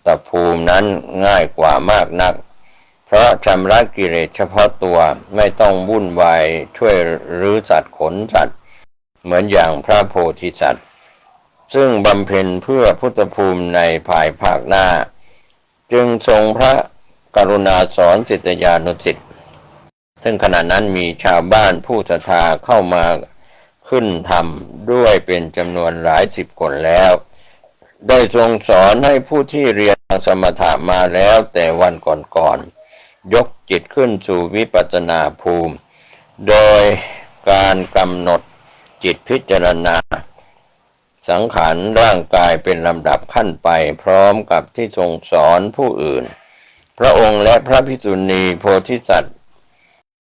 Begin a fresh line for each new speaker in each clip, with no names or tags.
ตภูมินั้นง่ายกว่ามากนักเพราะชำระกิเลสเฉพาะตัวไม่ต้องวุ่นวายช่วยรื้อสัตว์ขนสัตว์เหมือนอย่างพระโพธิสัตว์ซึ่งบำเพ็ญเพื่อพุทธภูมิในภายภาคหน้าจึงทรงพระกรุณาสอนศิษยานุศิษย์ซึ่งขณะนั้นมีชาวบ้านผู้ศรัทธาเข้ามาขึ้นธรรมด้วยเป็นจำนวนหลายสิบคนแล้วได้ทรงสอนให้ผู้ที่เรียนสมถะมาแล้วแต่วันก่อนๆยกจิตขึ้นสู่วิปัสสนาภูมิโดยการกำหนดจิตพิจารณาสังขารร่างกายเป็นลำดับขั้นไปพร้อมกับที่ทรงสอนผู้อื่นพระองค์และพระภิกษุณีโพธิสัตว์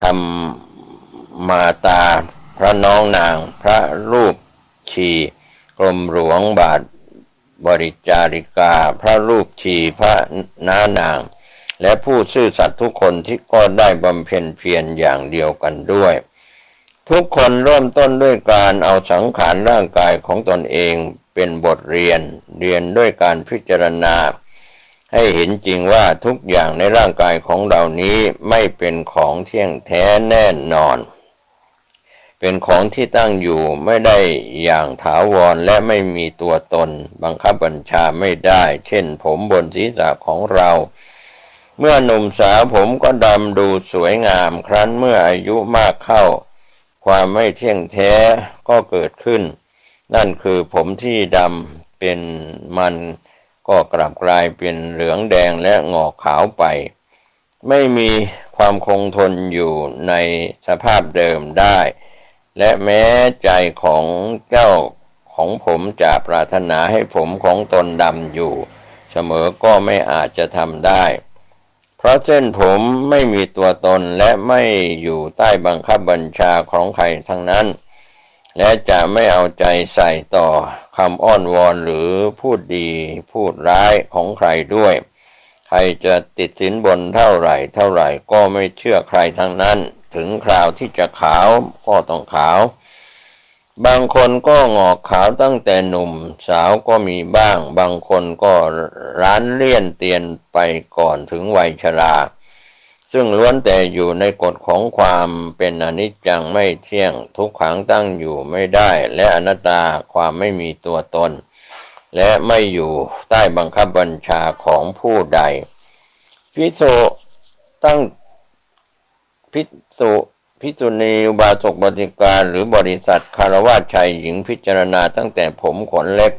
ธรรมาตาพระน้องนางพระรูปชีกรมหลวงบาทบริจาริกาพระรูปชีพระน้านางและผู้ซื่อสัตย์ทุกคนที่ก็ได้บำเพ็ญเพียรอย่างเดียวกันด้วยทุกคนเริ่มต้นด้วยการเอาสังขารร่างกายของตนเองเป็นบทเรียนด้วยการพิจารณาให้เห็นจริงว่าทุกอย่างในร่างกายของเรานี้ไม่เป็นของเที่ยงแท้แน่นอนเป็นของที่ตั้งอยู่ไม่ได้อย่างถาวรและไม่มีตัวตนบังคับบัญชาไม่ได้เช่นผมบนศีรษะของเราเมื่อหนุ่มสาวผมก็ดำดูสวยงามครั้นเมื่ออายุมากเข้าความไม่เที่ยงแท้ก็เกิดขึ้นนั่นคือผมที่ดำเป็นมันก็กลับกลายเป็นเหลืองแดงและงอกขาวไปไม่มีความคงทนอยู่ในสภาพเดิมได้และแม้ใจของเจ้าของผมจะปรารถนาให้ผมของตนดำอยู่เสมอก็ไม่อาจจะทำได้เพราะเส้นผมไม่มีตัวตนและไม่อยู่ใต้บังคับบัญชาของใครทั้งนั้นและจะไม่เอาใจใส่ต่อคำอ้อนวอนหรือพูดดีพูดร้ายของใครด้วยใครจะติดสินบนเท่าไหร่ก็ไม่เชื่อใครทั้งนั้นถึงคราวที่จะขาวก็ต้องขาวบางคนก็งอกขาวตั้งแต่หนุ่มสาวก็มีบ้างบางคนก็ร้านเลี่ยนเตียนไปก่อนถึงวัยชราซึ่งล้วนแต่อยู่ในกฎของความเป็นอนิจจังไม่เที่ยงทุกขังตั้งอยู่ไม่ได้และอนัตตาความไม่มีตัวตนและไม่อยู่ใต้บังคับบัญชาของผู้ใดภิกษุณีอุบาสกบริกรหรือบริษัทคฤหัสถ์ชายหญิงพิจารณาตั้งแต่ผมขนเล็บ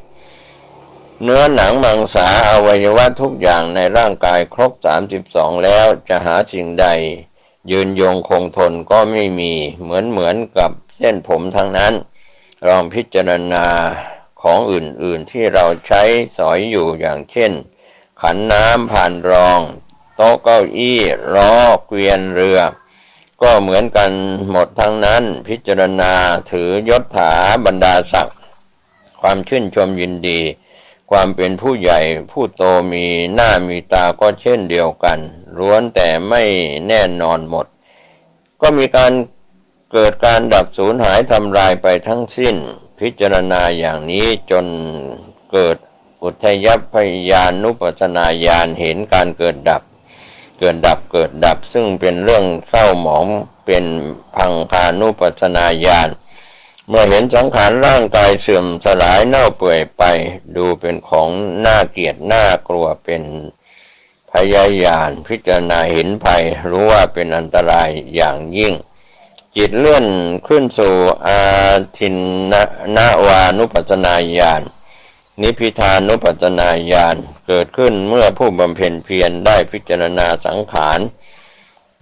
เนื้อหนังมังสาอวัยวะทุกอย่างในร่างกายครบ32แล้วจะหาสิ่งใดยืนยงคงทนก็ไม่มีเหมือนกับเส้นผมทั้งนั้นลองพิจารณาของอื่นๆที่เราใช้สอยอยู่อย่างเช่นขันน้ำผ่านรองโต๊ะเก้าอี้ล้อเกวียนเรือก็เหมือนกันหมดทั้งนั้นพิจารณาถือยศถาบรรดาศักดิ์ความชื่นชมยินดีความเป็นผู้ใหญ่ผู้โตมีหน้ามีตาก็เช่นเดียวกันล้วนแต่ไม่แน่นอนหมดก็มีการเกิดการดับสูญหายทำลายไปทั้งสิ้นพิจารณาอย่างนี้จนเกิดอุทยพยานุปัสสนาญาณเห็นการเกิดดับซึ่งเป็นเรื่องเศร้าหมองเป็นพังคานุปัสสนาญาณเมื่อเห็นสังขารร่างกายเสื่อมสลายเน่าเปื่อยไปดูเป็นของน่าเกลียดน่ากลัวเป็นพยาญาณพิจารณาเห็นภัยรู้ว่าเป็นอันตรายอย่างยิ่งจิตเลื่อนขึ้นสู่อาทินนาวานุปัสสนาญาณนิพพิทานุปัสสนาญาณเกิดขึ้นเมื่อผู้บำเพ็ญเพียรได้พิจารณาสังขาร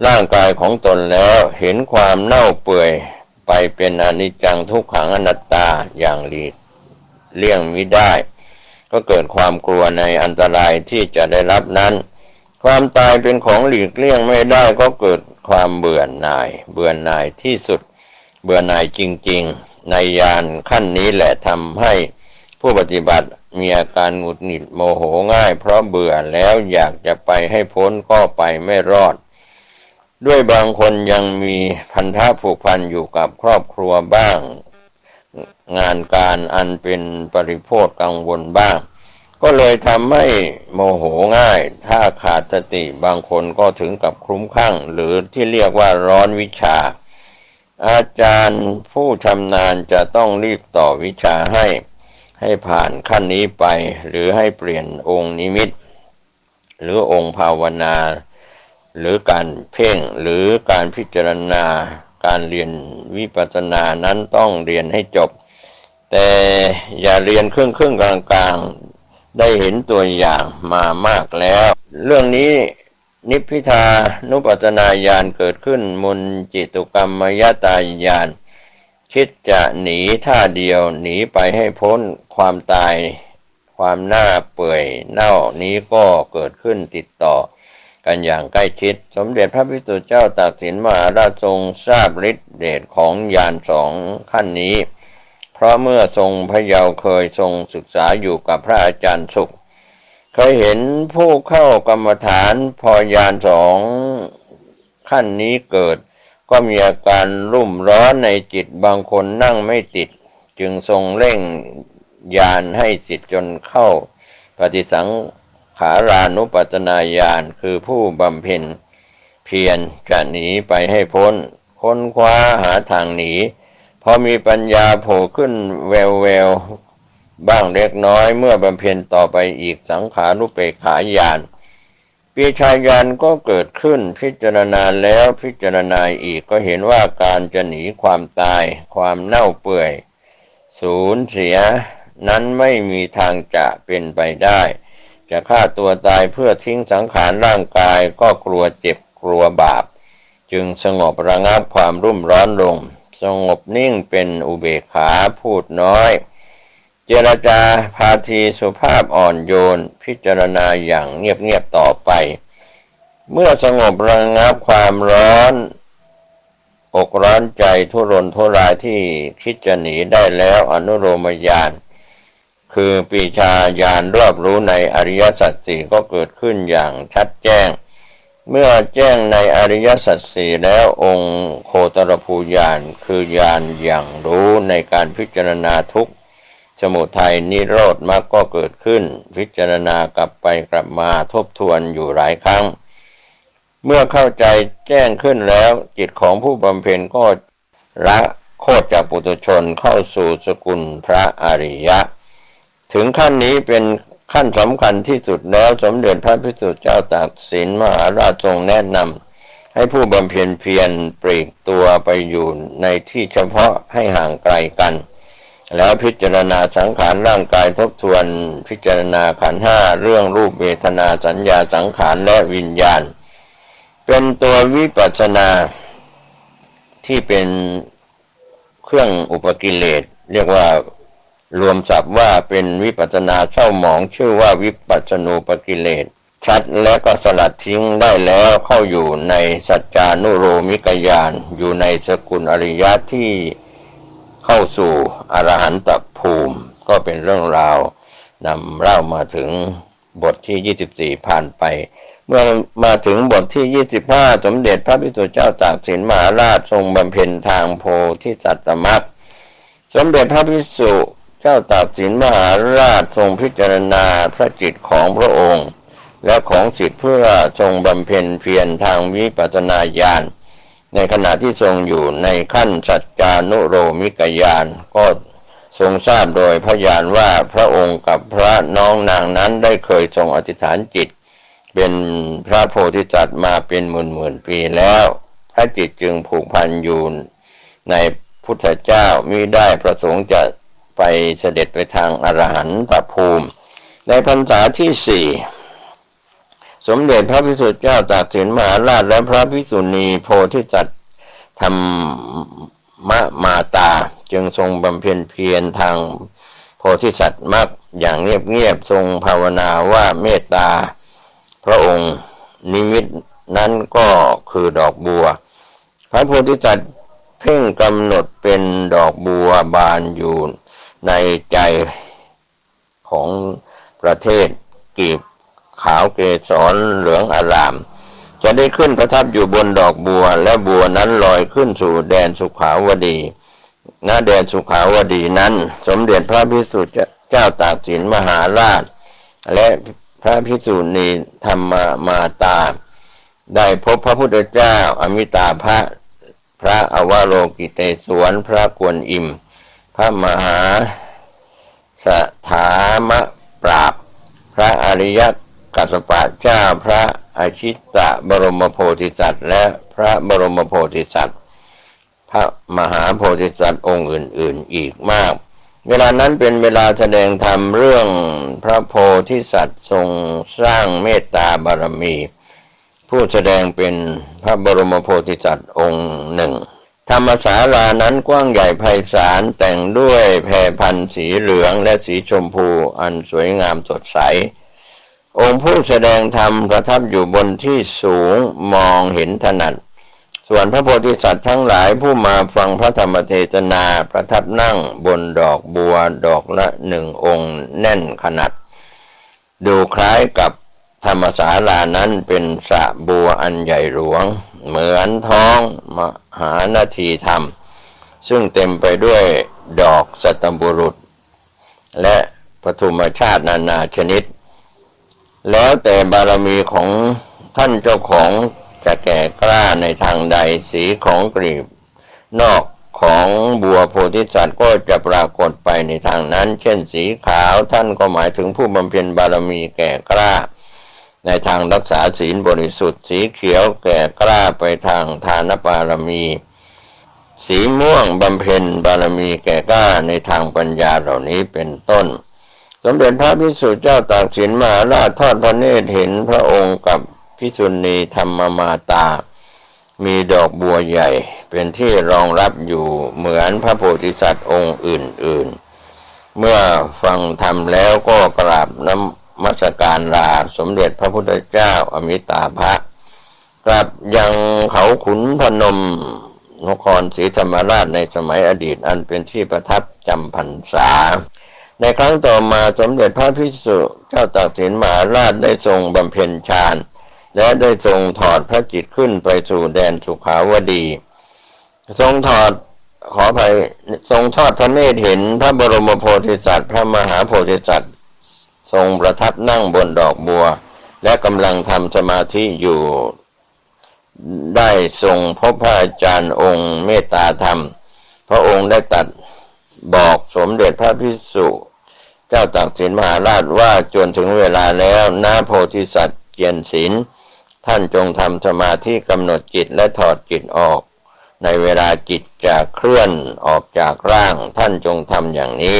ร่างกายของตนแล้วเห็นความเน่าเปื่อยไปเป็นอนิจจังทุกขังอนัตตาอย่างหลีกเลี่ยงมิได้ก็เกิดความกลัวในอันตรายที่จะได้รับนั้นความตายเป็นของหลีกเลี่ยงไม่ได้ก็เกิดความเบื่อหน่ายที่สุดเบื่อหน่ายจริงๆในญาณขั้นนี้แหละทำให้ผู้ปฏิบัติมีอาการหงุดหงิดโมโหง่ายเพราะเบื่อแล้วอยากจะไปให้พ้นก็ไปไม่รอดด้วยบางคนยังมีพันธะผูกพันอยู่กับครอบครัวบ้างงานการอันเป็นปริโภคกังวลบ้าง ก็เลยทำให้โมโหง่ายถ้าขาดสติบางคนก็ถึงกับคลุ้มคลั่งหรือที่เรียกว่าร้อนวิชาอาจารย์ผู้ชำนาญจะต้องรีบต่อวิชาให้ผ่านขั้นนี้ไปหรือให้เปลี่ยนองค์นิมิตหรือองค์ภาวนาหรือการเพ่งหรือการพิจารณาการเรียนวิปัสสนานั้นต้องเรียนให้จบแต่อย่าเรียนครึ่งกลางได้เห็นตัวอย่างมามากแล้วเรื่องนี้นิพพิทานุปัสสนาญาณเกิดขึ้นมุนจิตุกรรมยตาญาณคิดจะหนีท่าเดียวหนีไปให้พ้นความตายความหน้าเปื่อยเน่านี้ก็เกิดขึ้นติดต่อกันอย่างใกล้ชิดสมเด็จพระพิสุทธิ์เจ้าตากสินมหาราชทรงทราบฤทธิเดชของญาณสองขั้นนี้เพราะเมื่อทรงพระเยาว์เคยทรงศึกษาอยู่กับพระอาจารย์สุขเคยเห็นผู้เข้ากรรมฐานพอญาณสองขั้นนี้เกิดก็มีอาการรุ่มร้อนในจิตบางคนนั่งไม่ติดจึงทรงเร่งญาณให้สิทธิ์จนเข้าปฏิสังขารานุปัสสนาญาณคือผู้บำเพ็ญเพียรจะหนีไปให้พ้นค้นคว้าหาทางหนีพอมีปัญญาโผล่ขึ้นแววบ้างเล็กน้อยเมื่อบำเพ็ญต่อไปอีกสังขารุเปกขาญาณปีชาญาณก็เกิดขึ้นพิจารณาแล้วพิจารณาอีกก็เห็นว่าการจะหนีความตายความเน่าเปื่อยสูญเสียนั้นไม่มีทางจะเป็นไปได้จะฆ่าตัวตายเพื่อทิ้งสังขารร่างกายก็กลัวเจ็บกลัวบาปจึงสงบระงับความรุ่มร้อนลงสงบนิ่งเป็นอุเบกขาพูดน้อยเจรจาพาทีสุภาพอ่อนโยนพิจารณาอย่างเงียบต่อไปเมื่อสงบระงับความร้อนอกร้อนใจทุรนทุรายที่คิดจะหนีได้แล้วอนุโลมญาณคือปีชาญาณรอบรู้ในอริยสัจสี่ก็เกิดขึ้นอย่างชัดแจ้งเมื่อแจ้งในอริยสัจสี่แล้วองค์โคตรภูญาณคือญาณอย่างรู้ในการพิจารณาทุกข์สมุทัยนิโรธมรรคก็เกิดขึ้นพิจารณากลับไปกลับมาทบทวนอยู่หลายครั้งเมื่อเข้าใจแจ้งขึ้นแล้วจิตของผู้บำเพ็ญก็ละโคตรจากปุถุชนเข้าสู่สกุลพระอริยะถึงขั้นนี้เป็นขั้นสำคัญที่สุดแล้วสมเด็จพระพิสุทธิ์เจ้าตากสินมหาราชทรงแนะนำให้ผู้บำเพ็ญเพียรปลีกตัวไปอยู่ในที่เฉพาะให้ห่างไกลกันแล้วพิจารณาสังขารร่างกายทบทวนพิจารณาขันธ์ห้าเรื่องรูปเวทนาสัญญาสังขารและวิญญาณเป็นตัววิปัสสนาที่เป็นเครื่องอุปกิเลสเรียกว่ารวมศัพท์ว่าเป็นวิปัสสนาเศร้าหมองชื่อว่าวิปัสสนูปกิเลสชัดและก็สลัดทิ้งได้แล้วเข้าอยู่ในสัจจานุโลมิกญาณอยู่ในสกุลอริยะที่เข้าสู่อรหันตภูมิก็เป็นเรื่องราวนำเล่ามาถึงบทที่24ผ่านไปเมื่อมาถึงบทที่25สมเด็จพระพิสุทธิ์เจ้าตากสินมหาราชทรงบำเพ็ญทางโพธิสัตตมรรคสมเด็จพระพิสุทธิ์เจ้าตากสินมหาราชทรงพิจารณาพระจิตของพระองค์และของศิษย์เพื่อทรงบำเพ็ญเพียรทางวิปัสสนาญาณในขณะที่ทรงอยู่ในขั้นสัจจานุโลมิกญาณก็ทรงทราบโดยพยานว่าพระองค์กับพระน้องนางนั้นได้เคยทรงอธิษฐานจิตเป็นพระโพธิสัตว์มาเป็นหมื่นปีแล้วพระจิตจึงผูกพันอยู่ในพุทธเจ้ามิได้ประสงค์จะไปเสด็จไปทางอรหันตภูมิในพรรษาที่สี่สมเด็จพระพิสุทธิ์เจ้าตากสินมหาราชและพระภิกษุณีโพธิสัตว์ธรรมมาตาจึงทรงบำเพ็ญเพียรทางโพธิสัตว์มรรคอย่างเงียบๆทรงภาวนาว่าเมตตาพระองค์นิมิตนั้นก็คือดอกบัวพระโพธิสัตว์เพ่งกำหนดเป็นดอกบัวบานอยู่ในใจของประเทศกีบขาวเกศรเหลืองอารามจะได้ขึ้นประทับอยู่บนดอกบัวและบัวนั้นลอยขึ้นสู่แดนสุขาวดีณแดนสุขาวดีนั้นสมเด็จพระพิสุทธิ์เจ้าตากสินมหาราช และพระภิกษุณีธรรมาตาได้พบพระพุทธเจ้าอมิตาภะพระอวโลกิเตศวรพระกวนอิมพระมหาสถามปราบพระอริยกัสสปะเจ้าพระอชิตะบรมโพธิสัตว์และพระบรมโพธิสัตว์พระมหาโพธิสัตว์องค์อื่นๆอีกมากเวลานั้นเป็นเวลาแสดงธรรมเรื่องพระโพธิสัตว์ทรงสร้างเมตตาบารมีผู้แสดงเป็นพระบรมโพธิสัตว์องค์หนึ่งธรรมศาลานั้นกว้างใหญ่ไพศาลแต่งด้วยแพรพันธุ์สีเหลืองและสีชมพูอันสวยงามสดใสองค์ผู้แสดงธรรมประทับอยู่บนที่สูงมองเห็นถนัดส่วนพระโพธิสัตว์ทั้งหลายผู้มาฟังพระธรรมเทศนาประทับนั่งบนดอกบัวดอกละ1 องค์แน่นขนาดดูคล้ายกับธรรมศาลานั้นเป็นสระบัวอันใหญ่หลวงเหมือนท้องมหานาทีธรรมซึ่งเต็มไปด้วยดอกสัตบุรุษและปฐุมชาตินานาชนิดแล้วแต่บารมีของท่านเจ้าของจะแก่กล้าในทางใดสีของกลีบนอกของบัวโพธิสัตว์ก็จะปรากฏไปในทางนั้นเช่นสีขาวท่านก็หมายถึงผู้บำเพ็ญบารมีแก่กล้าในทางรักษาศีลบริสุทธิ์สีเขียวแก่กล้าไปทางทานบารมีสีม่วงบำเพ็ญบารมีแก่กล้าในทางปัญญาเหล่านี้เป็นต้นสมเด็จพระภิกษุเจ้าตากสินมหาราชทอดพระเนตรเห็นพระองค์กับภิกษุณีธรรมมาตามีดอกบัวใหญ่เป็นที่รองรับอยู่เหมือนพระโพธิสัตว์องค์อื่นๆเมื่อฟังธรรมแล้วก็กราบนมัสการลาสมเด็จพระพุทธเจ้าอมิตาภะกลับยังเขาขุนพนมนครศรีธรรมราชในสมัยอดีตอันเป็นที่ประทับจำพรรษาในครั้งต่อมาสมเด็จพระภิกษุเจ้าตากสินมหาราชได้ทรงบำเพ็ญฌานและได้ทรงถอดพระจิตขึ้นไปสู่แดนสุขาวดีทรงทอดพระเนตรเห็นพระบรมโพธิสัตว์พระมหาโพธิสัตว์ทรงประทับนั่งบนดอกบัวและกำลังทำสมาธิอยู่ได้ทรงพบพระอาจารย์องค์เมตตาธรรมพระองค์ได้ตรัสบอกสมเด็จพระภิกษุเจ้าตากสินมหาราชว่าจนถึงเวลาแล้วณโพธิสัตว์เกียรติศิลป์ท่านจงทำสมาธิกำหนดจิตและถอดจิตออกในเวลาจิตจะเคลื่อนออกจากร่างท่านจงทำอย่างนี้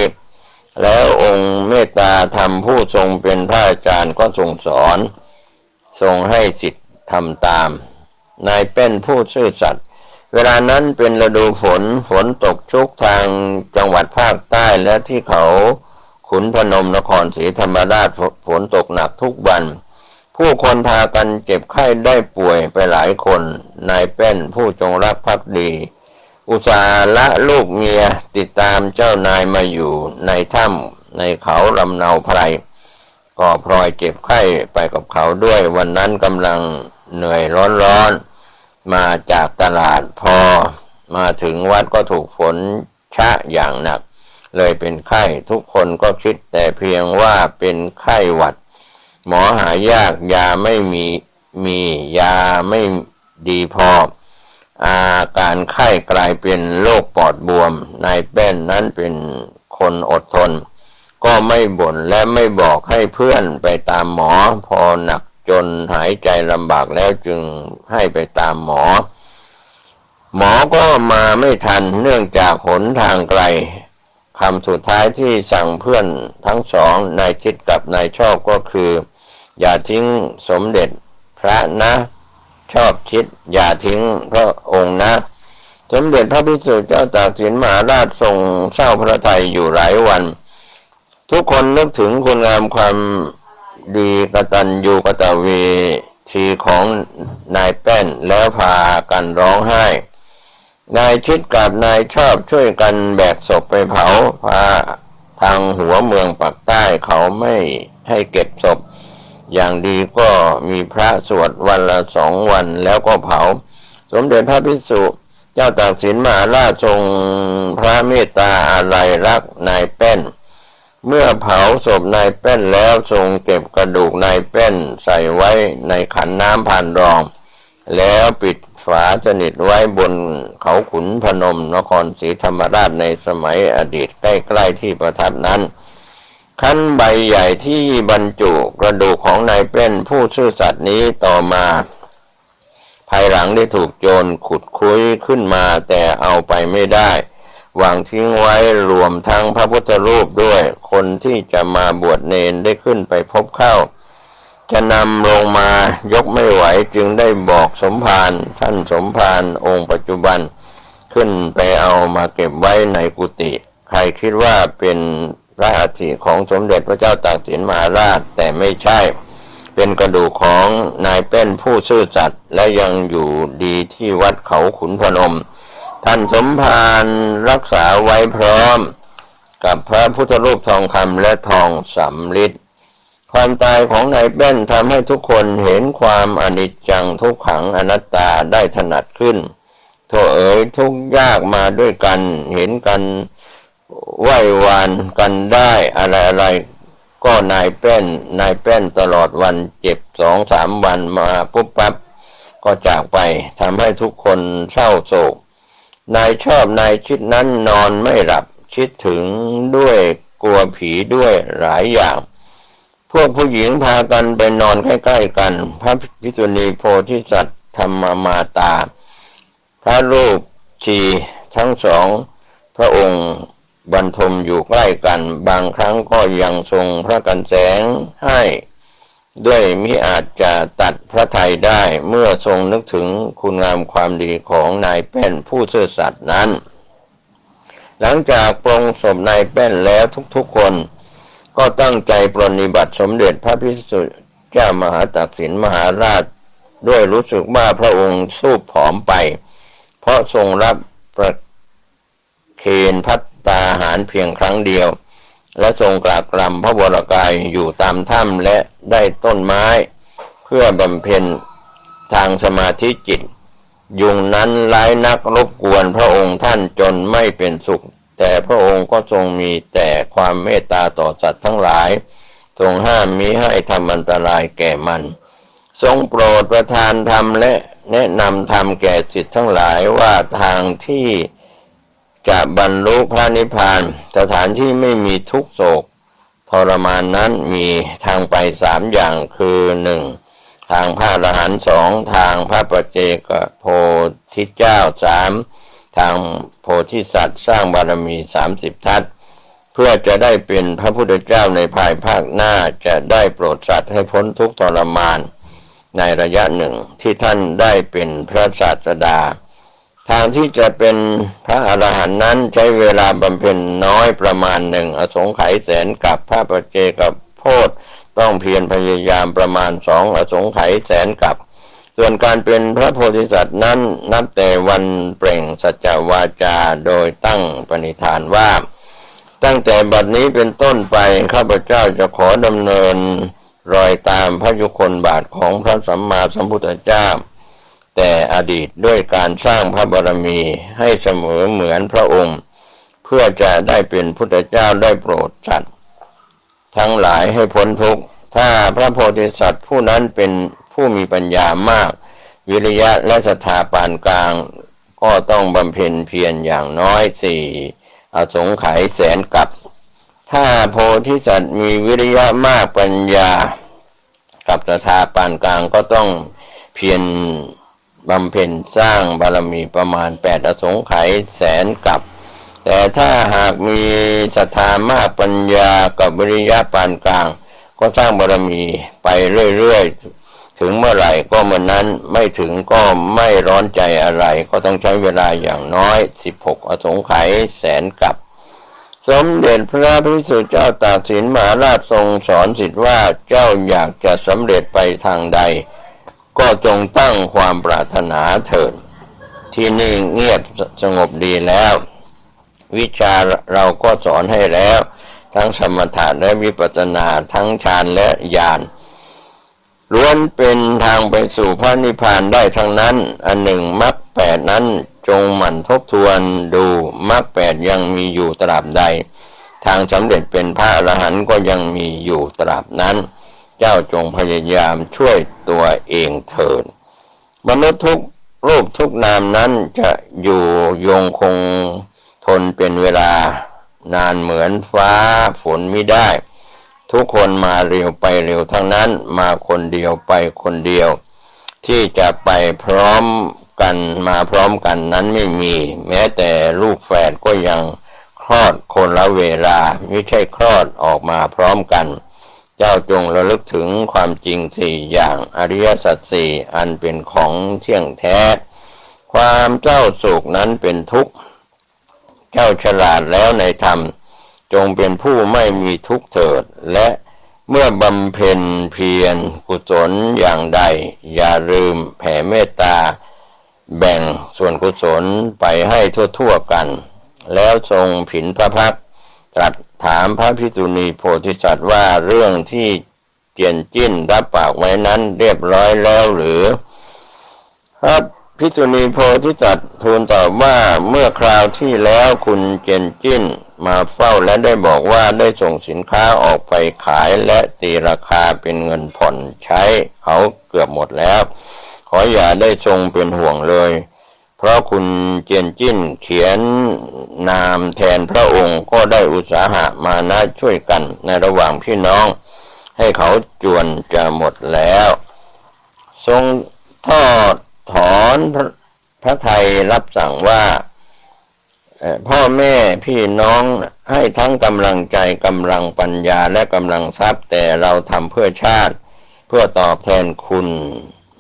แล้วองค์เมตตาธรรมผู้ทรงเป็นพระอาจารย์ก็ทรงสอนทรงให้ศิษย์ทำตามนายเป็นผู้ซื่อสัตย์เวลานั้นเป็นฤดูฝนตกชุกทางจังหวัดภาคใต้และที่เขาขุนพนมนครศรีธรรมราชฝนตกหนักทุกวันผู้คนพากันเจ็บไข้ได้ป่วยไปหลายคนนายเป็นผู้จงรักภักดีอุตส่าห์ละลูกเมียติดตามเจ้านายมาอยู่ในถ้ำในเขาลำเนาไพรก็พลอยเจ็บไข้ไปกับเขาด้วยวันนั้นกำลังเหนื่อยร้อนมาจากตลาดพอมาถึงวัดก็ถูกฝนชะอย่างหนักเลยเป็นไข้ทุกคนก็คิดแต่เพียงว่าเป็นไข้หวัดหมอหายากยาไม่มียาไม่ดีพออาการไข้กลายเป็นโรคปอดบวมนายแป้นนั้นเป็นคนอดทนก็ไม่บ่นและไม่บอกให้เพื่อนไปตามหมอพอหนักจนหายใจลำบากแล้วจึงให้ไปตามหมอก็มาไม่ทันเนื่องจากหนทางไกลคำสุดท้ายที่สั่งเพื่อนทั้งสองนายชิดกับนายชอบก็คืออย่าทิ้งสมเด็จพระนะชอบชิดอย่าทิ้งพระองค์นะสมเด็จพระภิกษุเจ้าตากสินมหาราชทรงเศร้าพระทัยอยู่หลายวันทุกคนนึกถึงคุณงามความดีกตัญญูกตเวทีของนายแป้นแล้วพากันร้องไห้นายชิดกับนายชอบช่วยกันแบกศพไปเผาพาทางหัวเมืองปากใต้เขาไม่ให้เก็บศพอย่างดีก็มีพระสวดวันละ2 วันแล้วก็เผาสมเด็จพระภิกษุเจ้าตากสินมหาราชทรงพระเมตตาอาลัยรักนายแป้น เมื่อเผาศพนายแป้นแล้วทรงเก็บกระดูกนายแป้นใส่ไว้ในขันน้ำผ่านรองแล้วปิดฝาสนิทไว้บนเขาขุนพนมนครศรีธรรมราชในสมัยอดีตใกล้ๆที่ประทับนั้นขันใบใหญ่ที่บรรจุกระดูกของนายแป้นผู้ซื่อสัตย์นี้ต่อมาภายหลังได้ถูกโจรขุดคุ้ยขึ้นมาแต่เอาไปไม่ได้วางทิ้งไว้รวมทั้งพระพุทธรูปด้วยคนที่จะมาบวชเนนได้ขึ้นไปพบเข้าจะนำลงมายกไม่ไหวจึงได้บอกสมภารท่านสมภารองค์ปัจจุบันขึ้นไปเอามาเก็บไว้ในกุฏิใครคิดว่าเป็นพระอัฐิของสมเด็จพระเจ้าตากสินมหาราชแต่ไม่ใช่เป็นกระดูกของนายแป้นผู้ซื่อสัตย์และยังอยู่ดีที่วัดเขาขุนพนมท่านสมภารรักษาไว้พร้อมกับพระพุทธรูปทองคำและทองสำริดความตายของนายแป้นทำให้ทุกคนเห็นความอนิจจังทุกขังอนัตตาได้ถนัดขึ้นโธ่เอ๋ยทุกยากมาด้วยกันเห็นกันไหว้วานกันได้อะไรก็นายแป้นตลอดวันเจ็บ2-3 วันมาปุ๊บปั๊บก็จากไปทำให้ทุกคนเศร้าโศกนายชอบนายชิดนั้นนอนไม่หลับคิดถึงด้วยกลัวผีด้วยหลายอย่างพวกผู้หญิงพากันไปนอนใกล้ๆกันพระภิกษุณีโพธิสัตว์ธรรมมาตาพระรูปชีทั้งสองพระองค์บรรทมอยู่ใกล้กันบางครั้งก็ยังทรงพระกันแสงให้ด้วยมิอาจจะตัดพระทัยได้เมื่อทรงนึกถึงคุณงามความดีของนายแป้นผู้ซื่อสัตย์นั้นหลังจากปรงศพนายแป้นแล้วทุกๆคนก็ตั้งใจปรนนิบัติสมเด็จพระพิสุเจ้ามหาตากสินมหาราชด้วยรู้สึกว่าพระองค์สูบผอมไปเพราะทรงรับประเคนภัตตาหารเพียงครั้งเดียวและทรงกราบกรำพระวรกายอยู่ตามถ้ำและได้ต้นไม้เพื่อบำเพ็ญทางสมาธิจิตยุงนั้นร้ายนักรบกวนพระองค์ท่านจนไม่เป็นสุขแต่พระองค์ก็ทรงมีแต่ความเมตตาต่อสัตว์ทั้งหลายทรงห้ามมิให้ทำอันตรายแก่มันทรงโปรดประทานธรรมและแนะนำธรรมแก่จิตทั้งหลายว่าทางที่จะบรรลุพระนิพพานสถานที่ไม่มีทุกโศกทรมานนั้นมีทางไป3 อย่างคือ1ทางพระอรหันต์2ทางพระปัจเจกโพธิเจ้า3ทางโพธิสัตว์สร้างบารมี30 ทัศเพื่อจะได้เป็นพระพุทธเจ้าในภายภาคหน้าจะได้โปรดสัตว์ให้พ้นทุกข์ทรมานในระยะหนึ่งที่ท่านได้เป็นพระศาสดาทางที่จะเป็นพระอรหันต์นั้นใช้เวลาบำเพ็ญน้อยประมาณ1 อสงไขยแสนกับพระปัจเจกโพธิต้องเพียรพยายามประมาณ2 อสงไขยแสนกับส่วนการเป็นพระโพธิสัตว์นั้นนับแต่วันเปล่งสัจจวาจาโดยตั้งปณิธานว่าตั้งแต่บัดนี้เป็นต้นไปข้าพเจ้าจะขอดำเนินรอยตามพระยุคลบาทของพระสัมมาสัมพุทธเจ้าแต่อดีตด้วยการสร้างพระบารมีให้เสมอเหมือนพระองค์เพื่อจะได้เป็นพุทธเจ้าได้โปรดสัตว์ทั้งหลายให้พ้นทุกข์ถ้าพระโพธิสัตว์ผู้นั้นเป็นผู้มีปัญญามากวิริยะและศรัทธาปานกลางก็ต้องบำเพ็ญเพียรอย่างน้อย4 อสงไขยแสนกับถ้าโพธิสัตว์มีวิริยะมากปัญญากับศรัทธาปานกลางก็ต้องเพียรบำเพ็ญสร้างบารมีประมาณ8 อสงไขยแสนกับแต่ถ้าหากมีศรัทธามากปัญญากับวิริยะปานกลางก็สร้างบารมีไปเรื่อยๆถึงเมื่อไหร่ก็เมื่อนั้นไม่ถึงก็ไม่ร้อนใจอะไรก็ต้องใช้เวลาอย่างน้อย16 อสงไขยแสนกับสมเด็จพระพิสุเจ้าตากสินมหาราชทรงสอนศิษย์ว่าเจ้าอยากจะสำเร็จไปทางใดก็จงตั้งความปรารถนาเถิดที่นี่เงียบสงบดีแล้ววิชาเราก็สอนให้แล้วทั้งสมถะและวิปัสสนาทั้งฌานและญาณล้วนเป็นทางไปสู่พระนิพพานได้ทั้งนั้นอันหนึ่งมรรค8นั้นจงหมั่นทบทวนดูมรรค8ยังมีอยู่ตราบใด ทางสำเร็จเป็นพระอรหันต์ก็ยังมีอยู่ตราบนั้นเจ้าจงพยายามช่วยตัวเองเถิดมนุษย์ทุกรูปทุกนามนั้นจะอยู่ยงคงทนเป็นเวลานานเหมือนฟ้าฝนมิได้ทุกคนมาเร็วไปเร็วทั้งนั้นมาคนเดียวไปคนเดียวที่จะไปพร้อมกันมาพร้อมกันนั้นไม่มีแม้แต่ลูกแฝดก็ยังคลอดคนละเวลาไม่ใช่คลอดออกมาพร้อมกันเจ้าจงระลึกถึงความจริงสี่อย่างอริยสัจสี่อันเป็นของเที่ยงแท้ความเจ้าโศกนั้นเป็นทุกข์เจ้าฉลาดแล้วในธรรมจงเป็นผู้ไม่มีทุกข์เถิดและเมื่อบำเพ็ญเพียรกุศลอย่างใดอย่าลืมแผ่เมตตาแบ่งส่วนกุศลไปให้ทั่วๆกันแล้วทรงผินพระพักตร์ตรัสถามพระภิกษุณีโพธิสัตว์ว่าเรื่องที่เจียนจิ้นรับปากไว้นั้นเรียบร้อยแล้วหรือพระภิกษุณีโพธิสัตว์ทูลตอบว่าเมื่อคราวที่แล้วคุณเจียนจิ้นมาเฝ้าและได้บอกว่าได้ส่งสินค้าออกไปขายและตีราคาเป็นเงินผ่อนใช้เขาเกือบหมดแล้วขออย่าได้ทรงเป็นห่วงเลยเพราะคุณเจียนจิ้นเขียนนามแทนพระองค์ก็ได้อุตสาหะมานะช่วยกันในระหว่างพี่น้องให้เขาจวนจะหมดแล้วทรงทอดถอนพระทัยรับสั่งว่าพ่อแม่พี่น้องให้ทั้งกำลังใจกำลังปัญญาและกำลังทรัพย์แต่เราทำเพื่อชาติเพื่อตอบแทนคุณ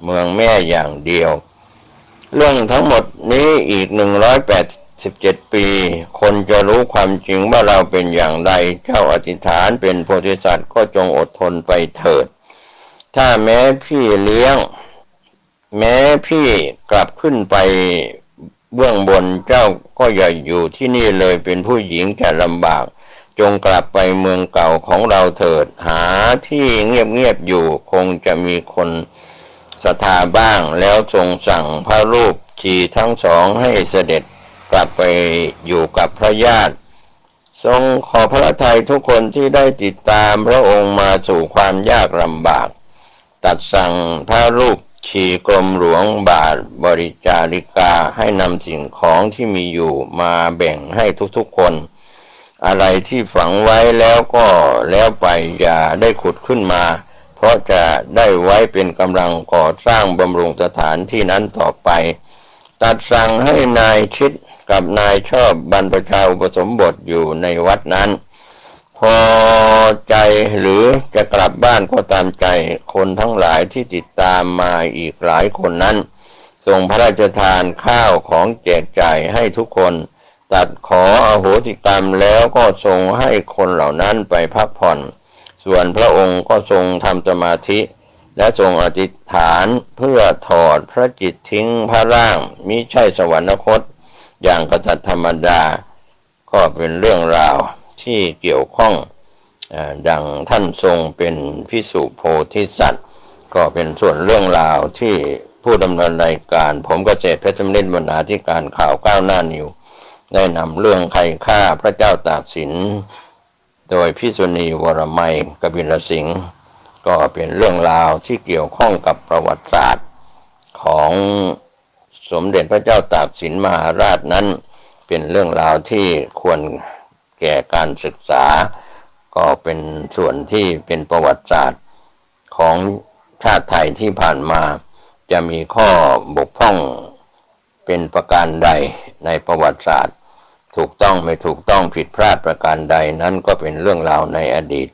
เมืองแม่อย่างเดียวเรื่องทั้งหมดนี้อีก187 ปีคนจะรู้ความจริงว่าเราเป็นอย่างไรเจ้าอธิษฐานเป็นโพธิสัตว์ก็จงอดทนไปเถิดถ้าแม้พี่เลี้ยงแม้พี่กลับขึ้นไปเบื้องบนเจ้าก็อย่าอยู่ที่นี่เลยเป็นผู้หญิงจะลำบากจงกลับไปเมืองเก่าของเราเถิดหาที่เงียบๆอยู่คงจะมีคนศรัทธาบ้างแล้วทรงสั่งพระรูปชีทั้งสองให้เสด็จกลับไปอยู่กับพระญาติทรงขอพระทัยทุกคนที่ได้ติดตามพระองค์มาสู่ความยากลำบากตัดสั่งพระรูปชีกรมหลวงบาทบริจาริกาให้นำสิ่งของที่มีอยู่มาแบ่งให้ทุกๆคนอะไรที่ฝังไว้แล้วก็แล้วไปอย่าได้ขุดขึ้นมาเพราะจะได้ไว้เป็นกำลังก่อสร้างบำรุงสถานที่นั้นต่อไปตัดสั่งให้นายชิดกับนายชอบบรรพชาอุปสมบทอยู่ในวัดนั้นพอใจหรือจะกลับบ้านก็ตามใจคนทั้งหลายที่ติดตามมาอีกหลายคนนั้นทรงพระราชทานข้าวของแจกจ่ายให้ทุกคนตัดขออโหสิกรรมแล้วก็ทรงให้คนเหล่านั้นไปพักผ่อนส่วนพระองค์ก็ทรงทำสมาธิและทรงอธิษฐานเพื่อถอดพระจิตทิ้งพระร่างมิใช่สวรรคตอย่างกษัตริย์ธรรมดาก็เป็นเรื่องราวที่เกี่ยวข้องดังท่านทรงเป็นภิกษุโพธิสัตว์ก็เป็นส่วนเรื่องราวที่ผู้ดำเนินรายการผมเกษตรเพชรมฤทธิ์บรรณาธิการข่าวก้าวหน้านิวได้นำเรื่องใครฆ่าพระเจ้าตากสินโดยภิกษุณีวรมัยกบิลสิงห์ก็เป็นเรื่องราวที่เกี่ยวข้องกับประวัติศาสตร์ของสมเด็จพระเจ้าตากสินมหาราชนั้นเป็นเรื่องราวที่ควรแก่การศึกษาก็เป็นส่วนที่เป็นประวัติศาสตร์ของชาติไทยที่ผ่านมาจะมีข้อบกพร่องเป็นประการใดในประวัติศาสตร์ถูกต้องไม่ถูกต้องผิดพลาดประการใดนั้นก็เป็นเรื่องราวในอดีต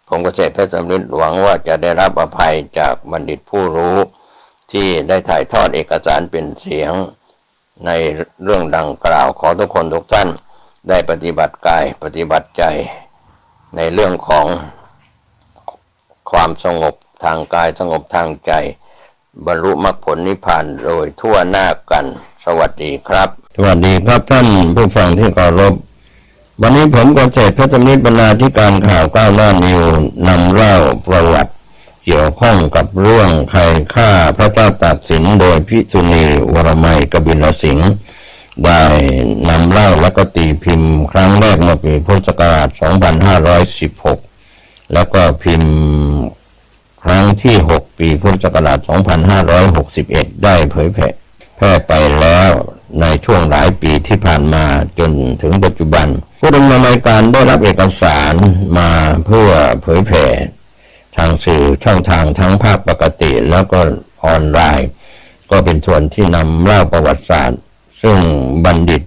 ผมเกษตรเพชรสำริดหวังว่าจะได้รับอภัยจากบัณฑิตผู้รู้ที่ได้ถ่ายทอดเอกสารเป็นเสียงในเรื่องดังกล่าวขอทุกคนทุกท่านได้ปฏิบัติกายปฏิบัติใจในเรื่องของความสงบทางกายสงบทางใจบรรลุมรรคผลนิพพานโดยทั่วหน้ากันสวัสดีครับสวัสดีครับท่านผู้ฟังที่เคารพวันนี้ผมเกษตรเพชรมฤทธิ์บรรณาธิการข่าวก้าวหน้านิวนำเล่าประวัติเกี่ยวข้องกับเรื่องใครฆ่าพระเจ้าตากสินโดยภิกษุณีวรมัยกบิลสิงห์ ได้นำเล่าและก็ตีพิมพ์ครั้งแรกเมื่อปีพุทธศักราช 2516 แล้วก็พิมพ์ครั้งที่ 6 ปีพุทธศักราช 2561 ได้เผยแพร่ไปแล้วในช่วงหลายปีที่ผ่านมาจนถึงปัจจุบันผู้ดำเนินรายการได้รับเอกสารมาเพื่อเผยแผ่ทางสื่อช่องทางทั้งภาคปกติแล้วก็ออนไลน์ก็เป็นส่วนที่นำเล่าประวัติศาสตร์ซึ่งบัณฑิต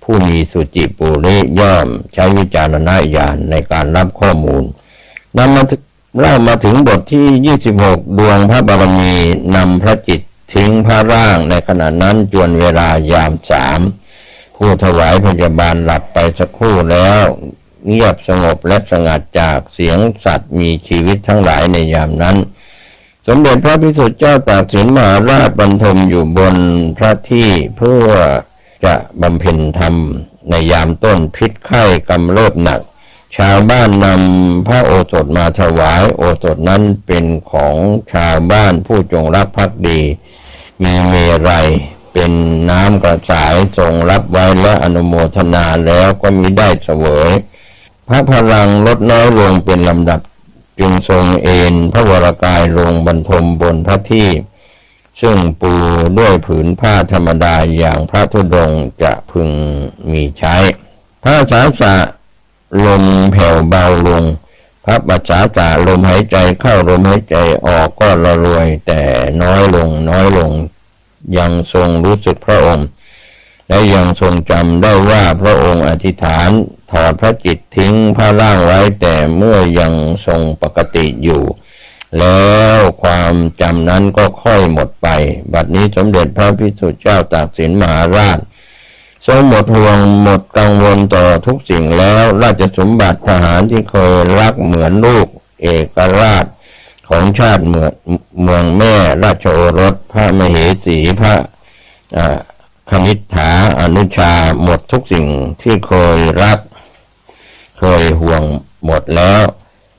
ผู้มีสุจิปุริย่อมใช้วิจารณญาณในการรับข้อมูลนำมาเล่ามาถึงบทที่ 26 ดวงพระบารมีนำพระจิตทิ้งพระร่างในขณะนั้นจวนเวลายาม 3ผู้ถวายพยาบาลหลับไปสักครู่แล้วเงียบสงบและสงัดจากเสียงสัตว์มีชีวิตทั้งหลายในยามนั้นสมเด็จพระพิสุทธิ์เจ้าตากสินมหาราชบรรทมอยู่บนพระที่เพื่อจะบำเพ็ญธรรมในยามต้นพิษไข้กำเริบหนักชาวบ้านนำพระโอสถมาถวายโอสถนั้นเป็นของชาวบ้านผู้จงรักภักดีมีเมรัยเป็นน้ำกระสายทรงรับไว้และอนุโมทนาแล้วก็มิได้เสวยพระพลังลดน้อยลงเป็นลำดับจึงทรงเอนพระวรกายลงบรรทมบนพระที่ซึ่งปูด้วยผืนผ้าธรรมดาอย่างพระธุดงค์จะพึงมีใช้พระสาสะลมแผ่วเบาลงพระปัสสาสะลมหายใจเข้าลมหายใจออกก็ละรวยแต่น้อยลงยังทรงรู้สึกพระองค์และยังทรงจำได้ว่าพระองค์อธิษฐานถอดพระจิตทิ้งพระร่างไว้แต่เมื่อยังทรงปกติอยู่แล้วความจำนั้นก็ค่อยหมดไปบัดนี้สมเด็จพระพิสุทธิ์เจ้าตากสินมหาราชทรงหมดห่วงหมดกังวลต่อทุกสิ่งแล้วราชสมบัติทหารที่เคยรักเหมือนลูกเอกราชของชาติเมืองแม่ราชโอรสพระมเหสีพระคณิษฐาอนุชาหมดทุกสิ่งที่เคยรักเคยห่วงหมดแล้ว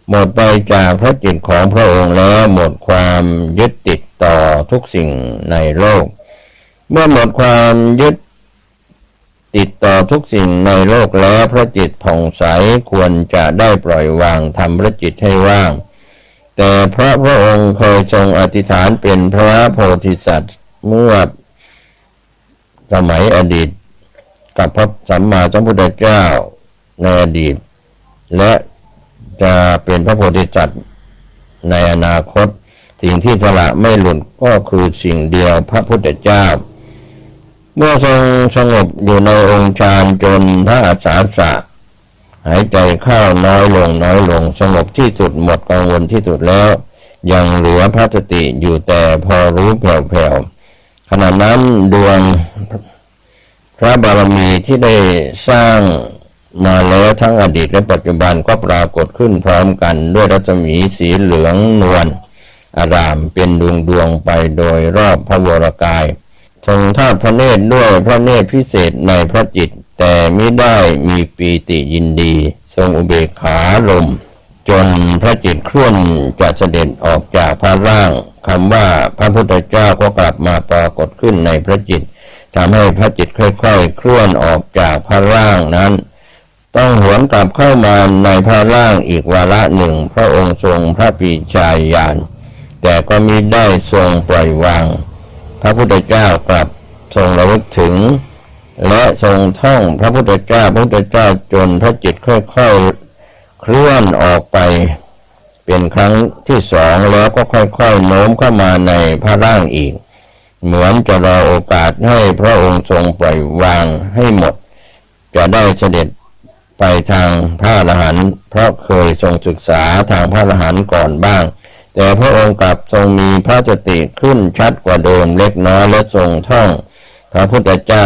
หมดไปจากพระจิตของพระองค์แล้วหมดความยึดติดต่อทุกสิ่งในโลกเมื่อหมดความยึดติดต่อทุกสิ่งในโลกแล้วพระจิตผ่องใสควรจะได้ปล่อยวางทำพระจิตให้ว่างแต่พระองค์เคยทรงอธิษฐานเป็นพระโพธิสัตว์เมื่อสมัยอดีตกับพระสัมมาสัมพุทธเจ้าในอดีตและจะเป็นพระโพธิสัตว์ในอนาคตสิ่งที่สละไม่หลุดก็คือสิ่งเดียวพระพุทธเจ้าเมื่อทรงสงบอยู่ในองค์ฌานจนพระอาสาสะหายใจเข้าน้อยลงสงบที่สุดหมดกังวลที่สุดแล้วยังเหลือพระสติอยู่แต่พอรู้แผ่วๆขณะนั้นดวงพระบารมีที่ได้สร้างมาแล้วทั้งอดีตและปัจจุบันก็ปรากฏขึ้นพร้อมกันด้วยรัศมีสีเหลืองนวลอารามเป็นดวงไปโดยรอบพระวรกายทรงทอดพระเนตรด้วยพระเนตรพิเศษในพระจิตแต่ไม่ได้มีปีติยินดีทรงอุเบกขาลมจนพระจิตเคลื่อนจะเสด็จออกจากพระร่างคำว่าพระพุทธเจ้าก็กลับมาปรากฏขึ้นในพระจิตทำให้พระจิตค่อยๆเคลื่อนออกจากพระร่างนั้นต้องหวนกลับเข้ามาในพระร่างอีกวาระหนึ่งพระองค์ทรงพระปรีชาญาณแต่ก็มิได้ทรงปล่อยวางพระพุทธเจ้ากลับทรงระลึกถึงและทรงท่องพระพุทธเจ้าจนพระจิตค่อยๆเคลื่อนออกไปเป็นครั้งที่สองแล้วก็ค่อยๆโน้มเข้ามาในพระร่างอีกเหมือนจะรอโอกาสให้พระองค์ทรงปล่อยวางให้หมดจะได้เสด็จไปทางพระอรหันต์เพราะเคยทรงศึกษาทางพระอรหันต์ก่อนบ้างแต่พระองค์กลับทรงมีพระสติขึ้นชัดกว่าเดิมเล็กน้อยและทรงท่องพระพุทธเจ้า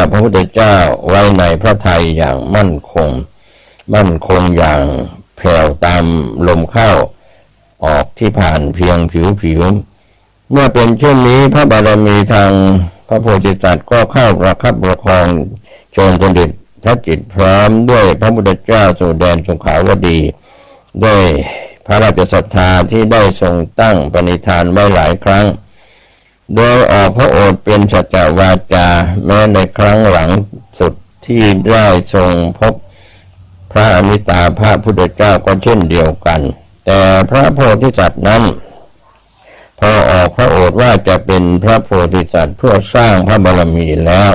ไว้ในพระทัยอย่างมั่นคงอย่างแผ่วตามลมเข้าออกที่ผ่านเพียงผิวเมื่อเป็นเช่นนี้พระบารมีทางพระโพธิสัตว์ก็เข้าประคับประคองเชิญเสด็จพระจิตพร้อมด้วยพระพุทธเจ้าสู่แดนสุขาวดีด้วยพระราชศรัทธาที่ได้ทรงตั้งปณิธานไว้หลายครั้ง โดยออกพระโอษฐ์เป็นสัจจวาจาแม้ในครั้งหลังสุดที่ได้ทรงพบพระอมิตาพระพุทธเจ้าก็เช่นเดียวกันแต่พระโพธิสัตว์นั้นพอออกพระโอษฐ์ว่าจะเป็นพระโพธิสัตว์เพื่อสร้างพระบารมีแล้ว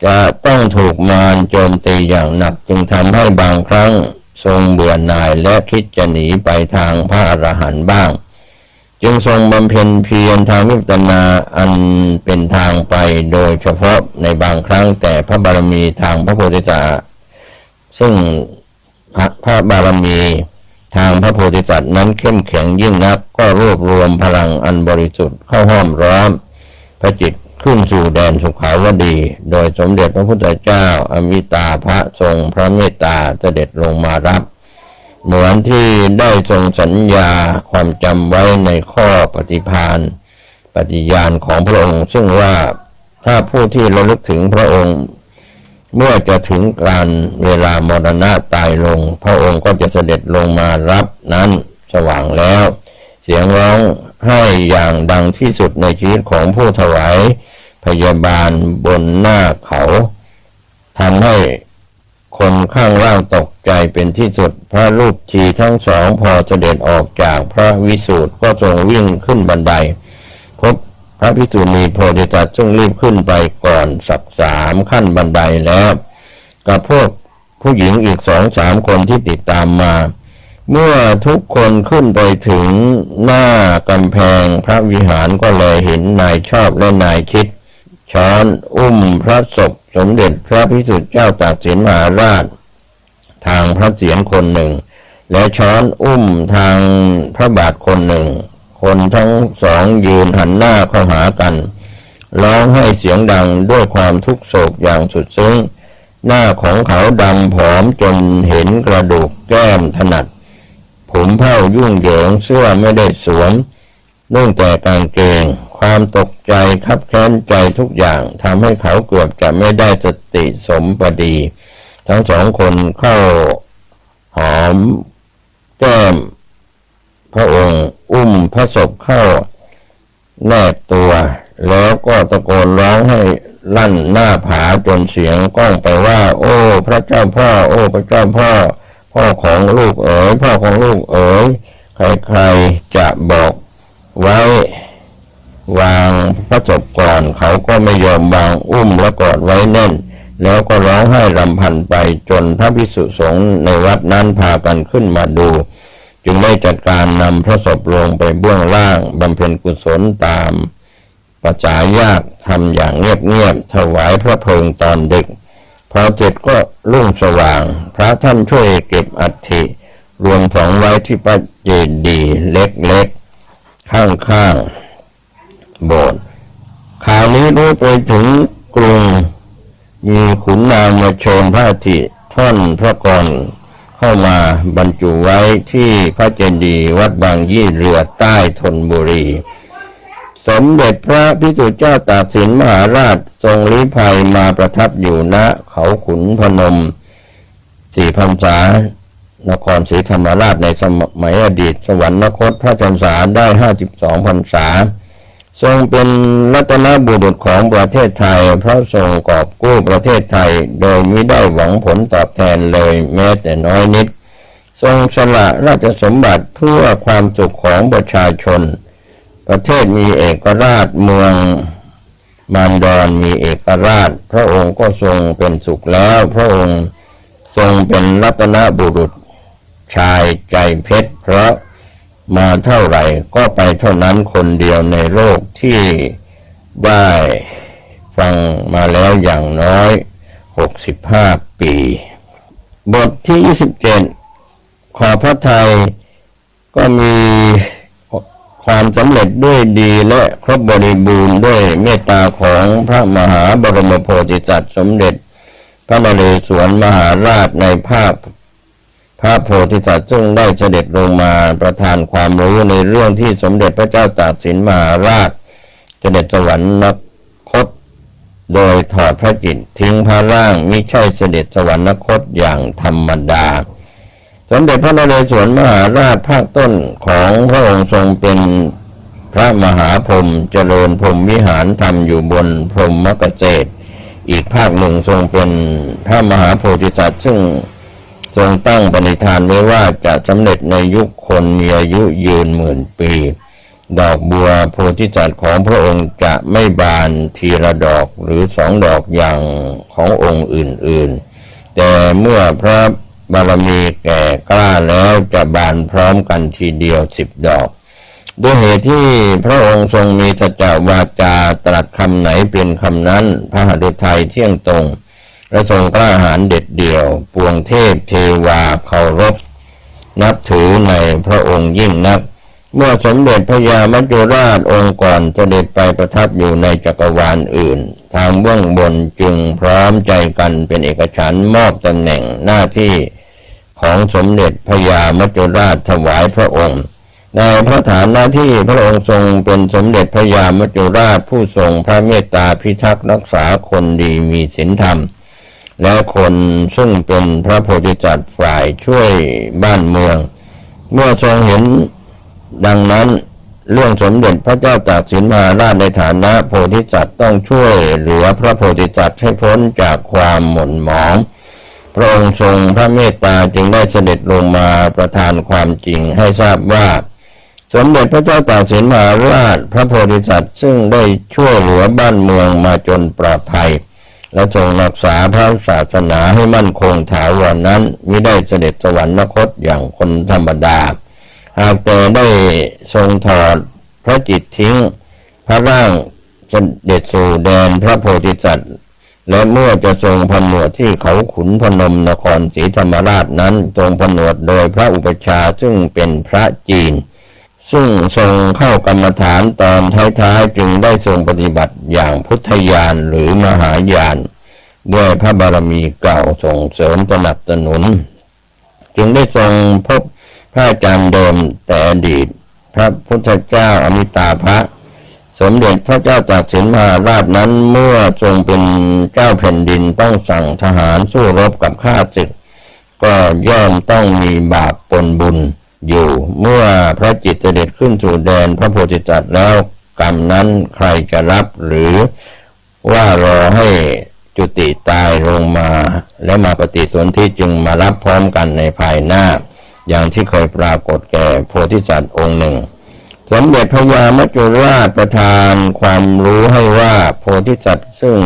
จะต้องถูกมารโจมตีอย่างหนักจึงทำให้บางครั้งทรงเบื่อหน่ายและคิดจะหนีไปทางพระอรหันต์บ้างจึงทรงบำเพ็ญเพียรทางวิปัสสนาอันเป็นทางไปโดยเฉพาะในบางครั้งแต่พระบารมีทางพระโพธิสัตว์ซึ่งพระบารมีทางพระโพธิสัตว์นั้นเข้มแข็งยิ่งนักก็รวบรวมพลังอันบริสุทธิ์เข้าห้อมร้อมพระจิตขึ้นสู่แดนสุขาวดีโดยสมเด็จพระพุทธเจ้าอมิตาภะทรงพระเมตตาเสด็จลงมารับเหมือนที่ได้ทรงสัญญาความจำไว้ในข้อปฏิภาณปฏิญาณของพระองค์ซึ่งว่าถ้าผู้ที่ระลึกถึงพระองค์เมื่อจะถึงการเวลามรณะตายลงพระองค์ก็จะเสด็จลงมารับนั้นสว่างแล้วเสียงร้องไห้อย่างดังที่สุดในชีวิตของผู้ถวายพยาบาลบนหน้าเขาทำให้คนข้างล่างตกใจเป็นที่สุดพระรูปชีทั้งสองพอเสด็จออกจากพระวิสูตรก็ทรงวิ่งขึ้นบันไดพบพระภิกษุณีโพธิสัตว์ซึ่งรีบขึ้นไปก่อนสัก3 ขั้นบันไดแล้วกับพวกผู้หญิงอีก2-3 คนที่ติดตามมาเมื่อทุกคนขึ้นไปถึงหน้ากำแพงพระวิหารก็เลยเห็นนายชอบและนายคิดช้อนอุ้มพระศพสมเด็จพระพิสุทธิ์เจ้าตากสินมหาราชทางพระเศียรคนหนึ่งและช้อนอุ้มทางพระบาทคนหนึ่งคนทั้งสองยืนหันหน้าเข้าหากันร้องให้เสียงดังด้วยความทุกโศกอย่างสุดซึ้งหน้าของเขาดำผอมจนเห็นกระดูกแก้มถนัดผมเผ้ายุ่งเหยิงเสื้อไม่ได้สวมนุ่งแต่กางเกงความตกใจคับแค้นใจทุกอย่างทำให้เขาเกือบจะไม่ได้สติสมปดีทั้ง2 คนเข้าหอมแก้มพระองค์อุ้มพระศพเข้าแนบตัวแล้วก็ตะโกนร้องให้ลั่นหน้าผาจนเสียงก้องไปว่าโอ้พระเจ้าพ่อโอ้พระเจ้าพ่อพ่อของลูกเอ๋ยพ่อของลูกเอ๋ยใครๆจะบอกไว้วางพระศพก่อนเขาก็ไม่ยอมวางอุ้มและกอดไว้แน่นแล้วก็ร้องไห้รำพันไปจนพระภิกษุสงฆ์ในวัดนั้นพากันขึ้นมาดูจึงได้จัดการนำพระศพลงไปเบื้องล่างบำเพ็ญกุศลตามประสายาติทำอย่างเงียบๆถวายพระเพลิงตอนดึกพอเสร็จก็รุ่งสว่างพระท่านช่วยเก็บอัฐิรวมฝังไว้ที่พระเจดีย์เล็กๆข้างๆโบสถ์ข่าวนี้รู้ไปถึงกรุงมีขุนนางมาเชิญพระอัฐิท่อนพระกรเข้ามาบรรจุไว้ที่พระเจดีย์วัดบางยี่เรือใต้ธนบุรีสมเด็จพระพิสุทธิ์เจ้าตากสินมหาราชทรงลี้ภัยมาประทับอยู่ณเขาขุนพนม4 พรรษานครศรีธรรมราชในสมัยอดีตสวรรคตพระพรรษาได้52 พรรษาทรงเป็นรัตนบุรุษของประเทศไทยเพราะทรงกอบกู้ประเทศไทยโดยมิได้หวังผลตอบแทนเลยแม้แต่น้อยนิดทรงสละราชสมบัติเพื่อความสุขของประชาชนประเทศมีเอกราชเมืองมารดอนมีเอกราชพระองค์ก็ทรงเป็นสุขแล้วพระองค์ทรงเป็นรัตนบุรุษชายใจเพชรเพราะมาเท่าไหร่ก็ไปเท่านั้นคนเดียวในโลกที่ได้ฟังมาแล้วอย่างน้อย65 ปีบทที่27ขอพระทัยก็มีความสำเร็จด้วยดีและครบบริบูรณ์ด้วยเมตตาของพระมหาบรมโพธิสัตว์สมเด็จพระนเรศวรมหาราชในภาคพระโพธิสัตว์ซึ่งได้เสด็จลงมาประทานความรู้ในเรื่องที่สมเด็จพระเจ้าตากสินมหาราชเสด็จสวรรคตโดยถอดพระจิตทิ้งพระร่างมิใช่เสด็จสวรรคตอย่างธรรมดาสมเด็จพระนเรศวรมหาราชภาคต้นของพระองค์ทรงเป็น พระมหาพรหมเจริญพรหมวิหารทำอยู่บนพรหมเกษตรอีกภาคหนึ่งทรงเป็นพระมหาโพธิสัตว์ซึ่งทรงตั้งปณิธานไว้ว่าจะสำเร็จในยุคคนมีอายุยืน10,000 ปีดอกบัวโพธิสัตว์ของพระองค์จะไม่บานทีละดอกหรือ2 ดอกอย่างขององค์อื่นๆแต่เมื่อพระบารมีแก่กล้าแล้วจะบานพร้อมกันทีเดียว10 ดอกด้วยเหตุที่พระองค์ทรงมีสัจจวาจาตรัสคำไหนเป็นคำนั้นพระหฤทัยเที่ยงตรงและทรงกล้าหาญเด็ดเดี่ยวปวงเทพเทวาเคารพนับถือในพระองค์ยิ่งนักเมื่อสมเด็จพระยามัจจุราชองค์ก่อนเสด็จไปประทับอยู่ในจักรวาลอื่นทางเบื้องบนจึงพร้อมใจกันเป็นเอกฉันท์มอบตำแหน่งหน้าที่ของสมเด็จพระยามัจจุราชถวายพระองค์ในพระฐานะที่พระองค์ทรงเป็นสมเด็จพระยามัจจุราชผู้ทรงพระเมตตาพิทักษ์รักษาคนดีมีศีลธรรมและคนซึ่งเป็นพระโพธิสัตว์ฝ่ายช่วยบ้านเมืองเมื่อทรงเห็นดังนั้นเรื่องสมเด็จพระเจ้าตากสินมหาราชในฐานะโพธิสัตว์ต้องช่วยเหลือพระโพธิสัตว์ให้พ้นจากความหม่นหมองพระองค์ทรงพระเมตตาจึงได้เสด็จลงมาประทานความจริงให้ทราบว่าสมเด็จพระเจ้าตากสินมหาราชพระโพธิสัตว์ซึ่งได้ช่วยเหลือบ้านเมืองมาจนปลอดภัยและทรงรักษาพระศาสนาให้มั่นคงถาวรนั้นมิได้เสด็จสวรรคตอย่างคนธรรมดาหากแต่ได้ทรงถอดพระจิตทิ้งพระร่างเสด็จสู่แดนพระโพธิสัตว์และเมื่อจะทรงผนวดที่เขาขุนพนมนครศรีธรรมราชนั้นทรงผนวดโดยพระอุปัชฌาย์ซึ่งเป็นพระจีนซึ่งทรงเข้ากรรมฐานตอนท้ายๆจึงได้ทรงปฏิบัติอย่างพุทธญาณหรือมหายานด้วยพระบารมีเก่าส่งเสริมสนับสนุนจึงได้ทรงพบพระอาจารย์เดิมแต่อดีตพระพุทธเจ้าอมิตาภะสมเด็จพระเจ้าตากสินมหาราชนั้นเมื่อทรงเป็นเจ้าแผ่นดินต้องสั่งทหารสู้รบกับข้าศึกก็ย่อมต้องมีบาปปนบุญอยู่เมื่อพระจิตเสด็จขึ้นสู่แดนพระโพธิสัตว์แล้วกรรมนั้นใครจะรับหรือว่ารอให้จุติตายลงมาและมาปฏิสนธิจึงมารับพร้อมกันในภายหน้าอย่างที่เคยปรากฏแก่โพธิสัตว์องค์หนึ่งสมเด็จพระยามัจจุราชประทานความรู้ให้ว่าโพธิสัตว์ซึ่ง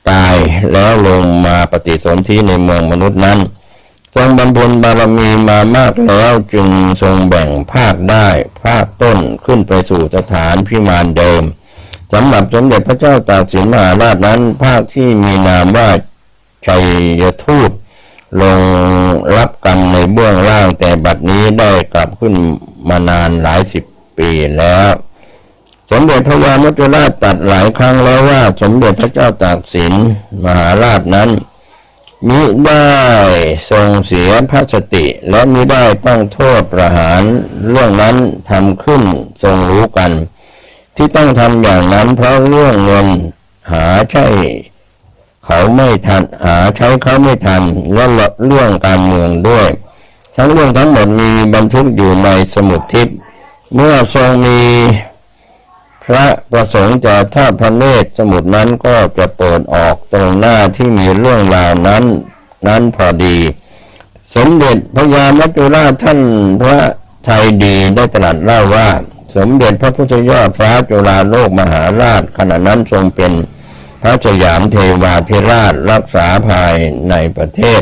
ตายแล้วลงมาปฏิสนธิในเมืองมนุษย์นั้นทรงบำเพ็ญบารมีมามากแล้วจึงทรงแบ่งภาคได้ภาคต้นขึ้นไปสู่สถานพิมานเดิมสำหรับสมเด็จพระเจ้าตากสินมหาราชนั้นภาคที่มีนามว่าชัยทูตลงรับกรรมในเบื้องล่างแต่บัดนี้ได้กลับขึ้นมานานหลาย10 ปีแล้วสมเด็จพระยามัจจุราชตรัสหลายครั้งแล้วว่าสมเด็จพระเจ้าตากสินมหาราชนั้นมิได้ทรงเสียพระสติและมิได้ต้องโทษประหารเรื่องนั้นทำขึ้นทรงรู้กันที่ต้องทำอย่างนั้นเพราะเรื่องเงินหาใช้เขาไม่ทันหาใช้เขาไม่ทันและเรื่องการเมืองด้วยทั้งเรื่องทั้งหมดมีบันทึกอยู่ในสมุดทิพย์เมื่อทรงมีพระประสงค์จะทอดพระเนตรสมุดนั้นก็จะเปิดออกตรงหน้าที่มีเรื่องราวนั้นพอดีสมเด็จพระยามัจจุราชท่านพระทัยดีได้ตรัสเล่าว่าสมเด็จพระพุทธยอดฟ้าจุฬาโลกมหาราชขณะนั้นทรงเป็นพระสยามเทวาธิราชรักษาภายในประเทศ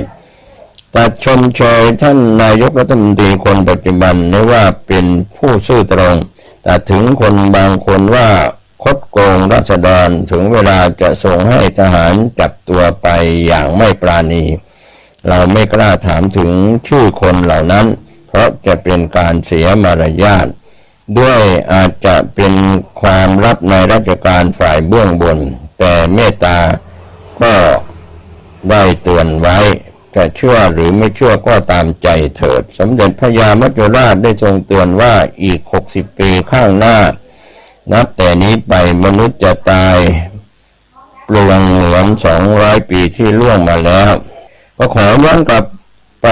ตัดชมเชยท่านนายกรัฐมนตรีคนปัจจุบันนี้ว่าเป็นผู้ซื่อตรงแต่ถึงคนบางคนว่าคดโกงราษฎรถึงเวลาจะส่งให้ทหารจับตัวไปอย่างไม่ปราณีเราไม่กล้าถามถึงชื่อคนเหล่านั้นเพราะจะเป็นการเสียมารยาทด้วยอาจจะเป็นความลับในราชการฝ่ายเบื้องบนแต่เมตตาก็ได้เตือนไว้จะเชื่อหรือไม่เชื่อก็ตามใจเถิดสมเด็จพระยามัจจุราชได้ทรงเตือนว่าอีก60 ปีข้างหน้านับแต่นี้ไปมนุษย์จะตายเปลืองเหมือน200 ปีที่ล่วงมาแล้วก็ขอย้อนกลับไป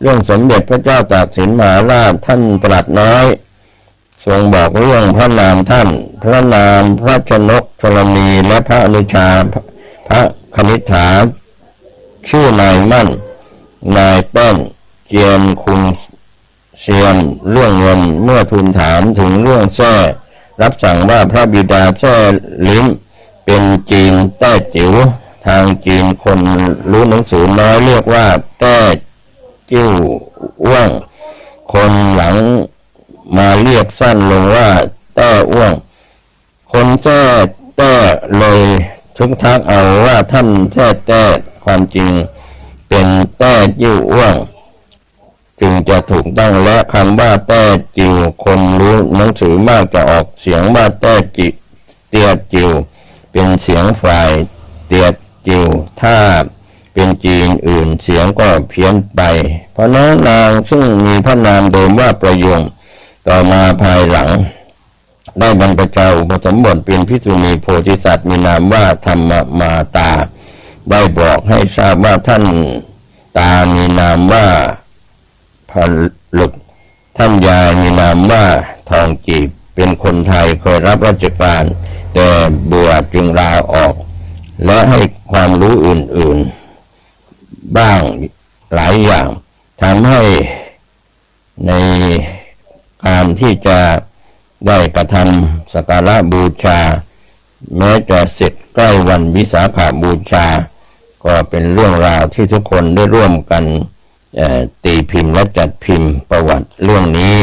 เรื่องสมเด็จพระเจ้าตากสินมหาราชท่านตรัสน้อย ทรงบอกเรื่องพระนามท่านพระนามพระชนกธรณีและพระอนุชาพระคณิษฐาชื่อนายมั่นนายแป้นเจียนคุงเซียนเรื่องเงินเมื่อทูลถามถึงเรื่องแท้รับสั่งว่าพระบิดาแท้ลิ้มเป็นจีนแต้จิ๋วทางจีนคนรู้หนังสือน้อยเรียกว่าแต้จิ้วอ้วงคนหลังมาเรียกสั้นลงว่าแต้อ้วงคนแต้เลยทึกทักเอาว่าท่านแต้ความจริงเป็นแต้จิ้วอ้วงจึงจะถูกต้องและคำว่าแต้จิวคนรู้หนังสือมากจะออกเสียงว่าแต้จิเตียจิวเป็นเสียงฝ่ายเตียจิวถ้าเป็นจีนอื่นเสียงก็เพี้ยนไปเพราะน้องนางซึ่งมีพระนามเดิมว่าประยงต่อมาภายหลังได้บรรพชาอุปสมบทเป็นภิกษุณีโพธิสัตว์มีนามว่าธรรมมาตาได้บอกให้ทราบว่าท่านตามีนามว่าผลึกท่านยายมีนามว่าทองจีบเป็นคนไทยเคยรับราชการแต่เบื่อจึงลาออกและให้ความรู้อื่นๆบ้างหลายอย่างทำให้ในการที่จะได้กระทำสักการะบูชาแม้จะเสร็จใกล้วันวิสาขบูชาก็เป็นเรื่องราวที่ทุกคนได้ร่วมกันตีพิมพ์และจัดพิมพ์ประวัติเรื่องนี้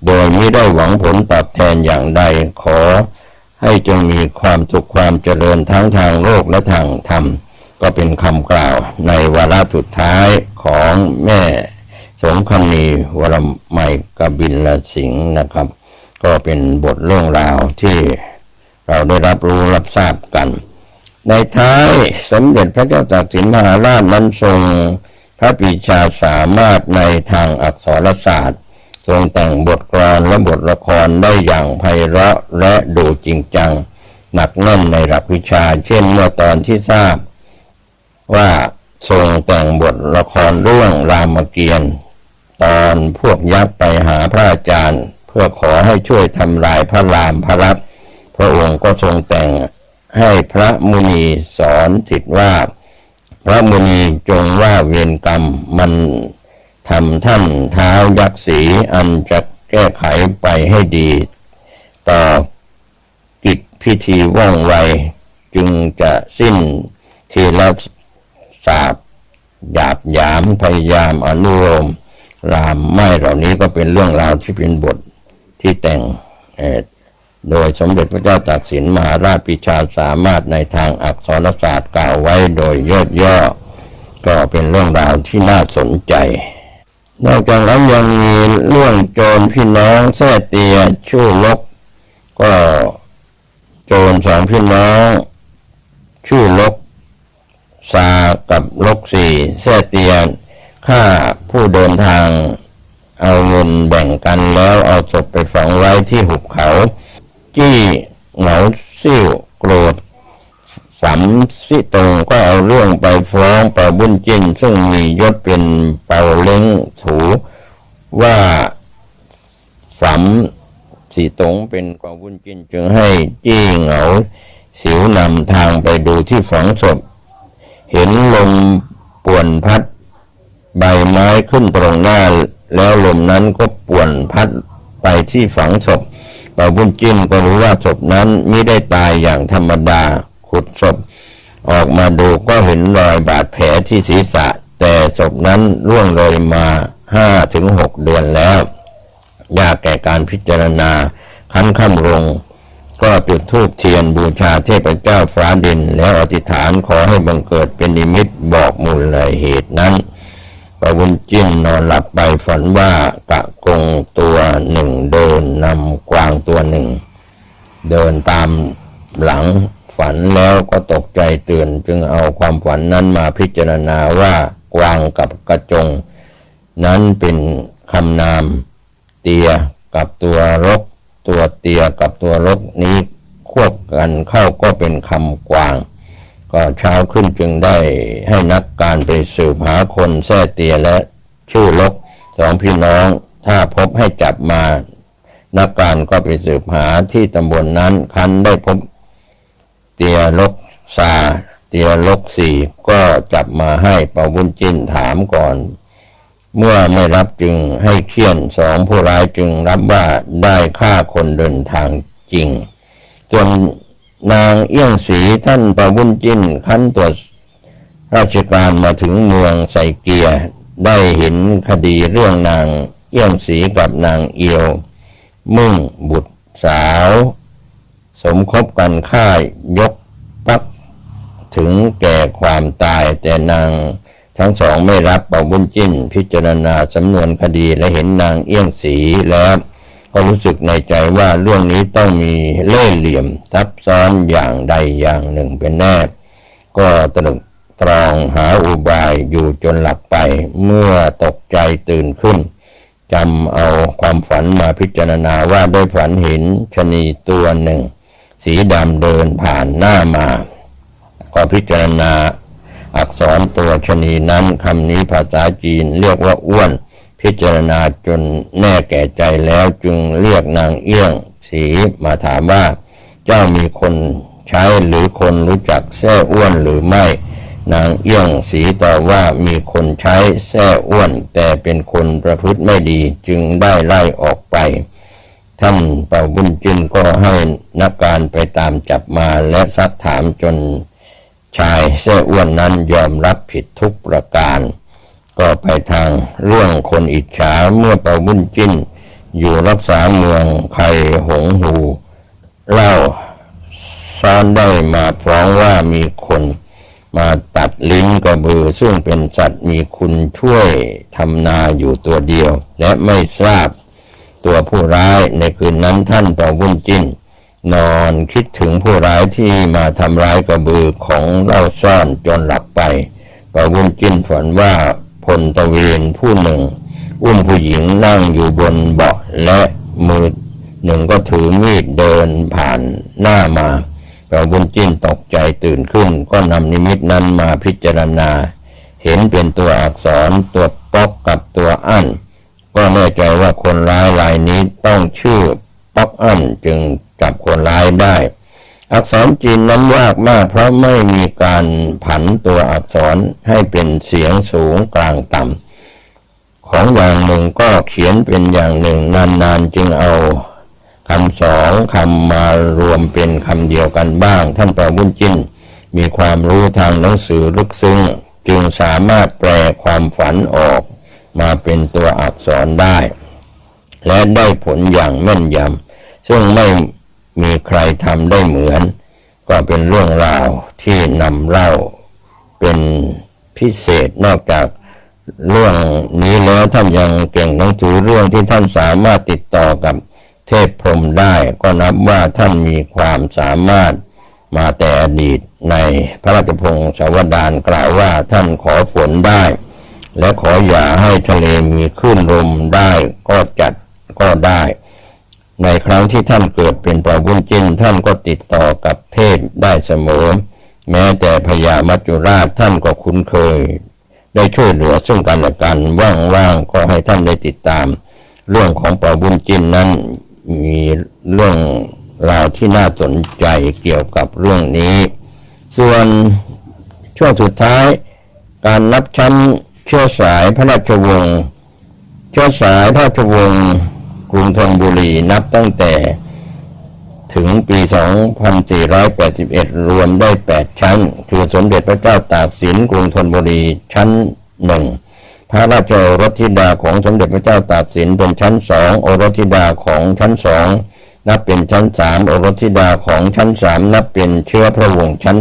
โดยไม่ได้หวังผลตอบแทนอย่างใดขอให้จงมีความสุขความเจริญทั้งทางโลกและทางธรรมก็เป็นคำกล่าวในวาระสุดท้ายของแม่สงคณีวรไมยกบิลสิงห์นะครับก็เป็นบทเรื่องราวที่เราได้รับรู้รับทราบกันในท้ายสมเด็จพระเจ้าตากสินมหาราชนั้นทรงพระปรีชาสามารถในทางอักษรศาสตร์ทรงแต่งบทกลอนและบทละครได้อย่างไพเราะและดูจริงจังหนักแน่นในหลักวิชาเช่นเมื่อตอนที่ทราบว่าทรงแต่งบทละครเรื่องรามเกียรติ์ตอนพวกยักษ์ไปหาพระอาจารย์เพื่อขอให้ช่วยทำลายพระรามพระลักษณ์พระองค์ก็ทรงแต่งให้พระมุนีสอนศิษย์ว่าพระมุนีจงว่าเวรกรรมมันทำท่านเท้ายักษ์สีอันจะแก้ไขไปให้ดีต่อกิจพิธีว่องไวจึงจะสิ้นทีละสาบหยาบหยามพยายามอนุโลมรามไม่เหล่านี้ก็เป็นเรื่องราวที่เป็นบทที่แต่งโดยสมเด็จพระเจ้าตากสินมหาราชปรีชาสามารถในทางอักษรศาสตร์กล่าวไว้โดยย่อๆก็เป็นเรื่องราวที่น่าสนใจนอกจากนั้นยังมีเรื่องโจรพี่น้องแท้เตียชู่ลกก็โจรสองพี่น้องชู่ลกซากับลกสี่แท้เตียฆ่าผู้เดินทางเอาเงินแบ่งกันแล้วเอาศพไปฝังไว้ที่หุบเขาจี้เหงาซิ่วโกรธสำซิตรงก็เอาเรื่องไปฟ้องเป่าบุญจิ้นซึ่งมียศเป็นเป่าเล้งถูว่าสำสีตรงเป็นเป่าบุญจิ้นจึงให้จี้เหงาสิวนำทางไปดูที่ฝังศพเห็นลมป่วนพัดใบไม้ขึ้นตรงหน้าแล้วลมนั้นก็ป่วนพัดไปที่ฝังศพเป่าบุญจิ้นก็รู้ว่าศพนั้นไม่ได้ตายอย่างธรรมดาขุดศพออกมาดูก็เห็นรอยบาดแผลที่ศีรษะแต่ศพนั้นล่วงเลยมา 5-6 เดือนแล้วยากแก่การพิจารณาขั้นค่ำลงก็จุดธูปเทียนบูชาเทพเจ้าฟ้าดินแล้วอธิษฐานขอให้บังเกิดเป็นนิมิตบอกมูลเหตุนั้นเป่าบุญจิ้นนอนหลับไปฝันว่ากะกงตัวหนึ่งเดินนำกวางตัวหนึ่งเดินตามหลังฝันแล้วก็ตกใจตื่นจึงเอาความฝันนั้นมาพิจารณาว่ากวางกับกระจงนั้นเป็นคำนามเตียกับตัวรกตัวเตียกับตัวรกนี้ควบกันเข้าก็เป็นคำกวางก็เช้าขึ้นจึงได้ให้นักการไปสืบหาคนแท้เตียและชื่อรกสองพี่น้องถ้าพบให้จับมา นักการก็ไปสืบหาที่ตำบลนั้นคันได้พบเตียลกซาเตียลกสี่ก็จับมาให้เป่าบุญจิ้นถามก่อนเมื่อไม่รับจึงให้เคี่ยนสองผู้ร้ายจึงรับว่าได้ฆ่าคนเดินทางจริงส่วนนางเอี้ยงศรีท่านเป่าบุญจิ้นขั้นตรวจราชการมาถึงเมืองไซเกียได้เห็นคดีเรื่องนางเอี้ยงศรีกับนางเอียวมุ่งบุตรสาวสมคบกันฆ่ายกปักถึงแก่ความตายแต่นางทั้งสองไม่รับเป่าบุญจิ้นพิจารณาสำนวนคดีและเห็นนางเอี้ยงศรีแล้วก็รู้สึกในใจว่าเรื่องนี้ต้องมีเล่ห์เหลี่ยมซับซ้อนอย่างใดอย่างหนึ่งเป็นแน่ก็ตรึกตรองหาอุบายอยู่จนหลับไปเมื่อตกใจตื่นขึ้นจำเอาความฝันมาพิจารณาว่าได้ฝันเห็นชะนีตัวหนึ่งสีดำเดินผ่านหน้ามาก็พิจารณาอักษรตัวชะนีนั้นคำนี้ภาษาจีนเรียกว่าอ้วนพิจารณาจนแน่แก่ใจแล้วจึงเรียกนางเอี้ยงศรีมาถามว่าเจ้ามีคนใช้หรือคนรู้จักแซ่อ้วนหรือไม่นางเอี้ยงศรีตอบว่ามีคนใช้แซ่อ้วนแต่เป็นคนประพฤติไม่ดีจึงได้ไล่ออกไปท่านเป่าบุญจิ้นก็ให้นักการไปตามจับมาและซักถามจนชายแซ่อ้วนนั้นยอมรับผิดทุกประการก็ไปทางเรื่องคนอิจฉาเมื่อเป่าบุญจิ้นอยู่รักษาเมืองไคหงหูเล่าซ้อนได้มาฟ้องว่ามีคนมาตัดลิ้นกระบือซึ่งเป็นสัตว์มีคุณช่วยทำนาอยู่ตัวเดียวและไม่ทราบตัวผู้ร้ายในคืนนั้นท่านเป่าบุญจิ้นนอนคิดถึงผู้ร้ายที่มาทำร้ายกระบือของเล่าซ่อนจนหลับไปเป่าบุญจิ้นฝันว่าพลตะเวนผู้หนึ่งอุ้มผู้หญิงนั่งอยู่บนเบาะและมือหนึ่งก็ถือมีดเดินผ่านหน้ามาเป่าบุญจิ้นตกใจตื่นขึ้นก็นำนิมิตนั้นมาพิจารณาเห็นเป็นตัวอักษรตัวป๊อกกับตัวอั้นก็แน่ใจว่าคนร้ายรายนี้ต้องชื่อป๊อกอั้นจึงจับคนร้ายได้อักษรจีนนั้นยากมากเพราะไม่มีการผันตัวอักษรให้เป็นเสียงสูงกลางต่ำของอย่างหนึ่งก็เขียนเป็นอย่างหนึ่งนานๆจึงเอาคำสองคำมารวมเป็นคำเดียวกันบ้างท่านเป่าบุญจิ้นมีความรู้ทางหนังสือลึกซึ้งจึงสามารถแปลความฝันออกมาเป็นตัวอักษรได้และได้ผลอย่างแม่นยำซึ่งไม่มีใครทำได้เหมือนก็เป็นเรื่องราวที่นำเล่าเป็นพิเศษนอกจากเรื่องนี้แล้วท่านยังเก่งหนังสือเรื่องที่ท่านสามารถติดต่อกับเทพพรหมได้ก็นับว่าท่านมีความสามารถมาแต่อดีตในพระราชพงศาวดารกล่าวว่าท่านขอฝนได้และขออย่าให้ทะเลมีคลื่นลมได้ก็จัดก็ได้ในครั้งที่ท่านเกิดเป็นเป่าบุญจิ้นท่านก็ติดต่อกับเทพได้เสมอแม้แต่พญามัจจุราชท่านก็คุ้นเคยได้ช่วยเหลือซึ่งกันและกันว่างๆก็ให้ท่านได้ติดตามเรื่องของเป่าบุญจิ้นนั้นมีเรื่องราวที่น่าสนใจเกี่ยวกับเรื่องนี้ส่วนช่วงสุดท้ายการนับชั้นเชื้อสายพระราชวงศ์เชื้อสายพระราชวงศ์กรุงธนบุรีนับตั้งแต่ถึงปี 2481 รวมได้8ชั้นคือสมเด็จพระเจ้าตากสินกรุงธนบุรีชั้น1พระราชโอรสธิดาของสมเด็จพระเจ้าตากสินเป็นชั้น2โอรสธิดาของชั้น2นับเป็นชั้น3โอรสธิดาของชั้น3นับเป็นเชื้อพระวงศ์ชั้น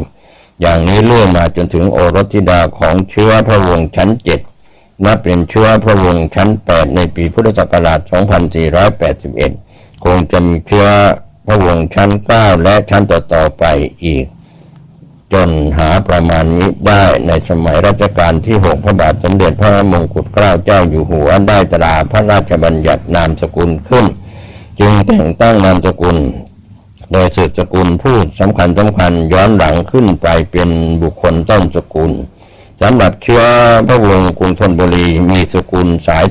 4อย่างนี้เรื่อยมาจนถึงโอรสธิดาของเชื้อพระวงศ์ชั้น7นับเป็นเชื้อพระวงศ์ชั้น8ในปีพุทธศักราช 2481 คงจะมีเชื้อพระวงศ์ชั้น9และชั้นต่อๆไปอีกจนหาประมาณนี้ได้ในสมัยรัชกาลที่6พระบาทสมเด็จพระมงกุฎเกล้าเจ้าอยู่หัวได้ตราพระราชบัญญัตินามสกุลขึ้นจึงแต่งตั้งนามสกุลโดยสืบสกุลผู้สำคัญย้อนหลังขึ้นไปเป็นบุคคลต้นสกุลสำหรับเชื้อพระวงศ์กรุงธนบุรีมีสกุลสาย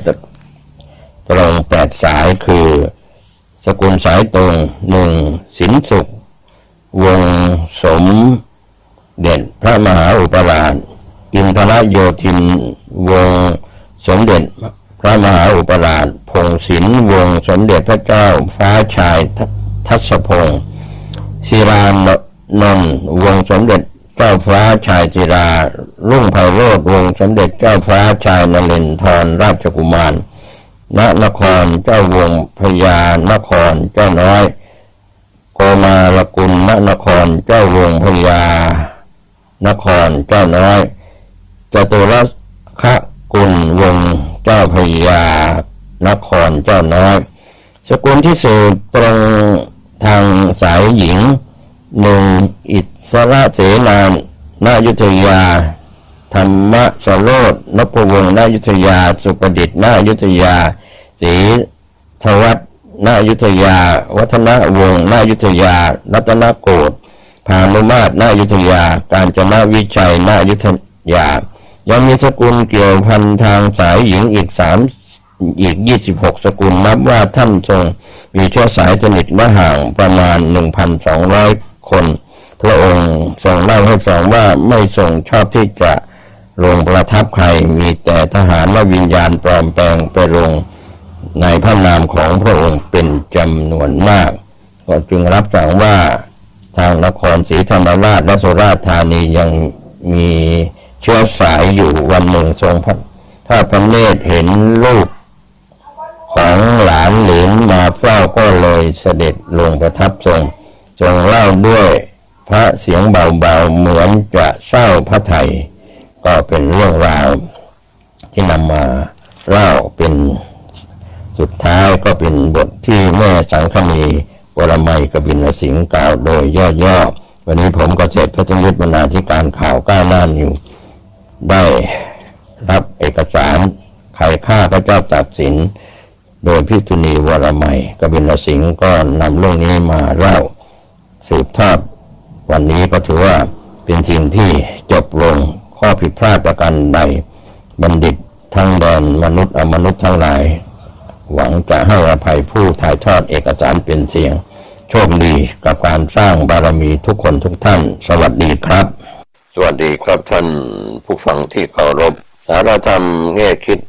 ตรง8สายคือ สกุลสายตรงหนึ่งสินสุขวงสมเด็จพระมหาอุปราชอินทรโยธินวงสมเด็จพระมหาอุปราชพงศิลป์วงสมเด็จพระเจ้าฟ้าชายทัศพงศ์ศิรานนท์วงสมเด็จเจ้าฟ้าชายศิรารุ่งไพโรจน์วงสมเด็จเจ้าฟ้าชายนเรนทรราชกุมารณนครเจ้าวงพญานครเจ้าน้อยโกมาลกุลณนครเจ้าวงพญานครเจ้าน้อยจตุรคกุลวงเจ้าพญานครเจ้าน้อยสกุลที่สืบตรงทางสายหญิงหนึ่งอิสระเสนาณอยุธยาธรรมสโรจน์นพวงศ์ณอยุธยาสุประดิษฐ์ณอยุธยาศรีทวัฒน์ณอยุธยาวัฒนวงศ์ณอยุธยารัตนโกษพานุมาตรณอยุธยากาญจนวิชัยณอยุธยายังมีสกุลเกี่ยวพันทางสายหญิงอีก26 สกุลนับว่าท่านทรงมีเชื้อสายสนิทและห่างประมาณ 1,200 คนพระองค์ทรงเล่าให้ฟังว่าไม่ทรงชอบที่จะลงประทับใครมีแต่ทหารและวิญญาณปลอมแปลงไปลงในพระนามของพระองค์เป็นจำนวนมากก็จึงรับสั่งว่าทางนครศรีธรรมราชและสุราษฎร์ธานียังมีเชื้อสายอยู่วันหนึ่งทรงถ้าพระเนตรเห็นลูกของหลานหลินมาเฝ้าก็เลยเสด็จลงประทับทรงเล่าด้วยพระเสียงเบาๆเหมือนจะเศร้าพระทัยก็เป็นเรื่องราวที่นำมาเล่าเป็นสุดท้ายก็เป็นบทที่แม่สังฆณีวรมัยกบินสิงห์กล่าวโดยย่อๆวันนี้ผมเกษตรพัฒนยุทธบรรณาธิการข่าวก้าวหน้านิวได้รับเอกสารใครฆ่าพระเจ้าตากสินโดยพิษุณีวรมัยกบินสิงห์ก็นำเรื่องนี้มาเล่าสืบทอดวันนี้ก็ถือว่าเป็นสิ่งที่จบลงข้อผิดพลาดประการใดบัณฑิตทั้งแดนมนุษย์อมนุษย์ทั้งหลายหวังจะให้อภัยผู้ถ่ายทอดเอกสารเป็นเสียงโชคดีกับการสร้างบารมีทุกคนทุกท่านสวัสดีครับสวัสดีครับท่านผู้ฟังที่เคารพสารธรรมแง่คิด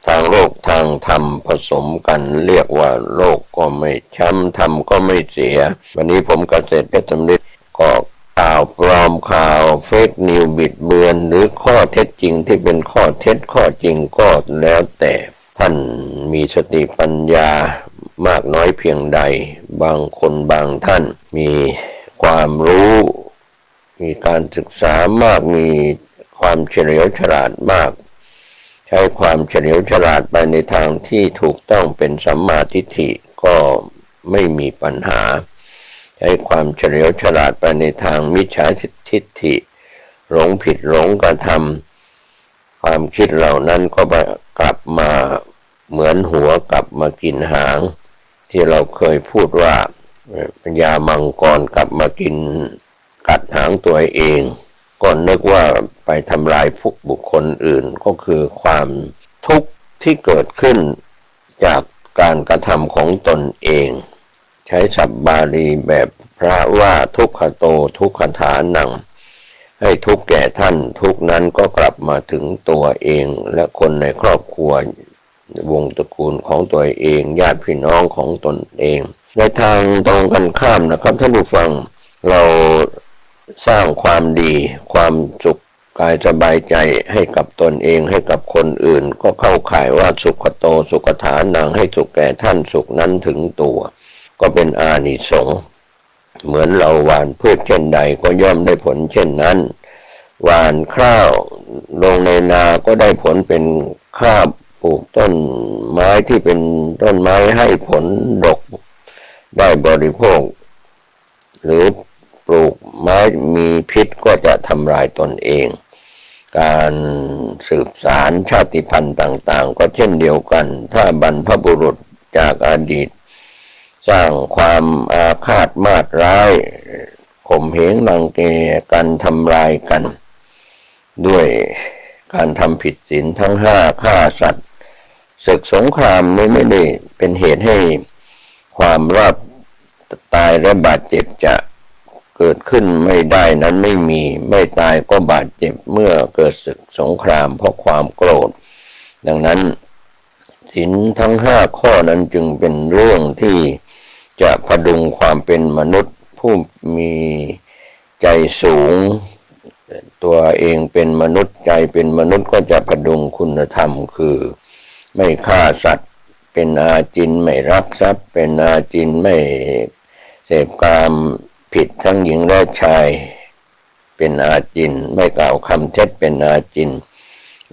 ทางโลกทางธรรมผสมกันเรียกว่าโลกก็ไม่ช้ำธรรมก็ไม่เสียวันนี้ผมเกษตรเพชรสำริดก็ข่าวปลอมข่าวเฟกนิวบิดเบือนหรือข้อเท็จจริงที่เป็นข้อเท็จข้อจริงก็แล้วแต่ท่านมีสติปัญญามากน้อยเพียงใดบางคนบางท่านมีความรู้มีการศึกษามากมีความเฉลียวฉลาดมากใช้ความเฉลียวฉลาดไปในทางที่ถูกต้องเป็นสัมมาทิฏฐิก็ไม่มีปัญหาใช้ความเฉลียวฉลาดไปในทางมิจฉาทิฏฐิหลงผิดหลงกระทำความคิดเหล่านั้นก็กลับมาเหมือนหัวกลับมากินหางที่เราเคยพูดว่าพญามังกรกลับมากินกัดหางตัวเองก็นึกว่าไปทำลายผู้บุคคลอื่นก็คือความทุกข์ที่เกิดขึ้นจากการกระทำของตนเองใช้ศัพท์บาลีแบบพระว่าทุกขโตทุกขฐานังให้ทุกข์แก่ท่านทุกข์นั้นก็กลับมาถึงตัวเองและคนในครอบครัววงตระกูลของตัวเองญาติพี่น้องของตนเองในทางตรงกันข้ามนะครับท่านผู้ฟังเราสร้างความดีความสุขกายสบายใจให้กับตนเองให้กับคนอื่นก็เข้าข่ายว่าสุขโตสุขฐานังให้สุขแก่ท่านสุขนั้นถึงตัวก็เป็นอานิสงส์เหมือนเราหว่านพืชเช่นใดก็ย่อมได้ผลเช่นนั้นหว่านข้าวลงในนาก็ได้ผลเป็นข้าวปลูกต้นไม้ที่เป็นต้นไม้ให้ผลดกได้บริโภคหรือปลูกไม้มีพิษก็จะทำลายตนเองการสืบสานชาติพันธุ์ต่างๆก็เช่นเดียวกันถ้าบรรพบุรุษจากอดีตสร้างความอาฆาตมาตร้ายข่มเหงรังแกกันทำลายกันด้วยการทำผิดศีลทั้ง5ฆ่าสัตว์ศึกสงครามนี้ไม่ได้เป็นเหตุให้ ความรอดตายและบาดเจ็บจะเกิดขึ้นไม่ได้นั้นไม่มีไม่ตายก็บาดเจ็บเมื่อเกิดศึกสงครามเพราะความโกรธดังนั้นศีลทั้ง5ข้อนั้นจึงเป็นเรื่องที่จะพดุงความเป็นมนุษย์ผู้มีใจสูงตัวเองเป็นมนุษย์ใจเป็นมนุษย์ก็จะพดุงคุณธรรมคือไม่ฆ่าสัตว์เป็นอาจินไม่รักทรัพย์เป็นอาจินไม่เสพกามผิดทั้งหญิงและชายเป็นอาจินไม่กล่าวคำเท็จเป็นอาจิน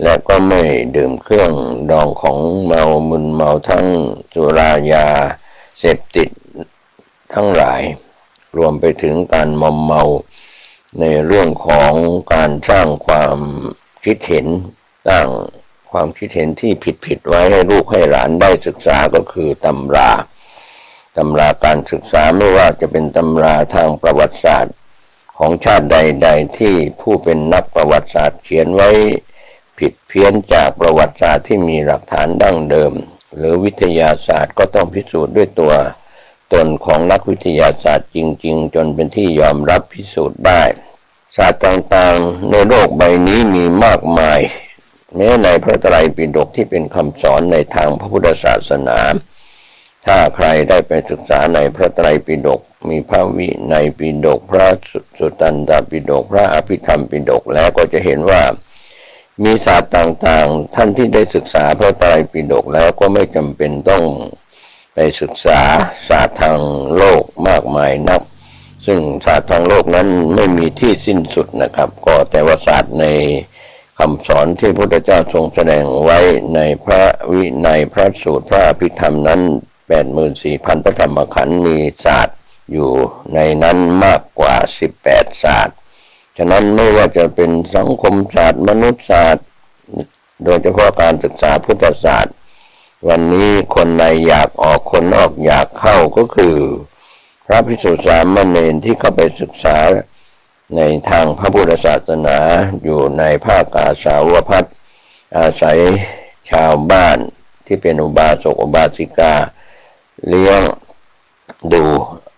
และก็ไม่ดื่มเครื่องดองของเมามึนเมาทั้งสุรายาเสพติดทั้งหลายรวมไปถึงการมอมเมาในเรื่องของการสร้างความคิดเห็นตั้งความคิดเห็นที่ผิดไว้ให้ลูกให้หลานได้ศึกษาก็คือตำราการศึกษาไม่ว่าจะเป็นตำราทางประวัติศาสตร์ของชาติใดๆที่ผู้เป็นนักประวัติศาสตร์เขียนไว้ผิดเพี้ยนจากประวัติศาสตร์ที่มีหลักฐานดั้งเดิมหรือวิทยาศาสตร์ก็ต้องพิสูจน์ด้วยตัวตนของนักวิทยาศาสตร์จริงๆจนเป็นที่ยอมรับพิสูจน์ได้ศาสตร์ต่างๆในโลกใบนี้มีมากมายแม้ในพระไตรปิฎกที่เป็นคำสอนในทางพระพุทธศาสนาถ้าใครได้ไปศึกษาในพระไตรปิฎกมีพระวินัยปิฎกพระสุตตันตปิฎกพระอภิธรรมปิฎกแล้วก็จะเห็นว่ามีศาสตร์ต่างๆท่านที่ได้ศึกษาพระไตรปิฎกแล้วก็ไม่จำเป็นต้องไปศึกษาศาสตร์ทางโลกมากมายนักซึ่งศาสตร์ทางโลกนั้นไม่มีที่สิ้นสุดนะครับก็แต่ว่าศาสตร์ในคำสอนที่พระพุทธเจ้าทรงแสดงไว้ในพระวินัยพระสูตรพระอภิธรรมนั้น84,000 พระธรรมขันธ์มีศาสตร์อยู่ในนั้นมากกว่า18ศาสตร์ฉะนั้นไม่ว่าจะเป็นสังคมศาสตร์มนุษยศาสตร์โดยเฉพาะการศึกษาพุทธศาสตร์วันนี้คนในอยากออกคนนอกอยากเข้าก็คือพระภิกษุสามเณรที่เข้าไปศึกษาในทางพระพุทธศาสนาอยู่ในภาคอาสาวพัฒน์อาศัยชาวบ้านที่เป็นอุบาสกอุบาสิกาเลี้ยงดู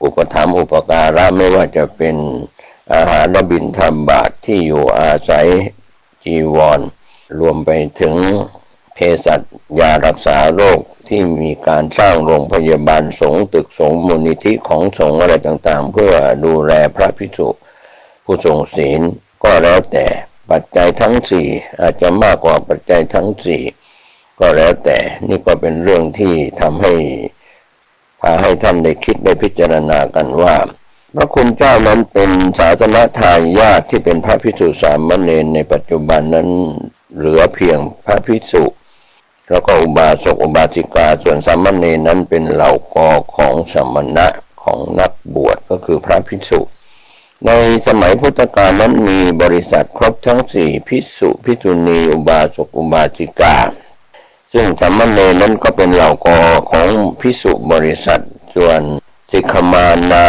อุปถัมภ์อุปการะไม่ว่าจะเป็นอาหารบิณฑบาตที่อยู่อาศัยจีวรรวมไปถึงเภสัชยารักษาโรคที่มีการสร้างโรงพยาบาลสงฆ์ตึกสงฆ์มูลนิธิของสงฆ์อะไรต่างๆเพื่อดูแลพระภิกษุผู้ทรงศีลก็แล้วแต่ปัจจัยทั้งสี่อาจจะมากกว่าปัจจัยทั้งสี่ก็แล้วแต่นี่ก็เป็นเรื่องที่ทำให้พาให้ท่านได้คิดได้พิจารณากันว่าพระคุณเจ้านั้นเป็นศาสนทายาทที่เป็นพระภิกษุสามเณรในปัจจุบันนั้นเหลือเพียงพระภิกษุแล้วก็อุบาสกอุบาสิกาส่วนสามเณรนั้นเป็นเหล่ากอของสมณะของนักบวชก็คือพระภิกษุในสมัยพุทธกาลนั้นมีบริษัทครบทั้งสี่ภิกษุภิกษุณีอุบาสกอุบาสิกาซึ่งสามเณรนั้นก็เป็นเหล่ากอของภิกษุบริษัทส่วนสิกขมานา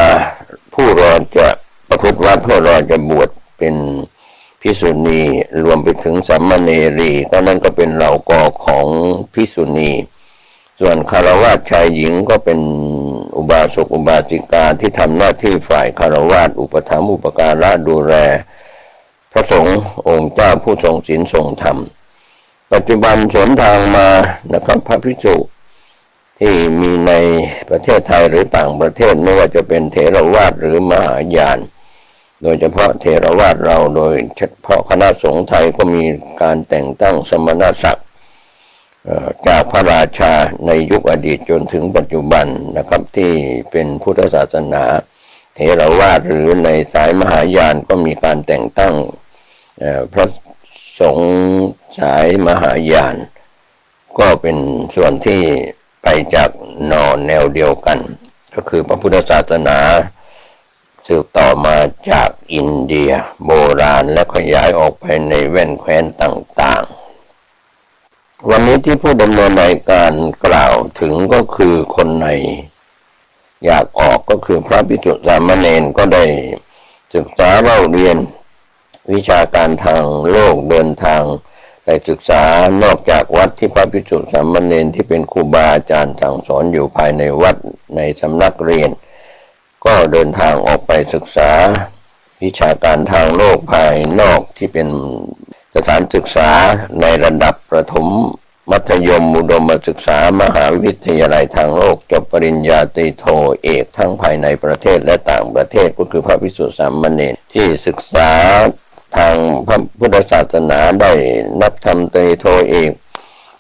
ผู้รอจะประพฤติวัดเพื่อรอจะบวชเป็นภิกษุณีรวมไปถึงสามเณรีก็นั่นก็เป็นเหล่ากอของภิกษุณีส่วนคฤหัสถ์ชายหญิงก็เป็นอุบาสกอุบาสิกาที่ทำหน้าที่ฝ่ายคฤหัสถ์อุปถัมภ์อุปการะดูแลพระสงฆ์องค์เจ้าผู้ทรงศีลทรงธรรมปัจจุบันสวนทางมานะครับพระภิกษุที่มีในประเทศไทยหรือต่างประเทศไม่ว่าจะเป็นเถรวาทหรือมหายานโดยเฉพาะเถรวาทเราโดยเฉพาะคณะสงฆ์ไทยก็มีการแต่งตั้งสมณศักดิ์จากพระราชาในยุคอดีตจนถึงปัจจุบันนะครับที่เป็นพุทธศาสนาเถรวาทหรือในสายมหายานก็มีการแต่งตั้งพระสงฆ์สายมหายานก็เป็นส่วนที่ไปจากแนวเดียวกันก็คือพระพุทธศาสนาสืบต่อมาจากอินเดียโบราณและขยายออกไปในแว่นแคว้นต่างๆวันนี้ที่ผู้ดำเนินรายการกล่าวถึงก็คือคนในอยากออกก็คือพระภิกษุสามเณรก็ได้ศึกษาเล่าเรียนวิชาการทางโลกเดินทาง ได้ศึกษานอกจากวัดที่พระภิกษุสามเณรที่เป็นครูบาอาจารย์สั่งสอนอยู่ภายในวัดในสำนักเรียนก็เดินทางออกไปศึกษาวิชาการทางโลกภายนอกที่เป็นสถานศึกษาในระดับประถมมัธยมอุดมศึกษามหาวิทยาลัยทางโลกจบปริญญาตรีโทเอกทั้งภายในประเทศและต่างประเทศก็คือพระภิกษุสามเณรที่ศึกษาทางพระพุทธศาสนาได้นักธรรมตรีโทเอก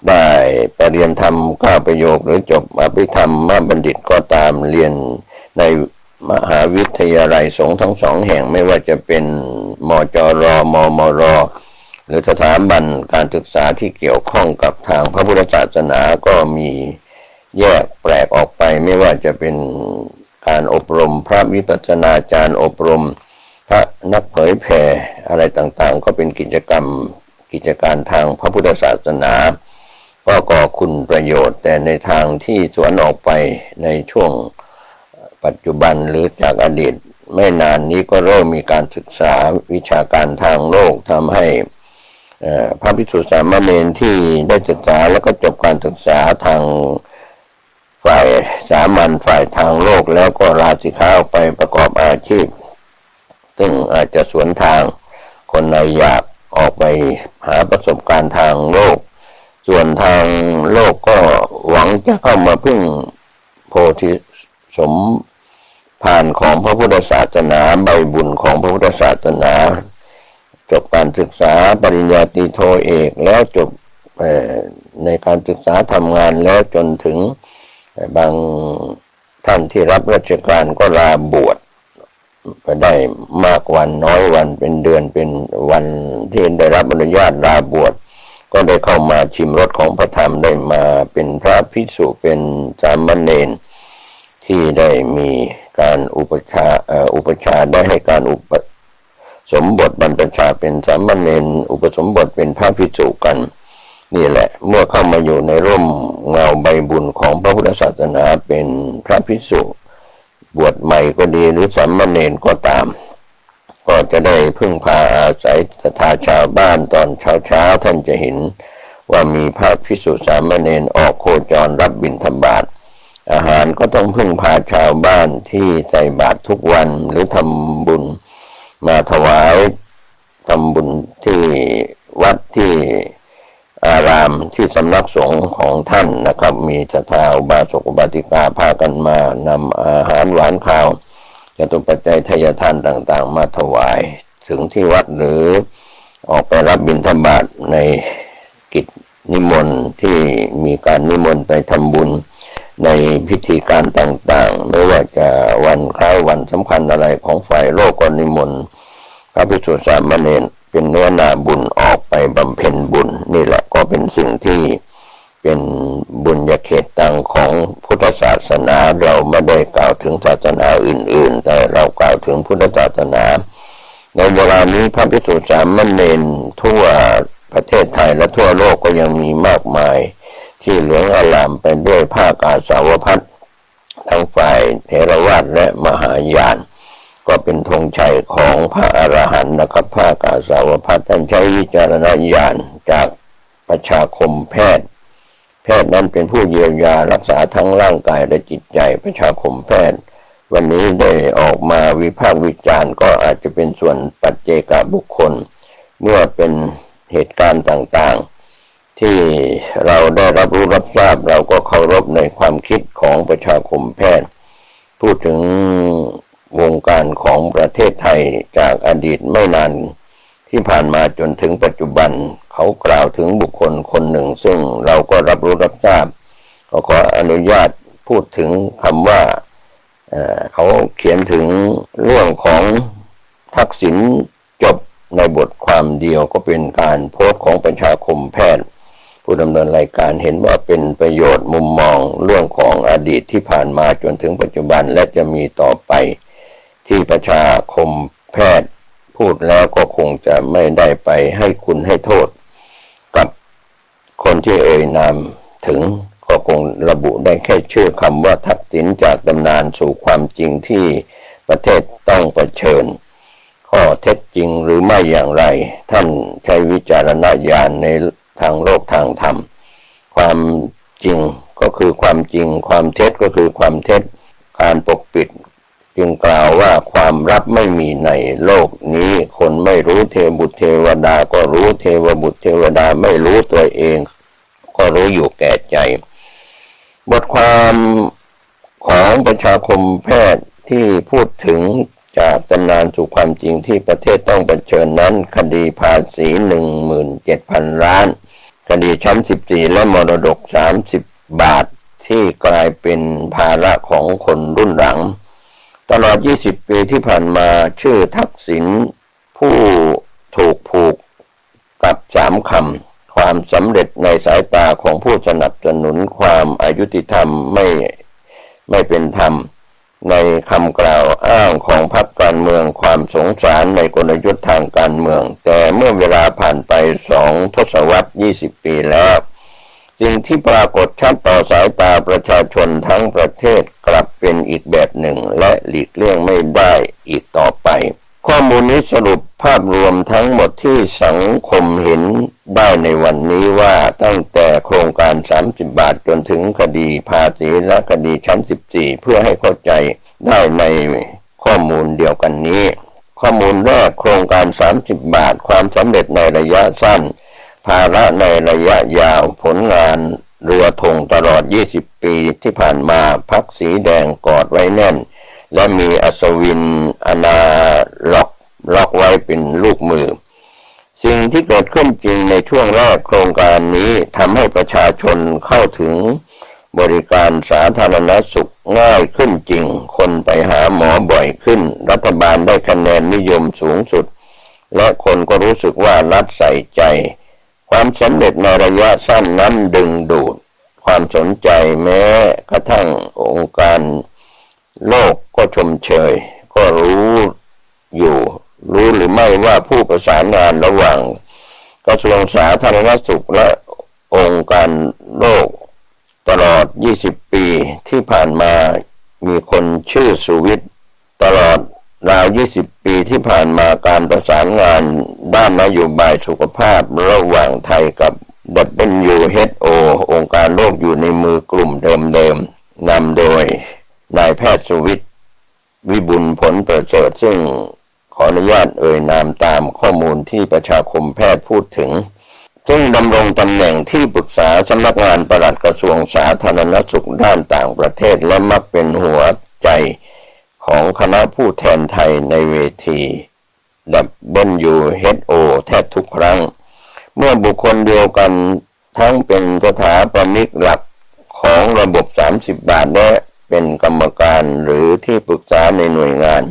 ได้ปริญญาธรรม9ประโยคหรือจบอภิธรรมบัณฑิตก็ตามเรียนในมหาวิทยาลัยสงฆ์ทั้งสองแห่งไม่ว่าจะเป็นมจรมมรหรือสถาบันการศึกษาที่เกี่ยวข้องกับทางพระพุทธศาสนาก็มีแยกแปลกออกไปไม่ว่าจะเป็นการอบรมพระวิปัสสนาจารย์อบรมพระนักเผยแผ่อะไรต่างๆก็เป็นกิจการทางพระพุทธศาสนาก็ก่อคุณประโยชน์แต่ในทางที่สวนออกไปในช่วงปัจจุบันหรือจากอดีตไม่นานนี้ก็เริ่มมีการศึกษาวิชาการทางโลกทำให้พระภิกษุสามเณรที่ได้ศึกษาแล้วก็จบการศึกษาทางฝ่ายสามัญฝ่ายทางโลกแล้วก็ลาสิกขาออกไปประกอบอาชีพซึ่งอาจจะสวนทางคนในอยากออกไปหาประสบการณ์ทางโลกส่วนทางโลกก็หวังจะเข้ามาพึ่งโพธิสมภารของพระพุทธศาสนาใบบุญของพระพุทธศาสนาจบการศึกษาปริญญาตรีโทเอกแล้วจบในการศึกษาทำงานแล้วจนถึงบางท่านที่รับราชการก็ลาบวชได้มากวันน้อยวันเป็นเดือนเป็นวันที่ได้รับอนุญาตลาบวชก็ได้เข้ามาชิมรสของพระธรรมได้มาเป็นพระภิกษุเป็นสามเณรที่ได้มีการอุปชาได้ให้การอุปสมบทบรรพชาเป็นสามเณรอุปสมบทเป็นพระภิกษุกันนี่แหละเมื่อเข้ามาอยู่ในร่มเงาใบบุญของพระพุทธศาสนาเป็นพระภิกษุบวชใหม่ก็ดีหรือสามเณรก็ตามก็จะได้พึ่งพาอาศัยศรัทธาชาวบ้านตอนเช้าท่านจะเห็นว่ามีพระภิกษุสามเณรออกโคจรรับบิณฑบาตอาหารก็ต้องพึ่งพาชาวบ้านที่ใส่บาตรทุกวันหรือทำบุญมาถวายทำบุญที่วัดที่อารามที่สำนักสงฆ์ของท่านนะครับมีศรัทธาอุบาสกอุบาสิกาพากันมานำอาหารหวานข้าวจตุปัจจัยทายทานต่างๆมาถวายถึงที่วัดหรือออกไปรับบิณฑบาตในกิจนิมนต์ที่มีการนิมนต์ไปทำบุญในพิธีการต่างๆไม่ว่าจะวันคล้ายวันสำคัญอะไรของฝ่ายโลกก็นิมนต์พระภิกษุสามเณรเป็นเนื้อนาบุญออกไปบำเพ็ญบุญนี่แหละก็เป็นสิ่งที่เป็นบุญญาเขตตังของพุทธศาสนาเราไม่ได้กล่าวถึงศาสนาอื่นๆแต่เรากล่าวถึงพุทธศาสนาในเวลานี้พระภิกษุสามเณรทั่วประเทศไทยและทั่วโลกก็ยังมีมากมายที่เหลืองอลามไปด้วยภาคอาสาวพัสทั้งฝ่ายเถรวาทและมหายานก็เป็นธงชัยของพระอรหันต์นะครับภาคอาสาวพัสท่านใช้วิจารณญาณจากประชาคมแพทย์นั้นเป็นผู้เยียวยารักษาทั้งร่างกายและจิตใจประชาคมแพทย์วันนี้ได้ออกมาวิพากษ์วิจารณ์ก็อาจจะเป็นส่วนปัจเจกบุคคลเมื่อเป็นเหตุการณ์ต่างๆที่เราได้รับรู้รับทราบเราก็เคารพในความคิดของประชาคมแพทย์พูดถึงวงการของประเทศไทยจากอดีตไม่นานที่ผ่านมาจนถึงปัจจุบันเขากล่าวถึงบุคคลคนหนึ่งซึ่งเราก็รับรู้รับทราบก็ขออนุญาตพูดถึงคำว่าเขาเขียนถึงเรื่องของทักษิณจบในบทความเดียวก็เป็นการโพสต์ของประชาคมแพทย์ผู้ดำเนินรายการเห็นว่าเป็นประโยชน์มุมมองเรื่องของอดีตที่ผ่านมาจนถึงปัจจุบันและจะมีต่อไปที่ประชาคมแพทย์พูดแล้วก็คงจะไม่ได้ไปให้คุณให้โทษกับคนที่เอ่ยนามถึงก็คงระบุได้แค่ชื่อคำว่าทักษิณจากตำนานสู่ความจริงที่ประเทศต้องเผชิญข ข้อเท็จจริงหรือไม่อย่างไรท่านใช้วิจารณญาณในทางโลกทางธรรมความจริงก็คือความจริงความเท็จก็คือความเท็จการปกปิดจึงกล่าวว่าความลับไม่มีในโลกนี้คนไม่รู้เทวบุตรเทวดาก็รู้เทวบุตรเทวดาไม่รู้ตัวเองก็รู้อยู่แก่ใจบทความของประชาคมแพทย์ที่พูดถึงจากตำนานสู่ความจริงที่ประเทศต้องเผชิญนั้นคดีภาษี 17,000 ล้านคดีชั้น14และมรดก30 บาทที่กลายเป็นภาระของคนรุ่นหลังตลอด20 ปีที่ผ่านมาชื่อทักษิณผู้ถูกผูกกับ3 คำความสำเร็จในสายตาของผู้สนับสนุนความอายุติธรรมไม่เป็นธรรมในคำกล่าวอ้างของพรรคการเมืองความสงสารในกลยุทธ์ทางการเมืองแต่เมื่อเวลาผ่านไป2 ทศวรรษ 20 ปีแล้วสิ่งที่ปรากฏชัดต่อสายตาประชาชนทั้งประเทศกลับเป็นอีกแบบหนึ่งและหลีกเลี่ยงไม่ได้อีกต่อไปข้อมูลนี้สรุปภาพรวมทั้งหมดที่สังคมเห็นได้ในวันนี้ว่าตั้งแต่โครงการ30 บาทจนถึงคดีภาษีและคดีชั้น14เพื่อให้เข้าใจได้ในข้อมูลเดียวกันนี้ข้อมูลแรกโครงการ30 บาทความสำเร็จในระยะสั้นภาระในระยะยาวผลงานเรือธงตลอด20 ปีที่ผ่านมาพรรคสีแดงกอดไว้แน่นและมีอัศวินอนาล็อกไว้เป็นลูกมือสิ่งที่เกิดขึ้นจริงในช่วงแรกโครงการนี้ทำให้ประชาชนเข้าถึงบริการสาธารณสุขง่ายขึ้นจริงคนไปหาหมอบ่อยขึ้นรัฐบาลได้คะแนนนิยมสูงสุดและคนก็รู้สึกว่ารัฐใส่ใจความสำเร็จในระยะสั้นนั้นดึงดูดความสนใจแม้กระทั่งองค์การโลกก็ชมเชยก็รู้หรือไม่ว่าผู้ประสานงานระหว่างกระทรวงสาธารณสุขและองค์การโลกตลอด20 ปีที่ผ่านมามีคนชื่อสุวิทย์ตลอดราว20 ปีที่ผ่านมาการประสานงานด้านนโยบายสุขภาพระหว่างไทยกับ WHO องค์การโลกอยู่ในมือกลุ่มเดิมๆนำโดยนายแพทย์สุวิทย์วิบุลผลประเสริฐซึ่งขออนุญาตเอ่ยนามตามข้อมูลที่ประชาคมแพทย์พูดถึงซึ่งดำรงตำแหน่งที่ปรึกษาสำนักงานปลัดกระทรวงสาธารณสุขด้านต่างประเทศและมักเป็นหัวใจของคณะผู้แทนไทยในเวที WHO แทบทุกครั้งเมื่อบุคคลเดียวกันทั้งเป็นสถาปนิกหลักของระบบ30 บาทและเป็นกรรมการหรือที่ปรึกษาในหน่วยงาน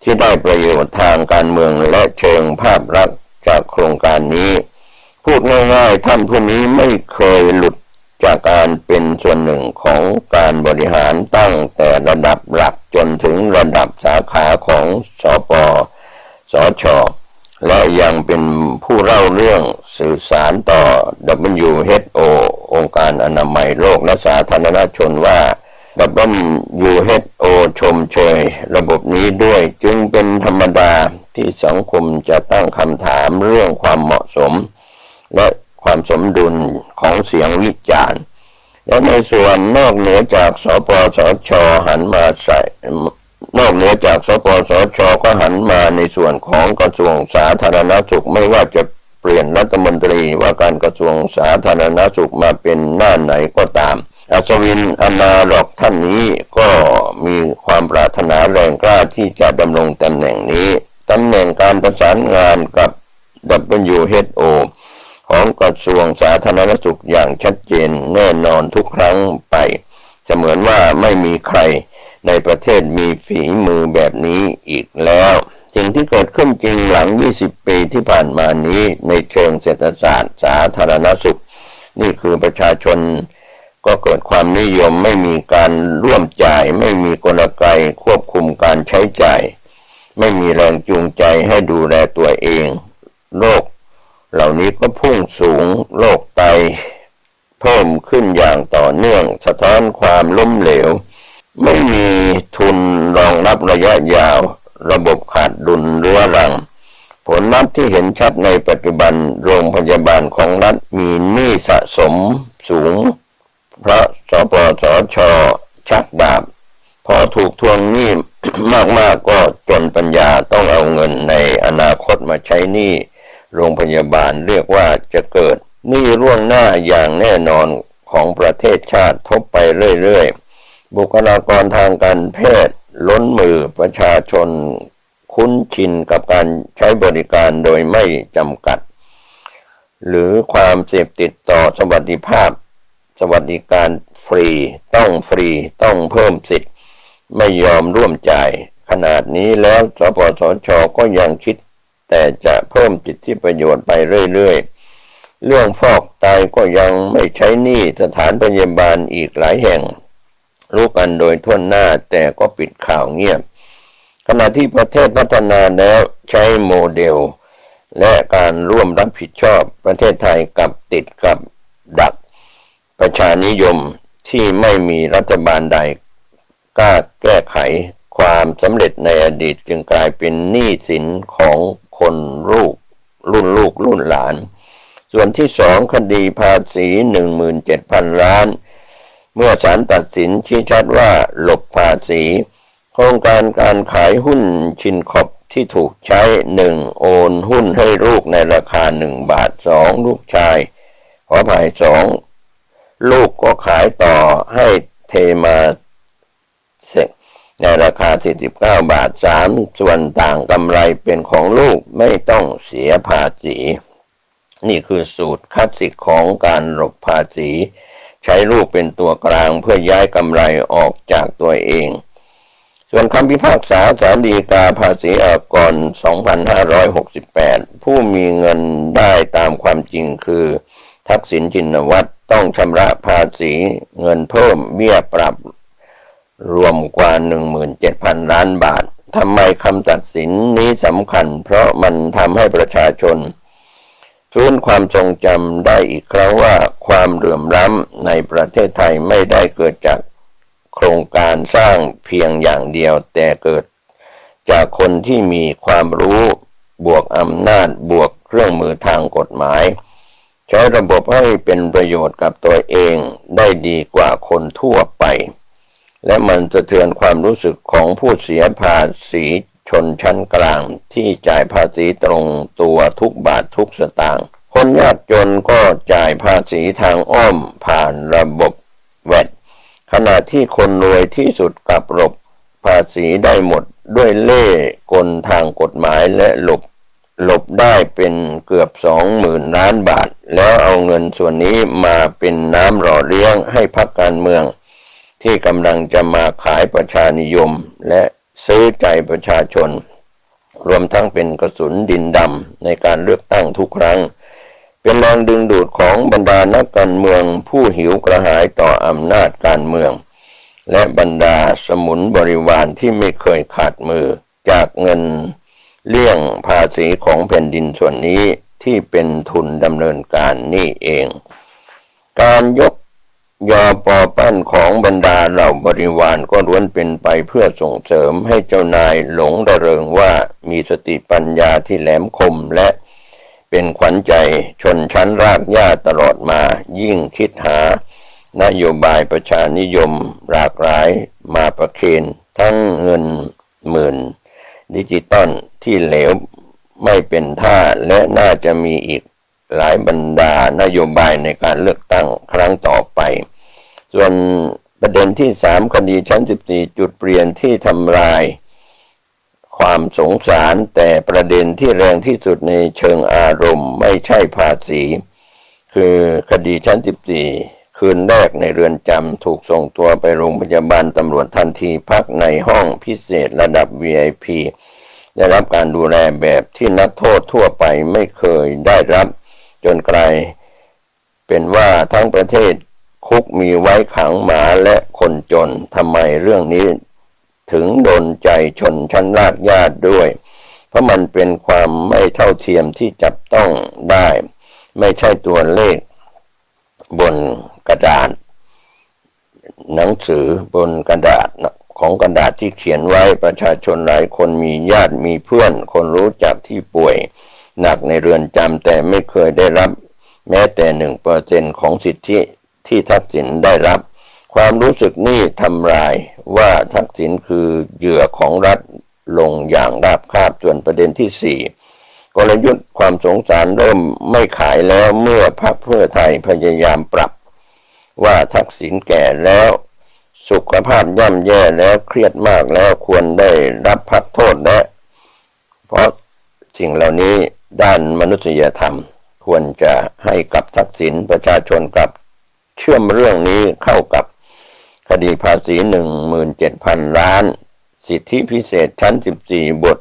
ที่ได้ประโยชน์ทางการเมืองและเชิงภาพลักษณ์จากโครงการนี้พูดง่ายๆท่านผู้นี้ไม่เคยหลุดจากการเป็นส่วนหนึ่งของการบริหารตั้งแต่ระดับหลักจนถึงระดับสาขาของสปสช.และยังเป็นผู้เล่าเรื่องสื่อสารต่อ WHO องค์การอนามัยโลกและสาธารณชนว่า WHO ชมเชยระบบนี้ด้วยจึงเป็นธรรมดาที่สังคมจะตั้งคำถามเรื่องความเหมาะสมและความสมดุลของเสียงวิจารณ์และในส่วนนอกเหนือจากสปสช.นอกเหนือจากสปสช.ก็หันมาในส่วนของกระทรวงสาธารณสุขไม่ว่าจะเปลี่ยนรัฐมนตรีว่าการกระทรวงสาธารณสุขมาเป็นหน้าไหนก็ตามอัศวินอนาล็อกท่านนี้ก็มีความปรารถนาแรงกล้าที่จะดำรงตำแหน่งนี้ตำแหน่งการประสานงานกับ WHO ของกระทรวงสาธารณสุขอย่างชัดเจนแน่นอนทุกครั้งไปเสมือนว่าไม่มีใครในประเทศมีฝีมือแบบนี้อีกแล้วสิ่งที่เกิดขึ้นจริงหลัง20 ปีที่ผ่านมานี้ในเชิงเศรษฐศาสตร์สาธารณสุขนี่คือประชาชนก็เกิดความนิยมไม่มีการร่วมจ่ายไม่มีกลไกควบคุมการใช้จ่ายไม่มีแรงจูงใจให้ดูแลตัวเองโรคเหล่านี้ก็พุ่งสูงโรคไตเพิ่มขึ้นอย่างต่อเนื่องสะท้อนความล้มเหลวไม่มีทุนรองรับระยะยาวระบบขาดดุลเรื้อรัง ษที่เห็นชัดในปัจจุบันโรงพยาบาลของรัฐมีหนี้สะสมสูงเพราะสปสช.ชักดาบพอถูกทวงหนี้มากๆก็จนปัญญาต้องเอาเงินในอนาคตมาใช้หนี้โรงพยาบาลเรียกว่าจะเกิดหนี้ล่วงหน้าอย่างแน่นอนของประเทศชาติทบไปเรื่อยๆบุคลากรทางการแพทย์ล้นมือประชาชนคุ้นชินกับการใช้บริการโดยไม่จำกัดหรือความเสพติดต่อสวัสดิภาพสวัสดิการฟรีต้องเพิ่มสิทธิ์ไม่ยอมร่วมจ่ายขนาดนี้แล้วสปสช.ก็ยังคิดแต่จะเพิ่มสิทธิประโยชน์ไปเรื่อยๆเรื่องฟอกไตก็ยังไม่ใช้หนี้สถานพยาบาลอีกหลายแห่งรู้กันโดยทั่วหน้าแต่ก็ปิดข่าวเงียบขณะที่ประเทศพัฒนาแล้วใช้โมเดลและการร่วมรับผิดชอบประเทศไทยกับติดกับดักประชานิยมที่ไม่มีรัฐบาลใดกล้าแก้ไขความสำเร็จในอดีตจึงกลายเป็นหนี้สินของคนรุ่นลูกรุ่นหลานส่วนที่สองคดีภาษี 17,000 ล้านเมื่อศาลตัดสินชี้ชัดว่าหลบภาษีโครงการขายหุ้นชินคอร์ปที่ถูกใช้ 1. โอนหุ้นให้ลูกในราคา1 บาท 2. ลูกชายขออภัย 2. ลูกก็ขายต่อให้เทมาเสกในราคา49 บาท 3. ส่วนต่างกำไรเป็นของลูกไม่ต้องเสียภาษีนี่คือสูตรคลาสสิกของการหลบภาษีใช้ลูกเป็นตัวกลางเพื่อย้ายกำไรออกจากตัวเองส่วนคำพิพากษาศาลฎีกาภาษีอากร 2568 ผู้มีเงินได้ตามความจริงคือทักษิณชินวัตรต้องชำระภาษีเงินเพิ่มเบี้ยปรับรวมกว่า 17,000 ล้านบาททำไมคำตัดสินนี้สำคัญเพราะมันทำให้ประชาชนฟื้นความทรงจำได้อีกครั้งว่าความเหลื่อมล้ำในประเทศไทยไม่ได้เกิดจากโครงการสร้างเพียงอย่างเดียวแต่เกิดจากคนที่มีความรู้บวกอำนาจบวกเครื่องมือทางกฎหมายใช้ระบบให้เป็นประโยชน์กับตัวเองได้ดีกว่าคนทั่วไปและมันสะเทือนความรู้สึกของผู้เสียภาษีชนชั้นกลางที่จ่ายภาษีตรงตัวทุกบาททุกสตางค์คนยากจนก็จ่ายภาษีทางอ้อมผ่านระบบแวตขณะที่คนรวยที่สุดกับหลบภาษีได้หมดด้วยเล่ห์กลทางกฎหมายและหลบได้เป็นเกือบ 20,000 ล้านบาทแล้วเอาเงินส่วนนี้มาเป็นน้ำหล่อเลี้ยงให้พรรคการเมืองที่กำลังจะมาขายประชานิยมและซื้อใจประชาชนรวมทั้งเป็นกระสุนดินดำในการเลือกตั้งทุกครั้งเป็นแรงดึงดูดของบรรดานักการเมืองผู้หิวกระหายต่ออำนาจการเมืองและบรรดาสมุนบริวารที่ไม่เคยขาดมือจากเงินเลี่ยงภาษีของแผ่นดินส่วนนี้ที่เป็นทุนดำเนินการนี่เองการยกยอปอปั้นของบรรดาเหล่าบริวารก็ล้วนเป็นไปเพื่อส่งเสริมให้เจ้านายหลงระเริงว่ามีสติปัญญาที่แหลมคมและเป็นขวัญใจชนชั้นรากหญ้าตลอดมายิ่งคิดหานโยบายประชานิยมหลากหลายมาประเคนทั้งเงินหมื่นดิจิตอลที่เหลวไม่เป็นท่าและน่าจะมีอีกหลายบรรดานโยบายในการเลือกตั้งครั้งต่อไปส่วนประเด็นที่3คดีชั้น14จุดเปลี่ยนที่ทำลายความสงสารแต่ประเด็นที่แรงที่สุดในเชิงอารมณ์ไม่ใช่ภาษีคือคดีชั้น14คืนแรกในเรือนจำถูกส่งตัวไปโรงพยาบาลตำรวจทันทีพักในห้องพิเศษระดับ VIP ได้รับการดูแลแบบที่นักโทษทั่วไปไม่เคยได้รับจนกลายเป็นว่าทั้งประเทศคุกมีไว้ขังหมาและคนจนทำไมเรื่องนี้ถึงโดนใจชนชั้นรากหญ้าด้วยเพราะมันเป็นความไม่เท่าเทียมที่จับต้องได้ไม่ใช่ตัวเลขบนกระดาษหนังสือบนกระดาษของกระดาษที่เขียนไว้ประชาชนหลายคนมีญาติมีเพื่อนคนรู้จักที่ป่วย หนักในเรือนจำแต่ไม่เคยได้รับแม้แต่1%ของสิทธิที่ทักษิณได้รับความรู้สึกนี้ทำลายว่าทักษิณคือเหยื่อของรัฐลงอย่างราบคาบส่วนประเด็นที่ 4กลยุทธ์ความสงสารเริ่มไม่ขายแล้วเมื่อพรรคเพื่อไทยพยายามปรับว่าทักษิณแก่แล้วสุขภาพย่ำแย่แล้วเครียดมากแล้วควรได้รับพักโทษและเพราะสิ่งเหล่านี้ด้านมนุษยธรรมควรจะให้กับทักษิณประชาชนกับเชื่อมเรื่องนี้เข้ากับคดีภาษี 17,000 ล้านสิทธิพิเศษชั้น 14 บท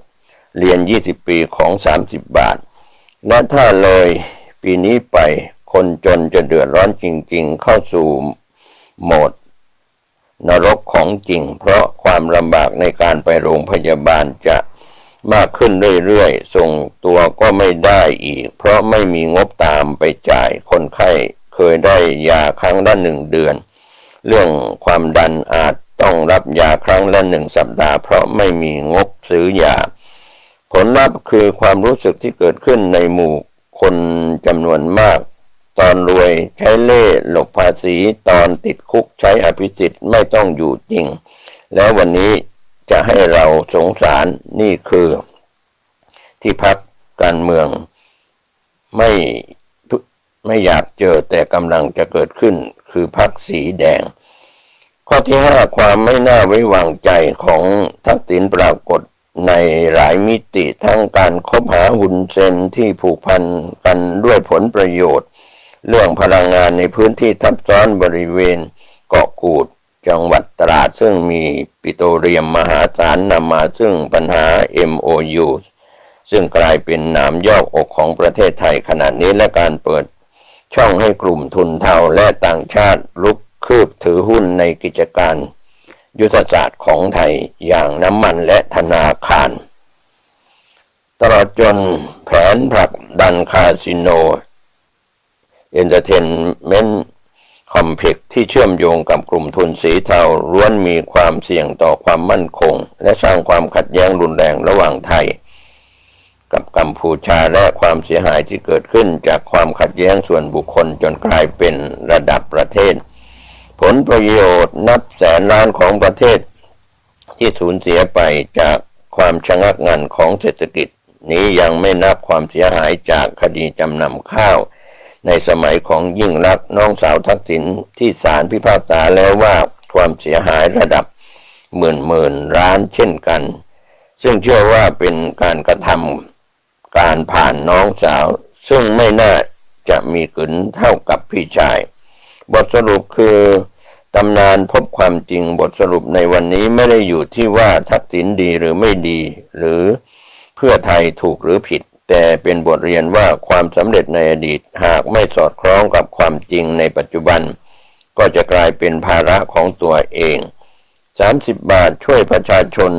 เรียน 20 ปีของ 30 บาทและถ้าเลยปีนี้ไปคนจนจะเดือดร้อนจริงๆเข้าสู่โหมดนรกของจริงเพราะความลำบากในการไปโรงพยาบาลจะมากขึ้นเรื่อยๆส่งตัวก็ไม่ได้อีกเพราะไม่มีงบตามไปจ่ายคนไข้เคยได้ยาครั้งละ1 เดือนเรื่องความดันอาจต้องรับยาครั้งละ1 สัปดาห์เพราะไม่มีงบซื้อยาผลลัพธ์คือความรู้สึกที่เกิดขึ้นในหมู่คนจำนวนมากตอนรวยใช้เล่ห์หลบภาษีตอนติดคุกใช้อภิสิทธิ์ไม่ต้องอยู่จริงแล้ววันนี้จะให้เราสงสารนี่คือที่พรรคการเมืองไม่อยากเจอแต่กำลังจะเกิดขึ้นคือพรรคสีแดงข้อที่ 5ความไม่น่าไว้วางใจของทักษิณปรากฏในหลายมิติทั้งการคบหาหุ้นเซ็นที่ผูกพันกันด้วยผลประโยชน์เรื่องพลังงานในพื้นที่ทับซ้อนบริเวณเกาะกูดจังหวัดตราดซึ่งมีปิโตรเลียมมหาศาลนำมาซึ่งปัญหา MOU ซึ่งกลายเป็นหนามยอกอกของประเทศไทยขณะนี้และการเปิดช่องให้กลุ่มทุนเทาและต่างชาติลุกคืบถือหุ้นในกิจการยุทธศาสตร์ของไทยอย่างน้ำมันและธนาคารตลอดจนแผนผลักดันคาสิโนเอนเตอร์เทนเมนต์คอมเพล็กซ์ที่เชื่อมโยงกับกลุ่มทุนสีเทาล้วนมีความเสี่ยงต่อความมั่นคงและสร้างความขัดแย้งรุนแรงระหว่างไทยกับกัมพูชาและความเสียหายที่เกิดขึ้นจากความขัดแย้งส่วนบุคคลจนกลายเป็นระดับประเทศผลประโยชน์นับแสนล้านของประเทศที่สูญเสียไปจากความชะงักงันของเศรษฐกิจนี้ยังไม่นับความเสียหายจากคดีจำนำข้าวในสมัยของยิ่งลักษณ์น้องสาวทักษิณที่ศาลพิพากษาแล้วว่าความเสียหายระดับหมื่นล้านเช่นกันซึ่งเชื่อว่าเป็นการกระทำการผ่านน้องสาวซึ่งไม่น่าจะมีกึนเท่ากับพี่ชายบทสรุปคือตำนานพบความจริงบทสรุปในวันนี้ไม่ได้อยู่ที่ว่าทักษิณดีหรือไม่ดีหรือเพื่อไทยถูกหรือผิดแต่เป็นบทเรียนว่าความสำเร็จในอดีตหากไม่สอดคล้องกับความจริงในปัจจุบันก็จะกลายเป็นภาระของตัวเอง30 บาทช่วยประชาชน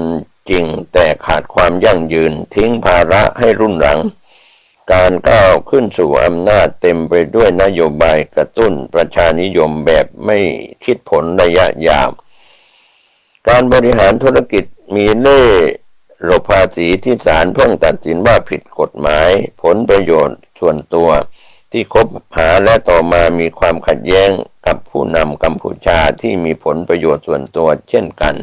จริงแต่ขาดความยั่งยืนทิ้งภาระให้รุ่นหลังการก้าวขึ้นสู่อำนาจเต็มไปด้วยนโยบายกระตุ้นประชานิยมแบบไม่คิดผลระยะยาวการบริหารธุรกิจมีเล่ห์หลบภาษีที่ศาลเพิ่งตัดสินว่าผิดกฎหมายผลประโยชน์ส่วนตัวที่คบหาและต่อมามีความขัดแย้งกับผู้นำกัมพูชาที่มีผลประโยชน์ส่วนตัวเช่นกัน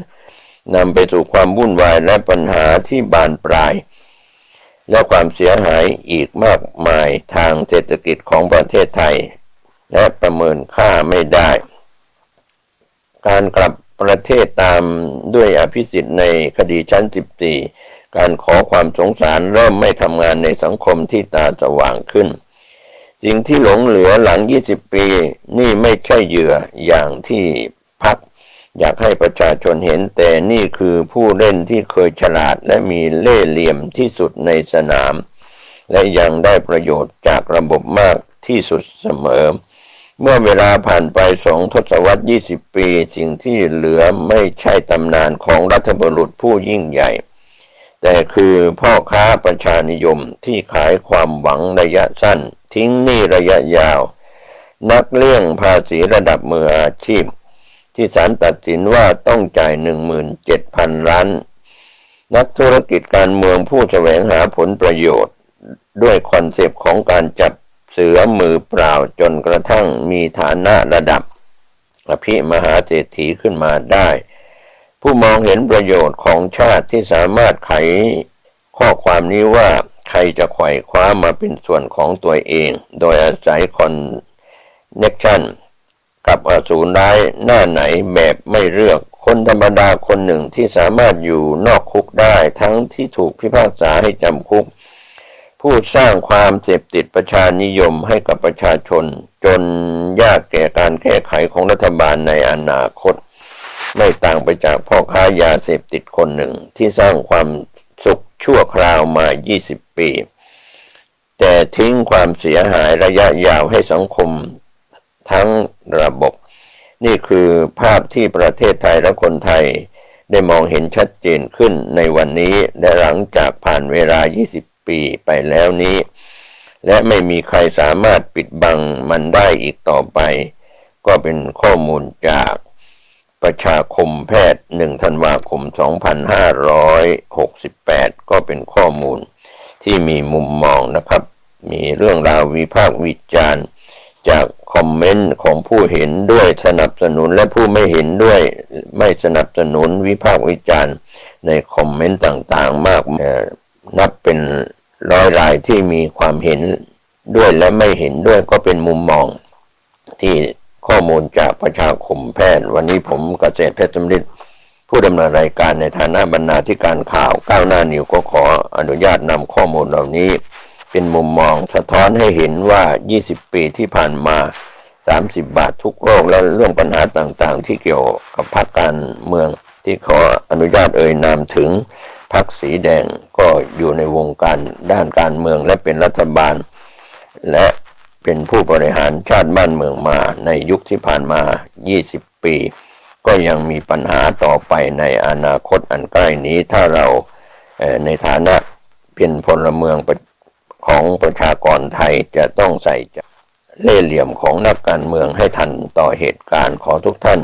นำไปสู่ความวุ่นวายและปัญหาที่บานปลายและความเสียหายอีกมากมายทางเศรษฐกิจของประเทศไทยและประเมินค่าไม่ได้การกลับประเทศตามด้วยอภิสิทธิ์ในคดีชั้น 14การขอความสงสารเริ่มไม่ทำงานในสังคมที่ตาสว่างขึ้นสิ่งที่หลงเหลือหลัง20 ปีนี่ไม่ใช่เหยื่ออย่างที่พรรคอยากให้ประชาชนเห็นแต่นี่คือผู้เล่นที่เคยฉลาดและมีเล่ห์เหลี่ยมที่สุดในสนามและยังได้ประโยชน์จากระบบมากที่สุดเสมอเมื่อเวลาผ่านไป2 ทศวรรษ 20 ปีสิ่งที่เหลือไม่ใช่ตำนานของรัฐบุรุษผู้ยิ่งใหญ่แต่คือพ่อค้าประชานิยมที่ขายความหวังระยะสั้นทิ้งหนี้ระยะยาวนักเลี่ยงภาษีระดับมืออาชีพที่ศาลตัดสินว่าต้องจ่าย 17,000 ล้านนักธุรกิจการเมืองผู้แสวงหาผลประโยชน์ ด้วยคอนเซปต์ของการจับเสือมือเปล่าจนกระทั่งมีฐานะระดับอภิมหาเศรษฐีขึ้นมาได้ผู้มองเห็นประโยชน์ของชาติที่สามารถไขข้อความนี้ว่าใครจะไขว่คว้ามาเป็นส่วนของตัวเองโดยอาศัยคอนเนคชั่นกับอสูรร้ายหน้าไหนแบบไม่เลือกคนธรรมดาคนหนึ่งที่สามารถอยู่นอกคุกได้ทั้งที่ถูกพิพากษาให้จำคุกผู้สร้างความเสพติดประชานิยมให้กับประชาชนจนยากแก่การแก้ไขของรัฐบาลในอนาคตไม่ต่างไปจากพ่อค้ายาเสพติดคนหนึ่งที่สร้างความสุขชั่วคราวมา20 ปีแต่ทิ้งความเสียหายระยะยาวให้สังคมทั้งระบบนี่คือภาพที่ประเทศไทยและคนไทยได้มองเห็นชัดเจนขึ้นในวันนี้และหลังจากผ่านเวลา20 ปีไปแล้วนี้และไม่มีใครสามารถปิดบังมันได้อีกต่อไปก็เป็นข้อมูลจากประชาคมแพทย์1 ธันวาคม 2568ก็เป็นข้อมูลที่มีมุมมองนะครับมีเรื่องราววิพากษ์วิจารณ์จากคอมเมนต์ของผู้เห็นด้วยสนับสนุนและผู้ไม่เห็นด้วยไม่สนับสนุนวิพากษ์วิจารณ์ในคอมเมนต์ต่างๆมากนับเป็นร้อยรายที่มีความเห็นด้วยและไม่เห็นด้วยก็เป็นมุมมองที่ข้อมูลจากประชาคมแพทย์วันนี้ผมเกษตรเพชรสำริดผู้ดำเนินรายการในฐานะบรรณาธิการข่าวก้าวหน้านิวก็ขออนุญาตนำข้อมูลเหล่านี้เป็นมุมมองสะท้อนให้เห็นว่า20 ปีที่ผ่านมา30 บาททุกโรคและเรื่องปัญหาต่างๆที่เกี่ยวกับพรรคการเมืองที่ขออนุญาตเอ่ยนามถึงพรรคสีแดงก็อยู่ในวงการด้านการเมืองและเป็นรัฐบาลและเป็นผู้บริหารชาติบ้านเมืองมาในยุคที่ผ่านมา20 ปีก็ยังมีปัญหาต่อไปในอนาคตอันใกล้นี้ถ้าเราในฐานะเป็นพลเมืองของประชากรไทยจะต้องใส่ใจเล่ห์เหลี่ยมของนักการเมืองให้ทันต่อเหตุการณ์ขอทุกท่าน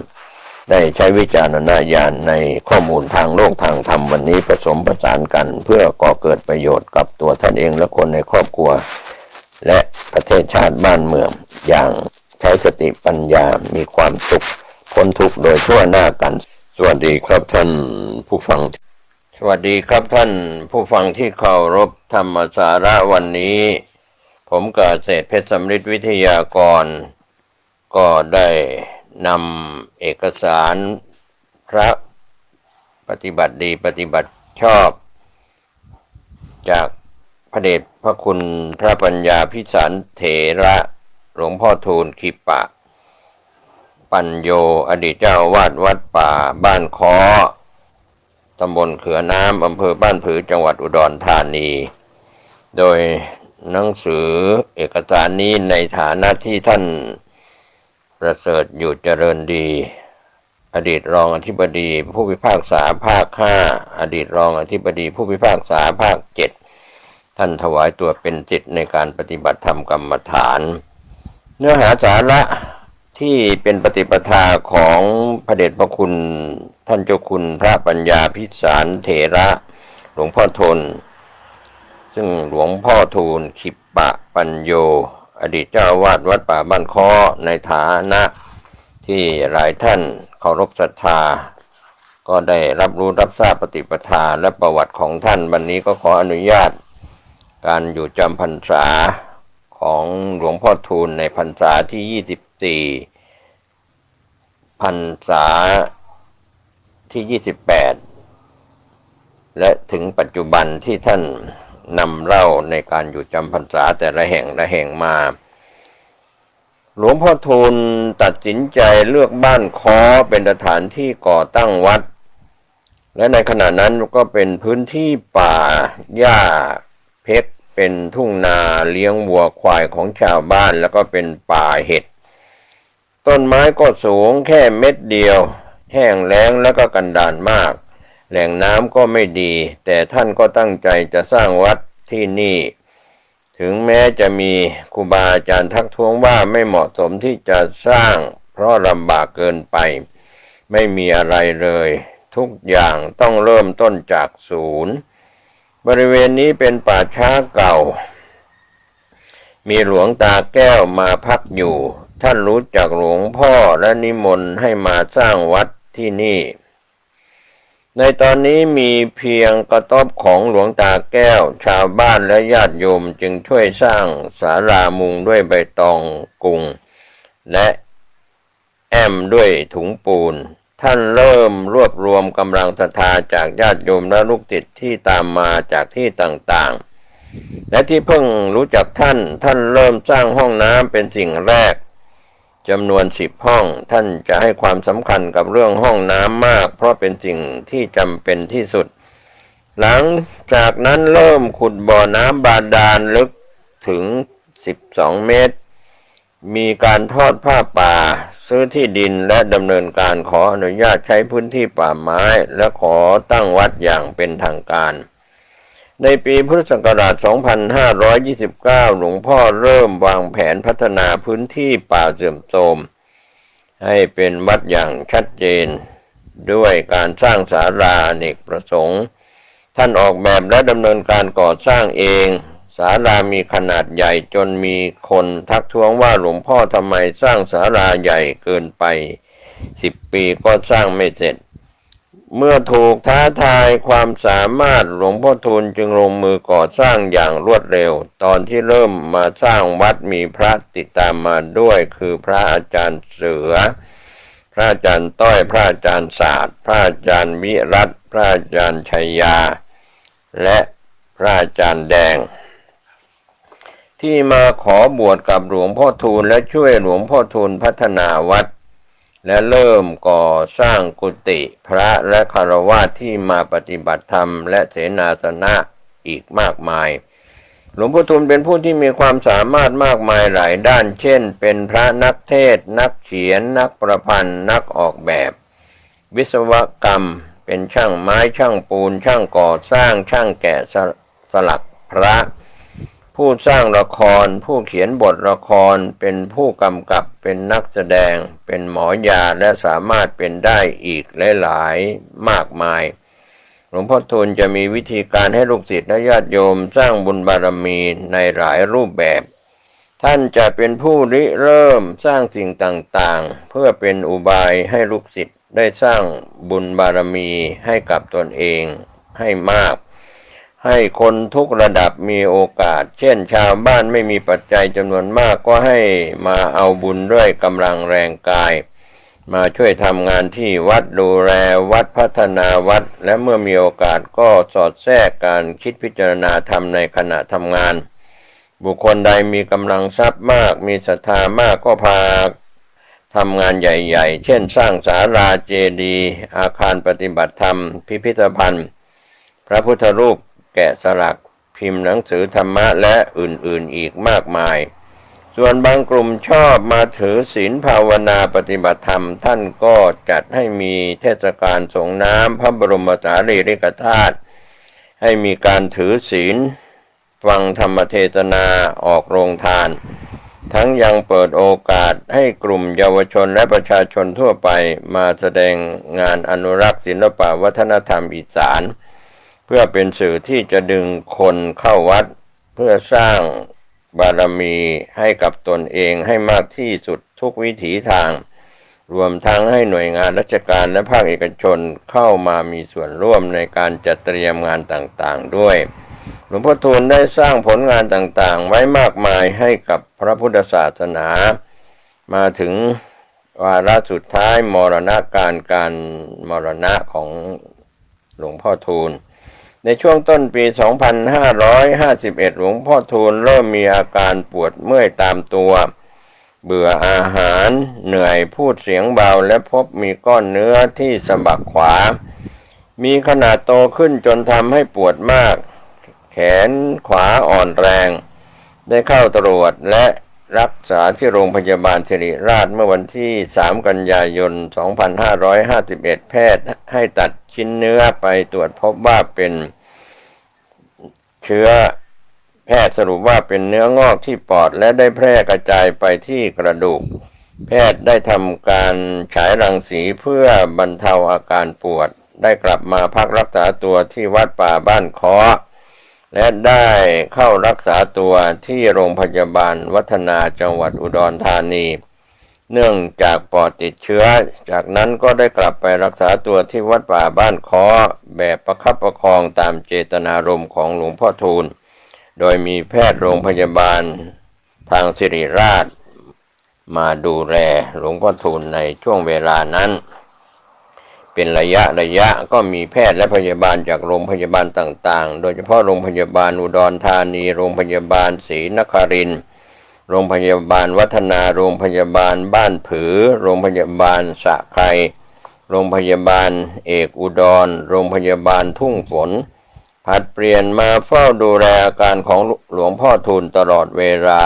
ได้ใช้วิจารณญาณในข้อมูลทางโลกทางธรรมวันนี้ผสมผสานกันเพื่อก่อเกิดประโยชน์กับตัวท่านเองและคนในครอบครัวและประเทศชาติบ้านเมืองอย่างใช้สติปัญญามีความสุขพ้นทุกข์โดยทั่วหน้ากันสวัสดีครับท่านผู้ฟังสวัสดีครับท่านผู้ฟังที่เคารพธรรมสาระวันนี้ผมเกษตรเพชรสำริดวิทยากรก็ได้นำเอกสารพระปฏิบัติดีปฏิบัติชอบจากพระเดชพระคุณพระปัญญาภิสารเถระหลวงพ่อทูลขิปะปัญโยอดีตเจ้าอาวาสวัดป่าบ้านค้อตำบลเขือน้ำอำเภอบ้านผือจังหวัดอุดรธานีโดยหนังสือเอกสารนี้ในฐานะที่ท่านประเสริฐอยู่เจริญดีอดีตรองอธิบดีผู้พิพากษาภาค5อดีตรองอธิบดีผู้พิพากษาภาค7ท่านถวายตัวเป็นศิษย์ในการปฏิบัติธรรมกรรมฐานเนื้อหาสาระที่เป็นปฏิปทาของพระเดชพระคุณท่านเจ้าคุณพระปัญญาภิสารเถระหลวงพ่อทนซึ่งหลวงพ่อทูลขิปะปัญโยอดีตเจ้าอาวาสวัดป่าบ้านค้อในฐานะที่หลายท่านเคารพศรัทธาก็ได้รับรู้รับทราบปฏิปทาและประวัติของท่านวันนี้ก็ขออนุญาตการอยู่จำพรรษาของหลวงพ่อทูลในพรรษาที่24พรรษาที่28และถึงปัจจุบันที่ท่านนำเล่าในการอยู่จำพรรษาแต่ละแห่งมาหลวงพ่อทูลตัดสินใจเลือกบ้านค้อเป็นสถานที่ก่อตั้งวัดและในขณะนั้นก็เป็นพื้นที่ป่าหญ้าเพกเป็นทุ่งนาเลี้ยงวัวควายของชาวบ้านแล้วก็เป็นป่าเห็ดต้นไม้ก็สูงแค่เม็ดเดียวแห้งแล้งแล้วก็กันดารมากแหล่งน้ำก็ไม่ดีแต่ท่านก็ตั้งใจจะสร้างวัดที่นี่ถึงแม้จะมีครูบาอาจารย์ทักท้วงว่าไม่เหมาะสมที่จะสร้างเพราะลำบากเกินไปไม่มีอะไรเลยทุกอย่างต้องเริ่มต้นจากศูนย์ บริเวณนี้เป็นป่าช้าเก่ามีหลวงตาแก้วมาพักอยู่ท่านรู้จักหลวงพ่อและนิมนต์ให้มาสร้างวัดที่นี่ในตอนนี้มีเพียงกระต๊อบของหลวงตาแก้วชาวบ้านและญาติโยมจึงช่วยสร้างศาลามุงด้วยใบตองกุงและแอมด้วยถุงปูนท่านเริ่มรวบรวมกำลังศรัทธาจากญาติโยมและลูกศิษย์ที่ตามมาจากที่ต่างๆและที่เพิ่งรู้จักท่านเริ่มสร้างห้องน้ำเป็นสิ่งแรกจำนวน10 ห้องท่านจะให้ความสำคัญกับเรื่องห้องน้ำมากเพราะเป็นสิ่งที่จำเป็นที่สุดหลังจากนั้นเริ่มขุดบ่อน้ำบาดาลลึกถึง12 เมตรมีการทอดผ้าป่าซื้อที่ดินและดำเนินการขออนุญาตใช้พื้นที่ป่าไม้และขอตั้งวัดอย่างเป็นทางการในปีพุทธศักราช 2529 หลวงพ่อเริ่มวางแผนพัฒนาพื้นที่ป่าเสื่อมโทรมให้เป็นวัดอย่างชัดเจนด้วยการสร้างศาลาอเนกประสงค์ท่านออกแบบและดำเนินการก่อสร้างเองศาลามีขนาดใหญ่จนมีคนทักท้วงว่าหลวงพ่อทำไมสร้างศาลาใหญ่เกินไป10 ปีก็สร้างไม่เสร็จเมื่อถูกท้าทายความสามารถหลวงพ่อทูลจึงลงมือก่อสร้างอย่างรวดเร็วตอนที่เริ่มมาสร้างวัดมีพระติดตามมาด้วยคือพระอาจารย์เสือพระอาจารย์ต้อยพระอาจารย์ศาสตร์พระอาจารย์วิรัตพระอาจารย์ชัยยาและพระอาจารย์แดงที่มาขอบวชกับหลวงพ่อทูลและช่วยหลวงพ่อทูลพัฒนาวัดและเริ่มก่อสร้างกุฏิพระและฆราวาสที่มาปฏิบัติธรรมและเสนาสนะอีกมากมายหลวงพ่อทูลเป็นผู้ที่มีความสามารถมากมายหลายด้านเช่นเป็นพระนักเทศน์นักเขียนนักประพันธ์นักออกแบบวิศวกรรมเป็นช่างไม้ช่างปูนช่างก่อสร้างช่างแกะสลักพระผู้สร้างละครผู้เขียนบทละครเป็นผู้กำกับเป็นนักแสดงเป็นหมอยาและสามารถเป็นได้อีกหลายๆมากมายหลวงพ่อทูลจะมีวิธีการให้ลูกศิษย์และญาติโยมสร้างบุญบารมีในหลายรูปแบบท่านจะเป็นผู้ริเริ่มสร้างสิ่งต่างๆเพื่อเป็นอุบายให้ลูกศิษย์ได้สร้างบุญบารมีให้กับตนเองให้มากให้คนทุกระดับมีโอกาสเช่นชาวบ้านไม่มีปัจจัยจำนวนมากก็ให้มาเอาบุญด้วยกำลังแรงกายมาช่วยทำงานที่วัดดูแลวัดพัฒนาวัดและเมื่อมีโอกาสก็สอดแทรกการคิดพิจารณาธรรมในขณะทำงานบุคคลใดมีกำลังทรัพย์มากมีศรัทธามากก็พาทำงานใหญ่ๆเช่นสร้างศาลาเจดีย์อาคารปฏิบัติธรรมพิพิธภัณฑ์พระพุทธรูปแกะสลักพิมพ์หนังสือธรรมะและอื่นๆอีกมากมายส่วนบางกลุ่มชอบมาถือศีลภาวนาปฏิบัติธรรมท่านก็จัดให้มีเทศกาลสงน้ำพระบรมสารีริกธาตุให้มีการถือศีลฟังธรรมเทศนาออกโรงทานทั้งยังเปิดโอกาสให้กลุ่มเยาวชนและประชาชนทั่วไปมาแสดงงานอนุรักษ์ศิลปวัฒนธรรมอีสานเพื่อเป็นสื่อที่จะดึงคนเข้าวัดเพื่อสร้างบารมีให้กับตนเองให้มากที่สุดทุกวิถีทางรวมทั้งให้หน่วยงานราชการและภาคเอกชนเข้ามามีส่วนร่วมในการจัดเตรียมงานต่างๆด้วยหลวงพ่อทูลได้สร้างผลงานต่างๆไว้มากมายให้กับพระพุทธศาสนามาถึงวาระสุดท้ายมรณการมรณะของหลวงพ่อทูลในช่วงต้นปี 2551 หลวงพ่อทูลเริ่มมีอาการปวดเมื่อยตามตัวเบื่ออาหารเหนื่อยพูดเสียงเบาและพบมีก้อนเนื้อที่สะบักขวามีขนาดโตขึ้นจนทำให้ปวดมากแขนขวาอ่อนแรงได้เข้าตรวจและรักษาที่โรงพยาบาลศิริราชเมื่อวันที่ 3 กันยายน 2551 แพทย์ให้ตัดชิ้นเนื้อไปตรวจพบว่าเป็นเชื้อแพทย์สรุปว่าเป็นเนื้องอกที่ปอดและได้แพร่กระจายไปที่กระดูกแพทย์ได้ทำการฉายรังสีเพื่อบรรเทาอาการปวดได้กลับมาพักรักษาตัวที่วัดป่าบ้านค้อ และได้เข้ารักษาตัวที่โรงพยาบาลวัฒนาจังหวัดอุดรธานีเนื่องจากปอดติดเชื้อจากนั้นก็ได้กลับไปรักษาตัวที่วัดป่าบ้านค้อแบบประคับประคองตามเจตนารมณ์ของหลวงพ่อทูลโดยมีแพทย์โรงพยาบาลทางศิริราชมาดูแลหลวงพ่อทูลในช่วงเวลานั้นเป็นระยะก็มีแพทย์และพยาบาลจากโรงพยาบาลต่างๆโดยเฉพาะโรงพยาบาลอุดรธานีโรงพยาบาลศรีนครินทร์โรงพยาบาลวัฒนาโรงพยาบาลบ้านผือโรงพยาบาลสระไคโรงพยาบาลเอกอุดรโรงพยาบาลทุ่งฝนผัดเปลี่ยนมาเฝ้าดูแลอาการของหลวงพ่อทูลตลอดเวลา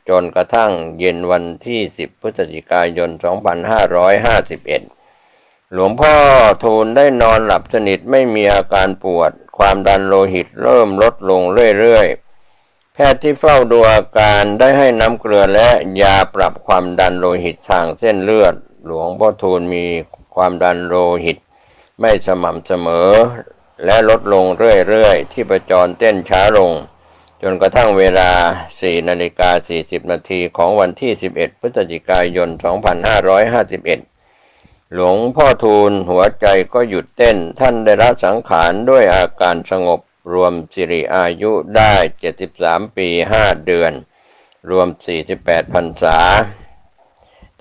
จนกระทั่งเย็นวันที่10พฤศจิกายน2551หลวงพ่อทูลได้นอนหลับสนิทไม่มีอาการปวดความดันโลหิตเริ่มลดลงเรื่อยๆแพทย์ที่เฝ้าดูอาการได้ให้น้ำเกลือและยาปรับความดันโลหิตทางเส้นเลือดหลวงพ่อทูลมีความดันโลหิตไม่สม่ำเสมอและลดลงเรื่อยๆที่ประจรเต้นช้าลงจนกระทั่งเวลา 4:40 นาทีของวันที่11พฤศจิกายน2551หลวงพ่อทูลหัวใจก็หยุดเต้นท่านได้ละสังขารด้วยอาการสงบรวมสิริอายุได้73ปี5เดือนรวม48พรรษา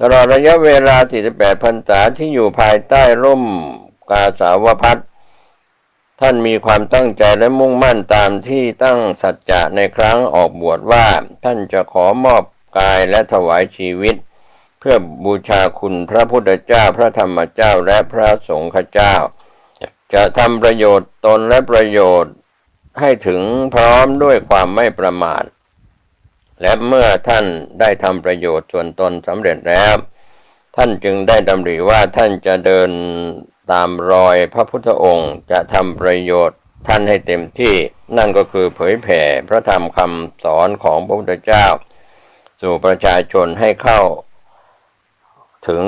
ตลอดระยะเวลา48พรรษาที่อยู่ภายใต้ร่มกาสาวพัสท่านมีความตั้งใจและมุ่งมั่นตามที่ตั้งสัจจะในครั้งออกบวชว่าท่านจะขอมอบกายและถวายชีวิตเพื่อบูชาคุณพระพุทธเจ้าพระธรรมเจ้าและพระสงฆ์เจ้าจะทำประโยชน์ตนและประโยชน์ให้ถึงพร้อมด้วยความไม่ประมาทและเมื่อท่านได้ทำประโยชน์ส่วนตนสำเร็จแล้วท่านจึงได้ดำริว่าท่านจะเดินตามรอยพระพุทธองค์จะทำประโยชน์ท่านให้เต็มที่นั่นก็คือเผยแผ่พระธรรมคำสอนของพระพุทธเจ้าสู่ประชาชนให้เข้าถึง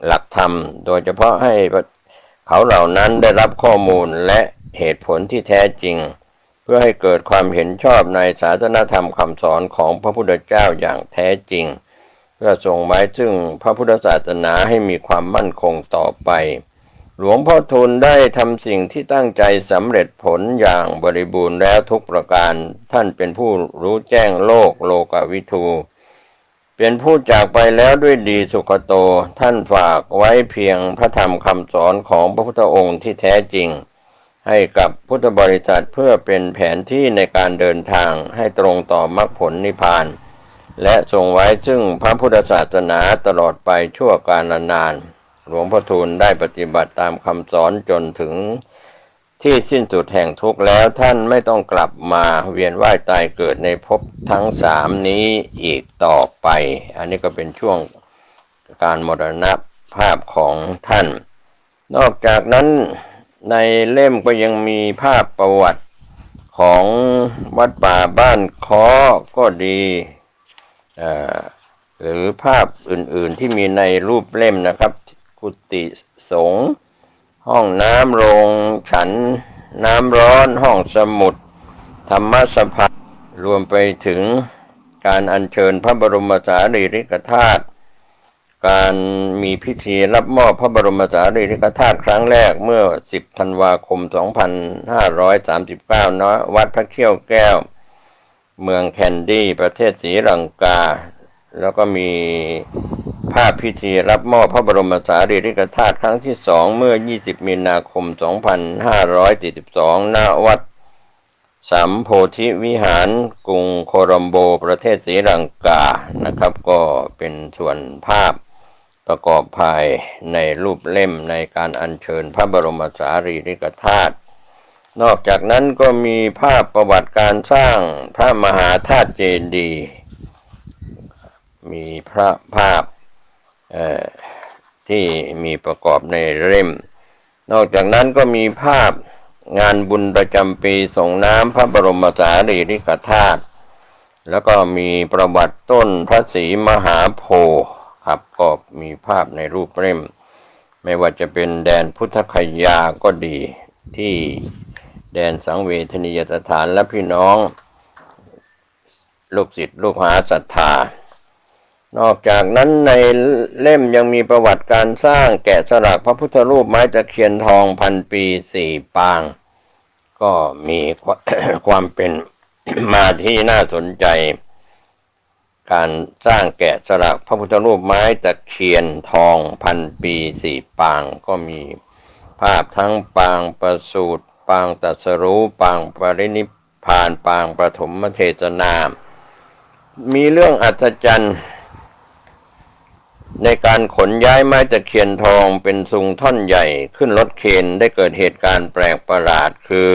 หลักธรรมโดยเฉพาะให้เขาเหล่านั้นได้รับข้อมูลและเหตุผลที่แท้จริงเพื่อให้เกิดความเห็นชอบในศาสนธรรมคำสอนของพระพุทธเจ้าอย่างแท้จริงเพื่อทรงไว้ซึ่งพระพุทธศาสนาให้มีความมั่นคงต่อไปหลวงพ่อทูลได้ทำสิ่งที่ตั้งใจสำเร็จผลอย่างบริบูรณ์แล้วทุกประการท่านเป็นผู้รู้แจ้งโลกโลกวิทูเป็นผู้จากไปแล้วด้วยดีสุขโตท่านฝากไว้เพียงพระธรรมคำสอนของพระพุทธองค์ที่แท้จริงให้กับพุทธบริษัทเพื่อเป็นแผนที่ในการเดินทางให้ตรงต่อมรรคผลนิพพานและทรงไว้ซึ่งพระพุทธศาสนาตลอดไปชั่วกาลนานหลวงพ่อทูลได้ปฏิบัติตามคำสอนจนถึงที่สิ้นสุดแห่งทุกข์แล้วท่านไม่ต้องกลับมาเวียนว่ายตายเกิดในภพทั้ง3นี้อีกต่อไปอันนี้ก็เป็นช่วงการมรณภาพของท่านนอกจากนั้นในเล่มก็ยังมีภาพประวัติของวัดป่าบ้านค้อก็ดีหรือภาพอื่นๆที่มีในรูปเล่มนะครับกุฏิสงฆ์ห้องน้ำโรงฉันน้ำร้อนห้องสมุดธรรมสภารวมไปถึงการอัญเชิญพระบรมสารีริกธาตุการมีพิธีรับมอบพระบรมสารีริกธาตุครั้งแรกเมื่อ10ธันวาคม2539ณวัดพระเขี้ยวแก้วเมืองแคนดี้ประเทศศรีลังกาแล้วก็มีภาพพิธีรับมอบพระบรมสารีริกธาตุครั้งที่2เมื่อ20มีนาคม2542ณวัดสัมโพธิวิหารกรุงโคลัมโบประเทศศรีลังกานะครับก็เป็นส่วนภาพประกอบภายในรูปเล่มในการอัญเชิญพระบรมสารีริกธาตุนอกจากนั้นก็มีภาพประวัติการสร้างพระมหาธาตุเจดีย์มีพระภาพที่มีประกอบในเล่มนอกจากนั้นก็มีภาพงานบุญประจำปีส่งน้ำพระบรมสารีริกธาตุแล้วก็มีประวัติต้นพระศรีมหาโพธิ์ครับก็มีภาพในรูปเล่มไม่ว่าจะเป็นแดนพุทธคยาก็ดีที่ แดนสังเวชนียสถานและพี่น้องลูกศิษย์ลูกหาศรัทธานอกจากนั้นในเล่มยังมีประวัติการสร้างแกะสลักพระพุทธรูปไม้ตะเคียนทองพันปี4 ปางก็มีความเป็นมาที่น่าสนใจการสร้างแกะสลักพระพุทธรูปไม้ตะเคียนทองพันปี4 ปางก็มีภาพทั้งปางประสูติปางตรัสรู้ปางปรินิพพานปางปฐมเทศนามีเรื่องอัศจรรย์ในการขนย้ายไม้ตะเคียนทองเป็นซุงท่อนใหญ่ขึ้นรถเข็นได้เกิดเหตุการณ์แปลกประหลาดคือ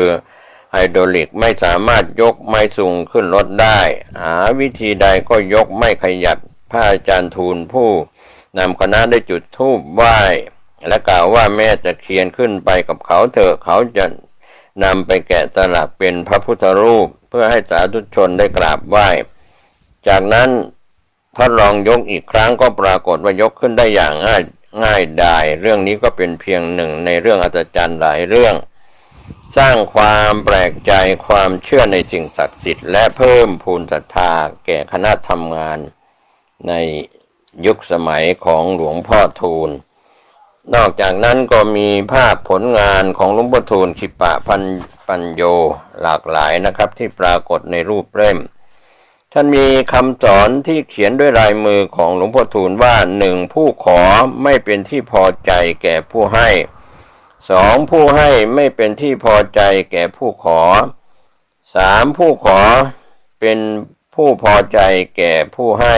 ไฮดรอลิกไม่สามารถยกไม้ซุงขึ้นรถได้หาวิธีใดก็ยกไม่ขยับพระอาจารย์ทูลผู้นำคณะได้จุดธูปไหว้และกล่าวว่าแม่ตะเคียนขึ้นไปกับเขาเถอะเขาจะนำไปแกะสลักเป็นพระพุทธรูปเพื่อให้สาธุชนได้กราบไหว้จากนั้นทดลองยกอีกครั้งก็ปรากฏว่ายกขึ้นได้อย่างง่ายดายเรื่องนี้ก็เป็นเพียงหนึ่งในเรื่องอัศจรรย์หลายเรื่องสร้างความแปลกใจความเชื่อในสิ่งศักดิ์สิทธิ์และเพิ่มพูนศรัทธาแก่คณะทำงานในยุคสมัยของหลวงพ่อทูลนอกจากนั้นก็มีภาพผลงานของหลวงพ่อทูลขิปะปัญโยหลากหลายนะครับที่ปรากฏในรูปเล่มท่านมีคำสอนที่เขียนด้วยลายมือของหลวงพ่อทูลว่า1ผู้ขอไม่เป็นที่พอใจแก่ผู้ให้2ผู้ให้ไม่เป็นที่พอใจแก่ผู้ขอ3ผู้ขอเป็นผู้พอใจแก่ผู้ให้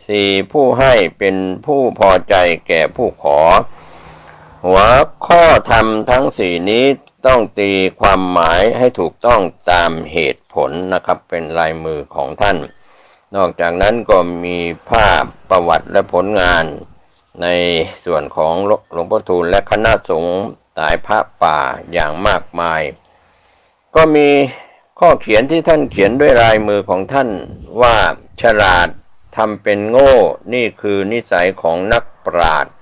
4ผู้ให้เป็นผู้พอใจแก่ผู้ขอหัวข้อธรรมทั้ง4นี้ต้องตีความหมายให้ถูกต้องตามเหตุผลนะครับเป็นลายมือของท่านนอกจากนั้นก็มีภาพประวัติและผลงานในส่วนของหลวงพ่อทูลและคณะสงฆ์สายพระป่าอย่างมากมายก็มีข้อเขียนที่ท่านเขียนด้วยลายมือของท่านว่าฉลาดทำเป็นโง่นี่คือนิสัยของนักปราชญ์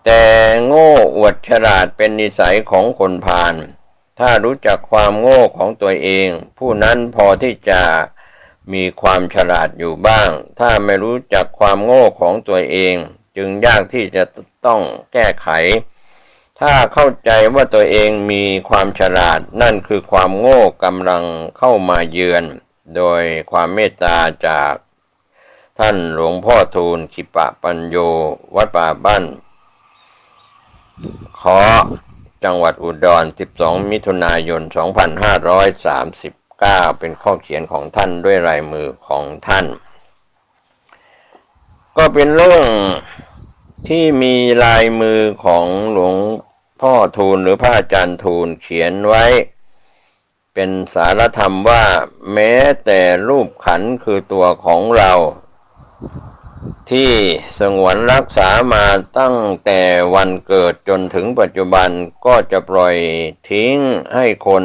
แต่โง่อวดฉลาดเป็นนิสัยของคนพาลถ้ารู้จักความโง่ของตัวเองผู้นั้นพอที่จะมีความฉลาดอยู่บ้างถ้าไม่รู้จักความโง่ของตัวเองจึงยากที่จะต้องแก้ไขถ้าเข้าใจว่าตัวเองมีความฉลาดนั่นคือความโง่กำลังเข้ามาเยือนโดยความเมตตาจากท่านหลวงพ่อทูลขิปะปัญโยวัดป่าบ้านขอจังหวัดอุดร12 มิถุนายน 2539เป็นข้อเขียนของท่านด้วยลายมือของท่านก็เป็นเรื่องที่มีลายมือของหลวงพ่อทูลหรือพระอาจารย์ทูลเขียนไว้เป็นสารธรรมว่าแม้แต่รูปขันธ์คือตัวของเราที่สงวนรักษามาตั้งแต่วันเกิดจนถึงปัจจุบันก็จะปล่อยทิ้งให้คน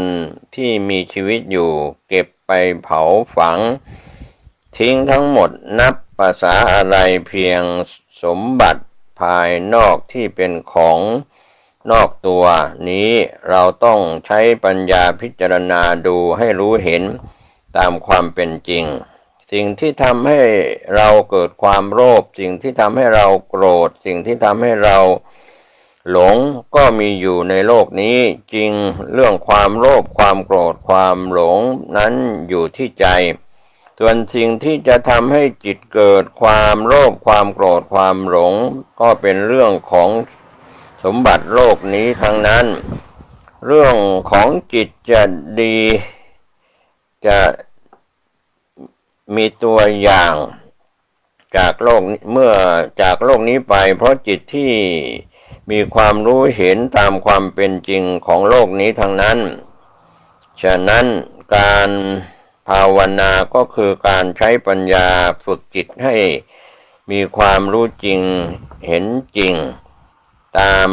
ที่มีชีวิตอยู่เก็บไปเผาฝังทิ้งทั้งหมดนับภาษาอะไรเพียงสมบัติภายนอกที่เป็นของนอกตัวนี้เราต้องใช้ปัญญาพิจารณาดูให้รู้เห็นตามความเป็นจริงสิ่งที่ทำให้เราเกิดความโลภสิ่งที่ทำให้เราโกรธสิ่งที่ทำให้เราหลงก็มีอยู่ในโลกนี้จริงเรื่องความโลภความโกรธความหลงนั้นอยู่ที่ใจส่วนสิ่งที่จะทำให้จิตเกิดความโลภความโกรธความหลงก็เป็นเรื่องของสมบัติโลกนี้ทั้งนั้นเรื่องของจิตจะดีจะมีตัวอย่างจากโลกเมื่อจากโลกนี้ไปเพราะจิตที่มีความรู้เห็นตามความเป็นจริงของโลกนี้ทั้งนั้นฉะนั้นการภาวนาก็คือการใช้ปัญญาฝึกจิตให้มีความรู้จริงเห็นจริงตาม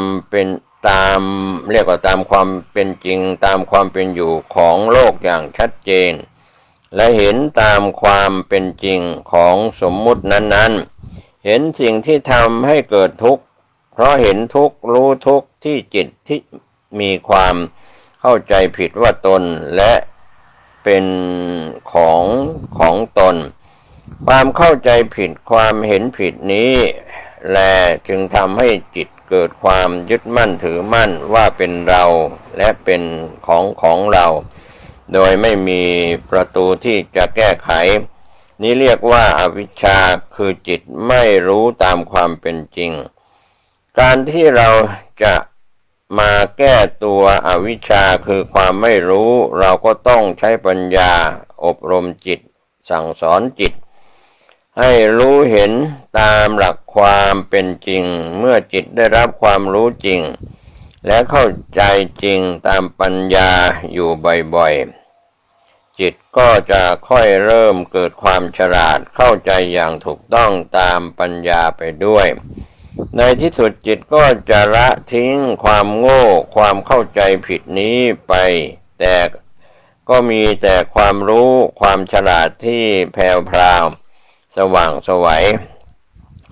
เรียกว่าตามความเป็นจริงตามความเป็นอยู่ของโลกอย่างชัดเจนและเห็นตามความเป็นจริงของสมมุตินั้นๆเห็นสิ่งที่ทำให้เกิดทุกข์เพราะเห็นทุกข์รู้ทุกข์ที่จิตที่มีความ เข้าใจผิดว่าตนและเป็นของตนความเข้าใจผิดความเห็นผิดนี้แลจึงทำให้จิตเกิดความยึดมั่นถือมั่นว่าเป็นเราและเป็นของเราโดยไม่มีประตูที่จะแก้ไขนี้เรียกว่าอวิชชาคือจิตไม่รู้ตามความเป็นจริงการที่เราจะมาแก้ตัวอวิชชาคือความไม่รู้เราก็ต้องใช้ปัญญาอบรมจิตสั่งสอนจิตให้รู้เห็นตามหลักความเป็นจริงเมื่อจิตได้รับความรู้จริงและเข้าใจจริงตามปัญญาอยู่บ่อยๆจิตก็จะค่อยเริ่มเกิดความฉลาดเข้าใจอย่างถูกต้องตามปัญญาไปด้วยในที่สุดจิตก็จะละทิ้งความโง่ความเข้าใจผิดนี้ไปแต่ก็มีแต่ความรู้ความฉลาดที่แผ่วพราวสว่างไสว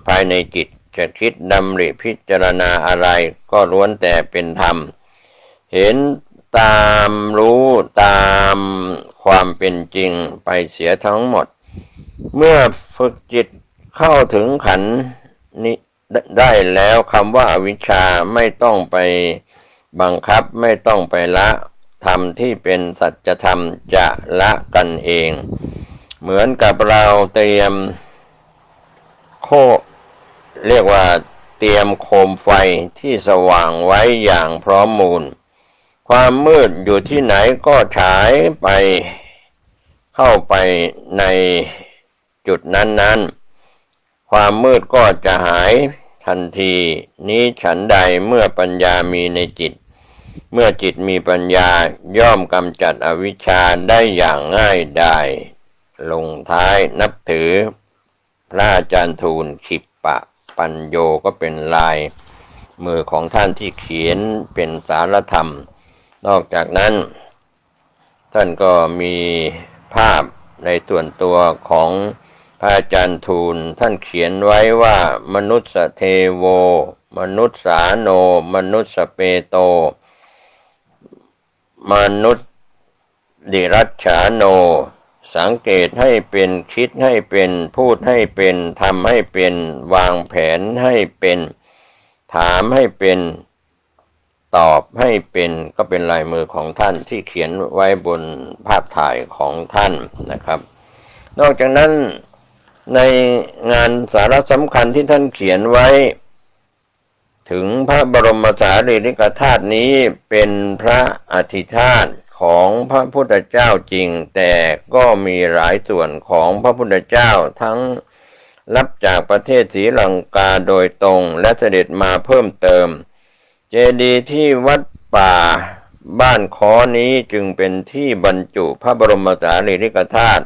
ภายในจิตจะคิดดำริพิจารณาอะไรก็ล้วนแต่เป็นธรรมเห็นตามรู้ตามความเป็นจริงไปเสียทั้งหมดเมื่อฝึกจิตเข้าถึงขันธ์นี้ได้แล้วคำว่าอวิชชาไม่ต้องไปบังคับไม่ต้องไปละธรรมที่เป็นสัจธรรมจะละกันเองเหมือนกับเราเตรียมเรียกว่าเตรียมโคมไฟที่สว่างไว้อย่างพร้อมมูลความมืดอยู่ที่ไหนก็ฉายไปเข้าไปในจุดนั้นๆความมืดก็จะหายทันทีนี้ฉันใดเมื่อปัญญามีในจิตเมื่อจิตมีปัญญาย่อมกำจัดอวิชชาได้อย่างง่ายดายลงท้ายนับถือพระอาจารย์ทูลขิปปะปัญโยก็เป็นลายมือของท่านที่เขียนเป็นสารธรรมนอกจากนั้นท่านก็มีภาพในส่วนตัวของพระอาจารย์ทูลท่านเขียนไว้ว่ามนุสเทโวมนุษสาโนมนุสเปโตมนุษดิรัจฉาโนสังเกตให้เป็นคิดให้เป็นพูดให้เป็นทำให้เป็นวางแผนให้เป็นถามให้เป็นตอบให้เป็นก็เป็นลายมือของท่านที่เขียนไว้บนภาพถ่ายของท่านนะครับนอกจากนั้นในงานสาระสำคัญที่ท่านเขียนไว้ถึงพระบรมสารีริกธาตุนี้เป็นพระอธิธาตุของพระพุทธเจ้าจริงแต่ก็มีหลายส่วนของพระพุทธเจ้าทั้งรับจากประเทศศรีลังกาโดยตรงและเสด็จมาเพิ่มเติมเจดีย์ที่วัดป่าบ้านค้อนี้จึงเป็นที่บรรจุพระบรมสารีริกธาตุ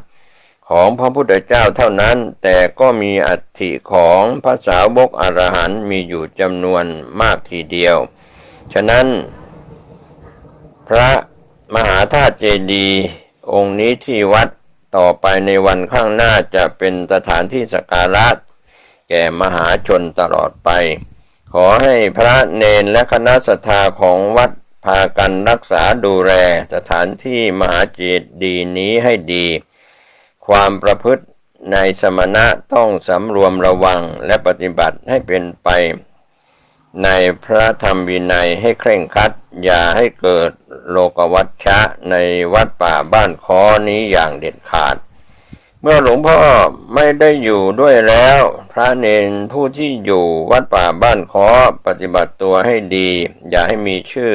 ของพระพุทธเจ้าเท่านั้นแต่ก็มีอัฐิของพระสาวกอรหันต์มีอยู่จำนวนมากทีเดียวฉะนั้นพระมหาธาตุเจดีย์องค์นี้ที่วัดต่อไปในวันข้างหน้าจะเป็นสถานที่สักการะแก่มหาชนตลอดไปขอให้พระเนรและคณะศรัทธาของวัดพากันรักษาดูแลสถานที่มหาเจดีย์นี้ให้ดีความประพฤติในสมณะต้องสำรวมระวังและปฏิบัติให้เป็นไปในพระธรรมวินัยให้เคร่งครัดอย่าให้เกิดโลกวัชชะในวัดป่าบ้านค้อนี้อย่างเด็ดขาดเมื่อหลวงพ่อไม่ได้อยู่ด้วยแล้วพระเนรผู้ที่อยู่วัดป่าบ้านค้อปฏิบัติตัวให้ดีอย่าให้มีชื่อ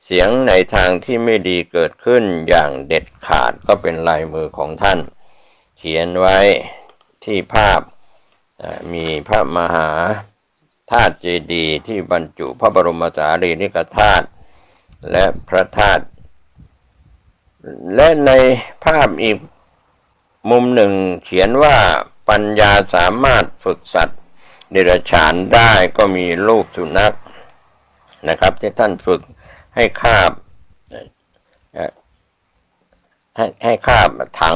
เสียงในทางที่ไม่ดีเกิดขึ้นอย่างเด็ดขาดก็เป็นลายมือของท่านเขียนไว้ที่ภาพมีพระมหาธาตุเจดีย์ที่บรรจุพระบรมสารีริกธาตุและพระธาตุและในภาพอีกมุมหนึ่งเขียนว่าปัญญาสามารถฝึกสัตว์เดรัจฉานได้ก็มีลูกสุนัขนะครับที่ท่านฝึกให้คาบให้คาบถั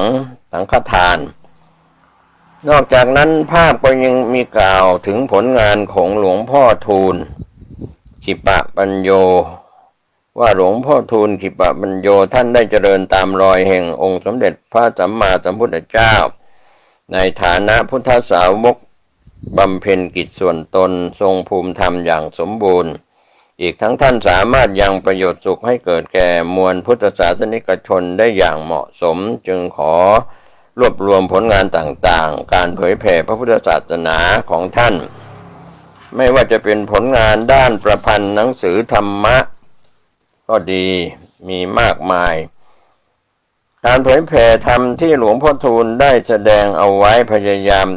งฆทานนอกจากนั้นภาพก็ยังมีกล่าวถึงผลงานของหลวงพ่อทูลขิปะปัญโย ว่าหลวงพ่อทูลขิปปัญโยท่านได้เจริญตามรอยแห่งองค์สมเด็จพระสัมมาสัมพุทธเจ้าในฐานะพุทธสาวกบำเพ็ญกิจส่วนตนทรงภูมิธรรมอย่างสมบูรณ์อีกทั้งท่านสามารถยังประโยชน์สุขให้เกิดแก่มวลพุทธศาสนิกชนได้อย่างเหมาะสมจึงขอรวบรวมผลงานต่างๆการเผยแผ่พระพุทธศาสนาของท่านไม่ว่าจะเป็นผลงานด้านประพันธ์หนังสือธรรมะก็ดีมีมากมายการเผยแผ่ธรรมที่หลวงพ่อทูลได้แสดงเอาไว้พยายาม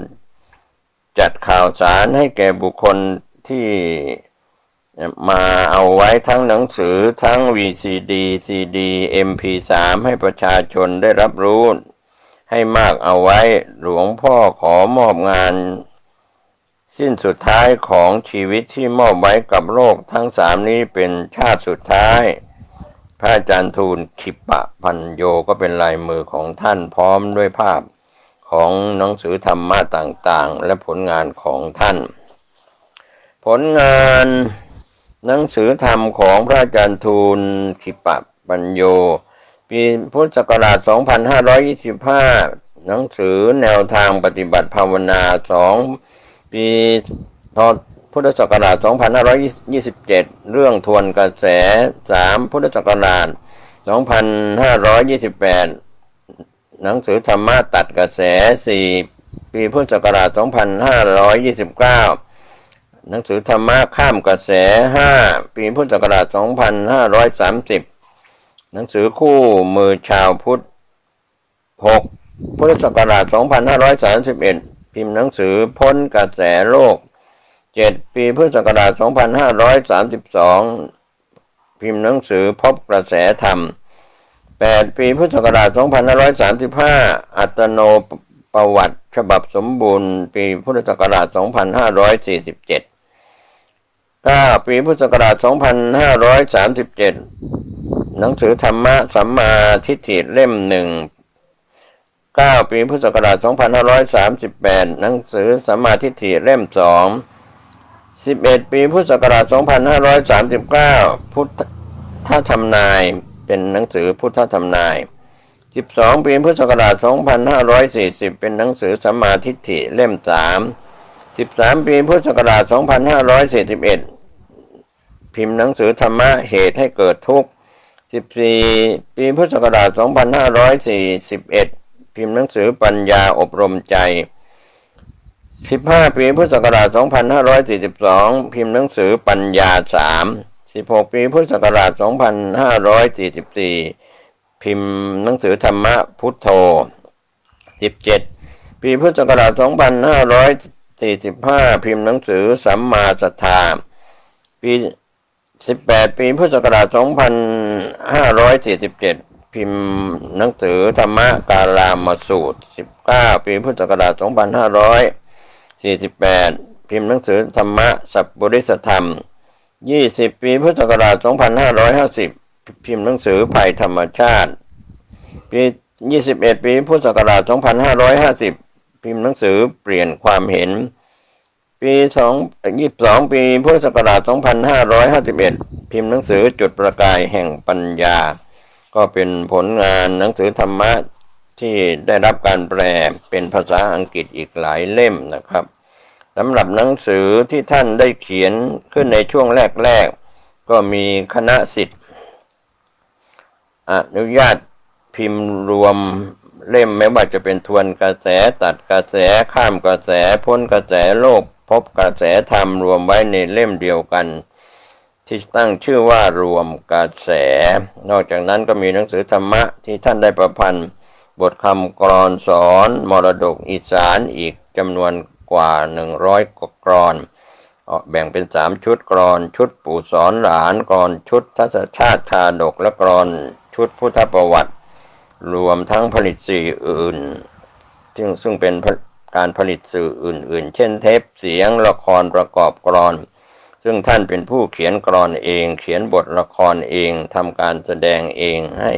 จัดข่าวสารให้แก่บุคคลที่มาเอาไว้ทั้งหนังสือทั้ง VCD CD MP3 ให้ประชาชนได้รับรู้ให้มากเอาไว้หลวงพ่อขอมอบงานสิ้นสุดท้ายของชีวิตที่มอบไว้กับโลกทั้งสามนี้เป็นชาติสุดท้ายพระอาจารย์ทูลขิปปัญโยก็เป็นลายมือของท่านพร้อมด้วยภาพของหนังสือธรรมะต่างๆและผลงานของท่านผลงานหนังสือธรรมของพระอาจารย์ทูลขิปปัญโยปีพุทธศักราช 2525 หนังสือแนวทางปฏิบัติภาวนา 2 ปีพุทธศักราช 2527 เรื่องทวนกระแส 3 พุทธศักราช 2528 หนังสือธรรมะตัดกระแส 4 ปีพุทธศักราช 2529 หนังสือธรรมะข้ามกระแส 5 ปีพุทธศักราช 2530 หนังสือคู่มือชาวพุทธ 6 พุทธศักราช 2531 พิมพ์หนังสือพ้นกระแสโลก 7 ปีพุทธศักราช 2532 พิมพ์หนังสือพบกระแสธรรม 8 ปีพุทธศักราช 2535 อัตโนประวัติฉบับสมบูรณ์ปีพุทธศักราช 2547 9 ปีพุทธศักราช 2537 หนังสือธรรมะสัมมาทิฏฐิเล่ม 1 9 ปีพุทธศักราช 2538 หนังสือสัมมาทิฏฐิเล่ม 2 11 ปีพุทธศักราช 2539 พุทธธรรมนายเป็นหนังสือพุทธธรรมนาย 12 ปีพุทธศักราช 2540 เป็นหนังสือสัมมาทิฏฐิเล่ม 3 13 ปีพุทธศักราช 2541 พิมพ์หนังสือธรรมะเหตุให้เกิดทุกข์ 14 ปีพุทธศักราช 2541 พิมพ์หนังสือปัญญาอบรมใจ 15 ปีพุทธศักราช 2542 พิมพ์หนังสือปัญญา 3 16 ปีพุทธศักราช 2544 พิมพ์หนังสือธรรมะพุทโธ 17 ปีพุทธศักราช 2545 พิมพ์หนังสือสัมมาศรัทธา 18 ปีพุทธศักราช 2547 พิมพ์หนังสือธรรมะกาลามสูตร 19 ปีพุทธศักราช 2548 พิมพ์หนังสือธรรมะสัพปริสธรรม 20 ปีพุทธศักราช 2550 พิมพ์หนังสือภัยธรรมชาติปี21 ปีพุทธศักราช 2550 พิมพ์หนังสือเปลี่ยนความเห็นปี22 ปีพุทธศักราช 2551 พิมพ์หนังสือจุดประกายแห่งปัญญาก็เป็นผลงานหนังสือธรรมะที่ได้รับการแปลเป็นภาษาอังกฤษอีกหลายเล่มนะครับสำหรับหนังสือที่ท่านได้เขียนขึ้นในช่วงแรกๆก็มีคณะศิษย์อนุญาตพิมพ์รวมเล่มไม่ว่าจะเป็นทวนกระแสตัดกระแสข้ามกระแสพ้นกระแสโลกพบกระแสธรรมรวมไว้ในเล่มเดียวกันที่ตั้งชื่อว่ารวมกระแสนอกจากนั้นก็มีหนังสือธรรมะที่ท่านได้ประพันธ์บทคำกลอนสอนมรดกอีสานอีกจำนวนกว่า100กรอนแบ่งเป็น3ชุดกรอนชุดปู่สอนหลานกรอนชุดทัศชาติชาดกและกรอนชุดพุทธประวัติรวมทั้งผลิตสื่ออื่นซึ่งเป็นการผลิตสื่ออื่นๆเช่นเทปเสียงละครประกอบกลอนซึ่งท่านเป็นผู้เขียนกลอนเองเขียนบทละครเองทำการแสดงเองให้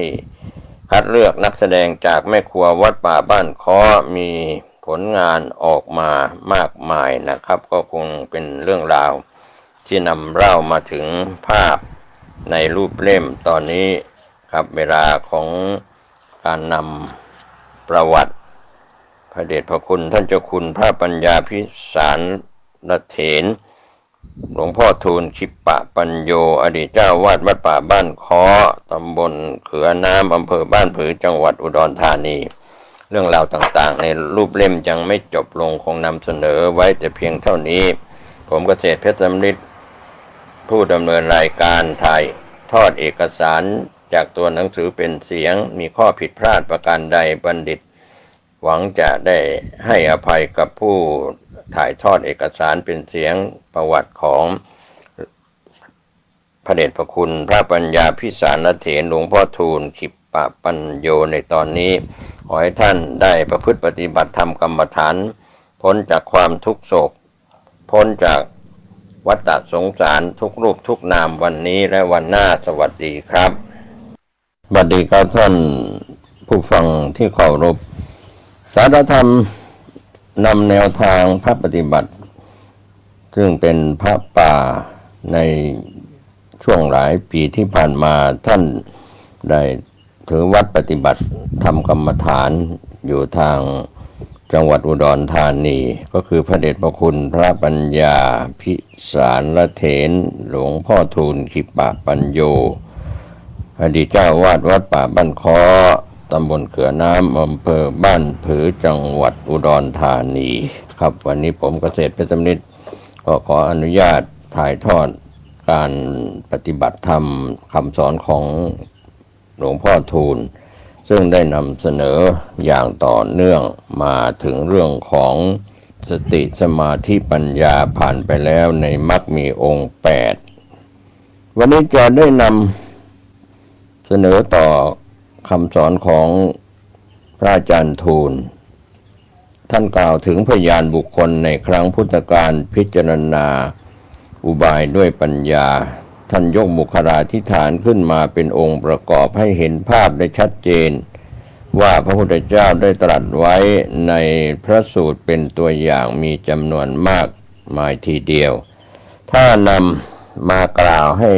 คัดเลือกนักแสดงจากแม่ครัววัดป่าบ้านค้อมีผลงานออกมามากมายนะครับก็คงเป็นเรื่องราวที่นำเล่ามาถึงภาพ ในรูปเล่มตอนนี้ครับเวลาของการนำประวัติพระเดชพระคุณท่านเจ้าคุณพระปัญญาพิสารเถรหลวงพ่อทูลคิปปะปัญโยอดีตเจ้าวาดวัดป่าบ้านค้อตำบลเขือน้ำอำเภอบ้านผือจังหวัดอุดรธานีเรื่องราวต่างๆในรูปเล่มยังไม่จบลงคงนำเสนอไว้แต่เพียงเท่านี้ผมเกษตรเพชรสำริดผู้ดำเนินรายการถ่ายทอดเอกสารจากตัวหนังสือเป็นเสียงมีข้อผิดพลาดประการใดบัณฑิตหวังจะได้ให้อภัยกับผู้ถ่ายทอดเอกสารเป็นเสียงประวัติของพระเดชพระคุณพระปัญญาพิสารเถรหลวงพ่อทูลขิปปะปัญโยในตอนนี้ขอให้ท่านได้ประพฤติปฏิบัติธรรมกรรมฐานพ้นจากความทุกโศกพ้นจากวัฏฏะสงสารทุกรูปทุกนามวันนี้และวันหน้าสวัสดีครับสวัสดีครับท่านผู้ฟังที่เคารพสารธรรมนำแนวทางพระปฏิบัติซึ่งเป็นพระป่าในช่วงหลายปีที่ผ่านมาท่านได้ถือวัดปฏิบัติทำกรรมฐานอยู่ทางจังหวัดอุดรธานีก็คือพระเดชพระคุณพระปัญญาพิสารเถรหลวงพ่อทูลขิปปะปัญโยอดีตเจ้าวาดวัดป่าบ้านค้อตำบลเขือน้ำอำเภอบ้านผือจังหวัดอุดรธานีครับวันนี้ผมเกษตรเพชรสำริดก็ขออนุญาตถ่ายทอดการปฏิบัติธรรมคำสอนของหลวงพ่อทูลซึ่งได้นำเสนออย่างต่อเนื่องมาถึงเรื่องของสติสมาธิปัญญาผ่านไปแล้วในมรรคมีองค์8วันนี้จะได้นำเสนอต่อคำสอนของพระอาจารย์ทูลท่านกล่าวถึงพยานบุคคลในครั้งพุทธกาลพิจารณาอุบายด้วยปัญญาท่านยกบุคลาธิฐานขึ้นมาเป็นองค์ประกอบให้เห็นภาพได้ชัดเจนว่าพระพุทธเจ้าได้ตรัสไว้ในพระสูตรเป็นตัวอย่างมีจำนวนมากมายทีเดียวถ้านำมากล่าวให้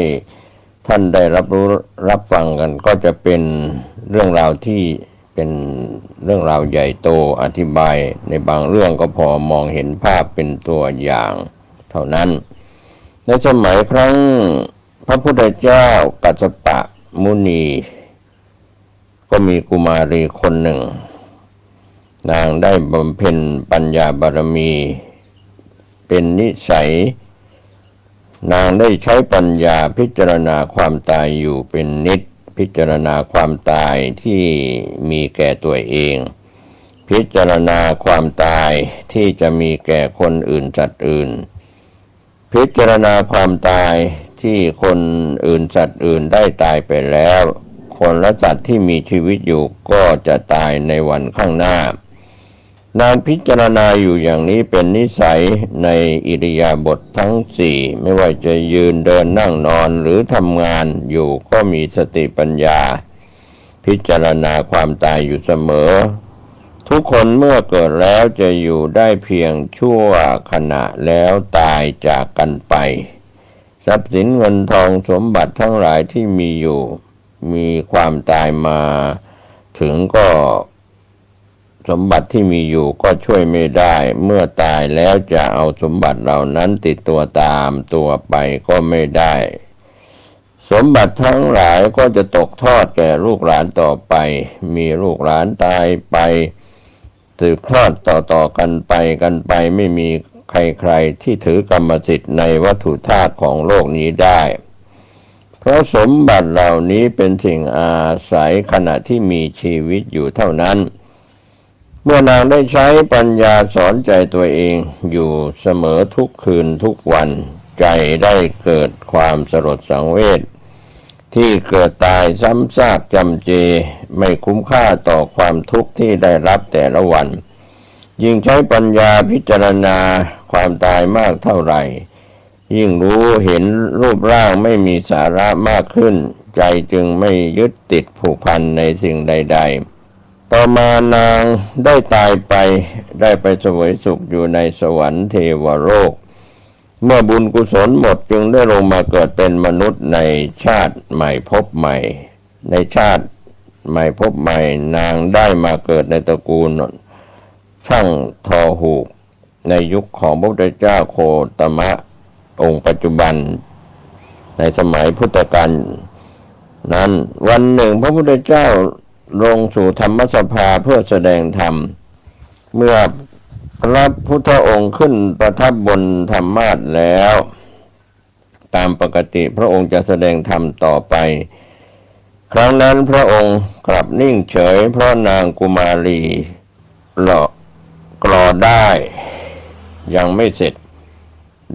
ท่านได้รับรู้รับฟังกันก็จะเป็นเรื่องราวที่เป็นเรื่องราวใหญ่โตอธิบายในบางเรื่องก็พอมองเห็นภาพเป็นตัวอย่างเท่านั้นในสมัยครั้งพระพุทธเจ้ากัสสปะมุนีก็มีกุมารีคนหนึ่งนางได้บำเพ็ญปัญญาบารมีเป็นนิสัยนางได้ใช้ปัญญาพิจารณาความตายอยู่เป็นนิจพิจารณาความตายที่มีแก่ตัวเองพิจารณาความตายที่จะมีแก่คนอื่นสัตว์อื่นพิจารณาความตายที่คนอื่นสัตว์อื่นได้ตายไปแล้วคนและสัตว์ที่มีชีวิตอยู่ก็จะตายในวันข้างหน้านางพิจารณาอยู่อย่างนี้เป็นนิสัยในอิริยาบถทั้งสี่ไม่ว่าจะยืนเดินนั่งนอนหรือทำงานอยู่ก็มีสติปัญญาพิจารณาความตายอยู่เสมอทุกคนเมื่อเกิดแล้วจะอยู่ได้เพียงชั่วขณะแล้วตายจากกันไปทรัพย์สินเงินทองสมบัติทั้งหลายที่มีอยู่มีความตายมาถึงก็สมบัติที่มีอยู่ก็ช่วยไม่ได้เมื่อตายแล้วจะเอาสมบัติเหล่านั้นติดตัวตามตัวไปก็ไม่ได้สมบัติทั้งหลายก็จะตกทอดแก่ลูกหลานต่อไปมีลูกหลานตายไปสืบทอดต่อกันไปไม่มีใครๆที่ถือกรรมสิทธิ์ในวัตถุธาตุของโลกนี้ได้เพราะสมบัติเหล่านี้เป็นสิ่งอาศัยขณะที่มีชีวิตอยู่เท่านั้นเมื่อนางได้ใช้ปัญญาสอนใจตัวเองอยู่เสมอทุกคืนทุกวันใจได้เกิดความสลดสังเวชที่เกิดตายซ้ำซากจำเจไม่คุ้มค่าต่อความทุกข์ที่ได้รับแต่ละวันยิ่งใช้ปัญญาพิจารณาความตายมากเท่าไหร่ยิ่งรู้เห็นรูปร่างไม่มีสาระมากขึ้นใจจึงไม่ยึดติดผูกพันในสิ่งใดๆต่อมานางได้ตายไปได้ไปเสวยสุขอยู่ในสวรรค์เทวโลก เมื่อบุญกุศลหมดจึงได้ลงมาเกิดเป็นมนุษย์ในชาติใหม่ภพใหม่ในชาติใหม่ภพใหม่นางได้มาเกิดในตระกูลช่างทอหูกในยุคของพระพุทธเจ้าโคตมะองค์ปัจจุบันในสมัยพุทธกาลนั้นวันหนึ่งพระพุทธเจ้าลงสู่ธรรมสภาเพื่อแสดงธรรมเมื่อพระพุทธองค์ขึ้นประทับบนธรรมาสน์แล้วตามปกติพระองค์จะแสดงธรรมต่อไปครั้งนั้นพระองค์กลับนิ่งเฉยเพราะนางกุมารีกลอได้ยังไม่เสร็จ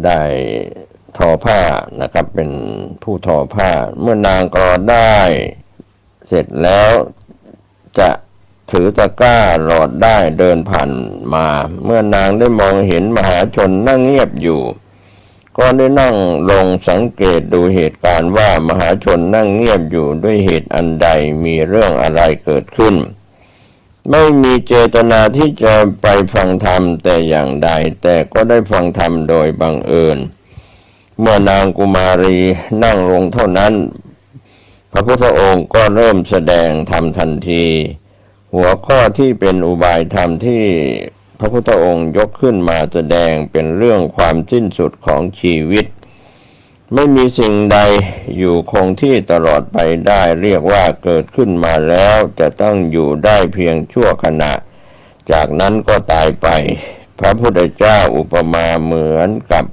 ได้ทอผ้านะครับเป็นผู้ทอผ้าเมื่อนางกลอได้เสร็จแล้วจะถือตะกร้าหลอดได้เดินผ่านมาเมื่อนางได้มองเห็นมหาชนนั่งเงียบอยู่ก็ได้นั่งลงสังเกตดูเหตุการณ์ว่ามหาชนนั่งเงียบอยู่ด้วยเหตุอันใดมีเรื่องอะไรเกิดขึ้นไม่มีเจตนาที่จะไปฟังธรรมแต่อย่างใดแต่ก็ได้ฟังธรรมโดยบังเอิญเมื่อนางกุมารีนั่งลงเท่านั้นพระพุทธองค์ก็เริ่มแสดงธรรมทันทีหัวข้อที่เป็นอุบายธรรมที่พระพุทธองค์ยกขึ้นมาแสดงเป็นเรื่องความสิ้นสุดของชีวิตไม่มีสิ่งใดอยู่คงที่ตลอดไปได้เรียกว่าเกิดขึ้นมาแล้วจะต้องอยู่ได้เพียงชั่วขณะจากนั้นก็ตายไปพระพุทธเจ้าอุปมาเหมือนกับ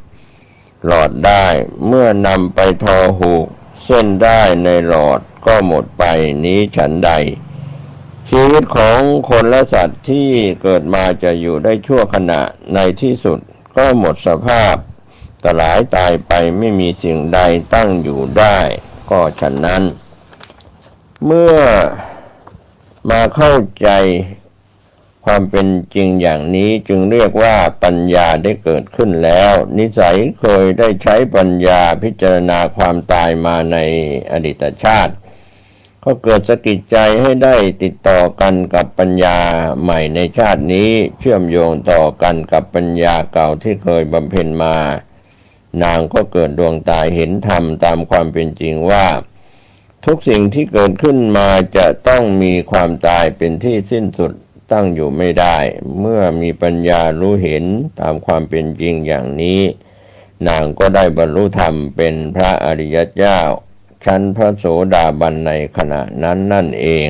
หลอดได้เมื่อนำไปทอหูกเส้นได้ในหลอดก็หมดไปนี้ฉันใดชีวิตของคนและสัตว์ที่เกิดมาจะอยู่ได้ชั่วขณะในที่สุดก็หมดสภาพสลายตายไปไม่มีสิ่งใดตั้งอยู่ได้ก็ฉะนั้นเมื่อมาเข้าใจความเป็นจริงอย่างนี้จึงเรียกว่าปัญญาได้เกิดขึ้นแล้วนิสัยเคยได้ใช้ปัญญาพิจารณาความตายมาในอดีตชาติก็เกิดสะกิดใจให้ได้ติดต่อกันกับปัญญาใหม่ในชาตินี้เชื่อมโยงต่อกันกับปัญญาเก่าที่เคยบำเพ็ญมานางก็เกิดดวงตาเห็นธรรมตามความเป็นจริงว่าทุกสิ่งที่เกิดขึ้นมาจะต้องมีความตายเป็นที่สิ้นสุดตั้งอยู่ไม่ได้เมื่อมีปัญญารู้เห็นตามความเป็นจริงอย่างนี้นางก็ได้บรรลุธรรมเป็นพระอริยเจ้าชั้นพระโสดาบันในขณะนั้นนั่นเอง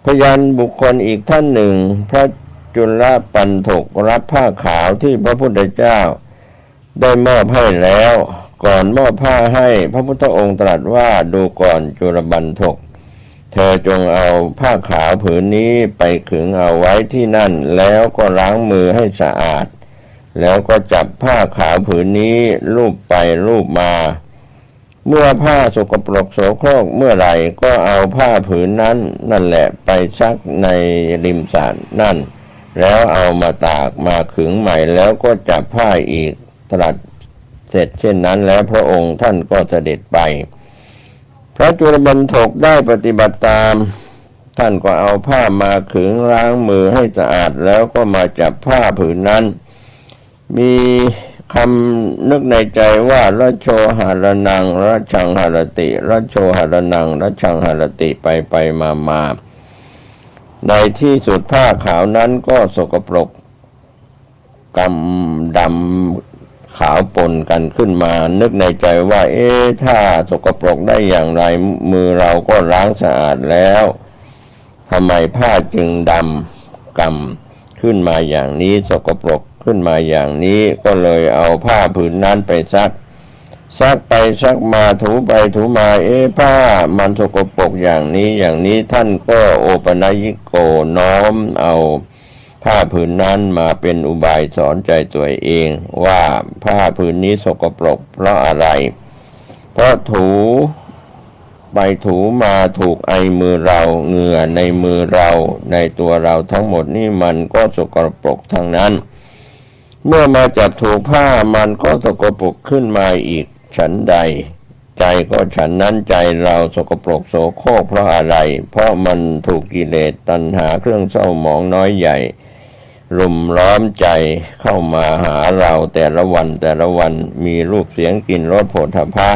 พยานบุคคลอีกท่านหนึ่งพระจุลปันถกรับผ้าขาวที่พระพุทธเจ้าได้มอบให้แล้วก่อนมอบผ้าให้พระพุทธองค์ตรัสว่าดูก่อนจุลปันถกเธอจงเอาผ้าขาวผืนนี้ไปขึงเอาไว้ที่นั่นแล้วก็ล้างมือให้สะอาดแล้วก็จับผ้าขาวผืนนี้ลูบไปลูบมาเมื่อผ้าสกปรกโสโครกเมื่อไหร่ก็เอาผ้าผืนนั้นนั่นแหละไปซักในริมสระนั่นแล้วเอามาตากมาขึงใหม่แล้วก็จับผ้าอีกตรัสเสร็จเช่นนั้นแล้วพระองค์ท่านก็เสด็จไปพระจุลปันถกได้ปฏิบัติตามท่านก็เอาผ้ามาขึงล้างมือให้สะอาดแล้วก็มาจับผ้าผืนนั้นมีคำนึกในใจว่าระโชหารนังระชังหารติระโชหารนังระชังหารติไปมาในที่สุดผ้าขาวนั้นก็สกปรกกำดำขาวปนกันขึ้นมานึกในใจว่าถ้าสกปรกได้อย่างไรมือเราก็ล้างสะอาดแล้วทำไมผ้าจึงดำกำขึ้นมาอย่างนี้สกปรกขึ้นมาอย่างนี้ก็เลยเอาผ้าผืนนั้นไปซักไปซักมาถูไปถูมาผ้ามันสกปรกอย่างนี้ท่านก็โอปนยิโกน้อมเอาผ้าผืนนั้นมาเป็นอุบายสอนใจตัวเองว่าผ้าผืนนี้สกปรกเพราะอะไรเพราะถูไปถูมาถูกไอมือเราเหงื่อในมือเราในตัวเราทั้งหมดนี่มันก็สกปรกทั้งนั้นเมื่อมาจับถูกผ้ามันก็สกปรกขึ้นมาอีกฉันใดใจก็ฉันนั้นใจเราสกปรกโสโครกเพราะอะไรเพราะมันถูกกิเลสตัณหาเครื่องเศร้าหมองน้อยใหญ่ รุมล้อมใจเข้ามาหาเราแต่ละวันมีรูปเสียงกลิ่นรสโผฏฐัพพะ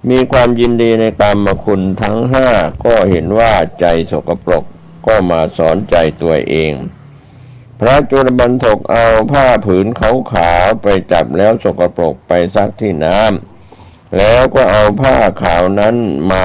มีความยินดีในกามคุณทั้งห้าก็เห็นว่าใจสกปรกก็มาสอนใจตัวเองพระจุลบรรทกเอาผ้าผืนขาวๆไปจับแล้วสกปรกไปซักที่น้ำแล้วก็เอาผ้าขาวนั้นมา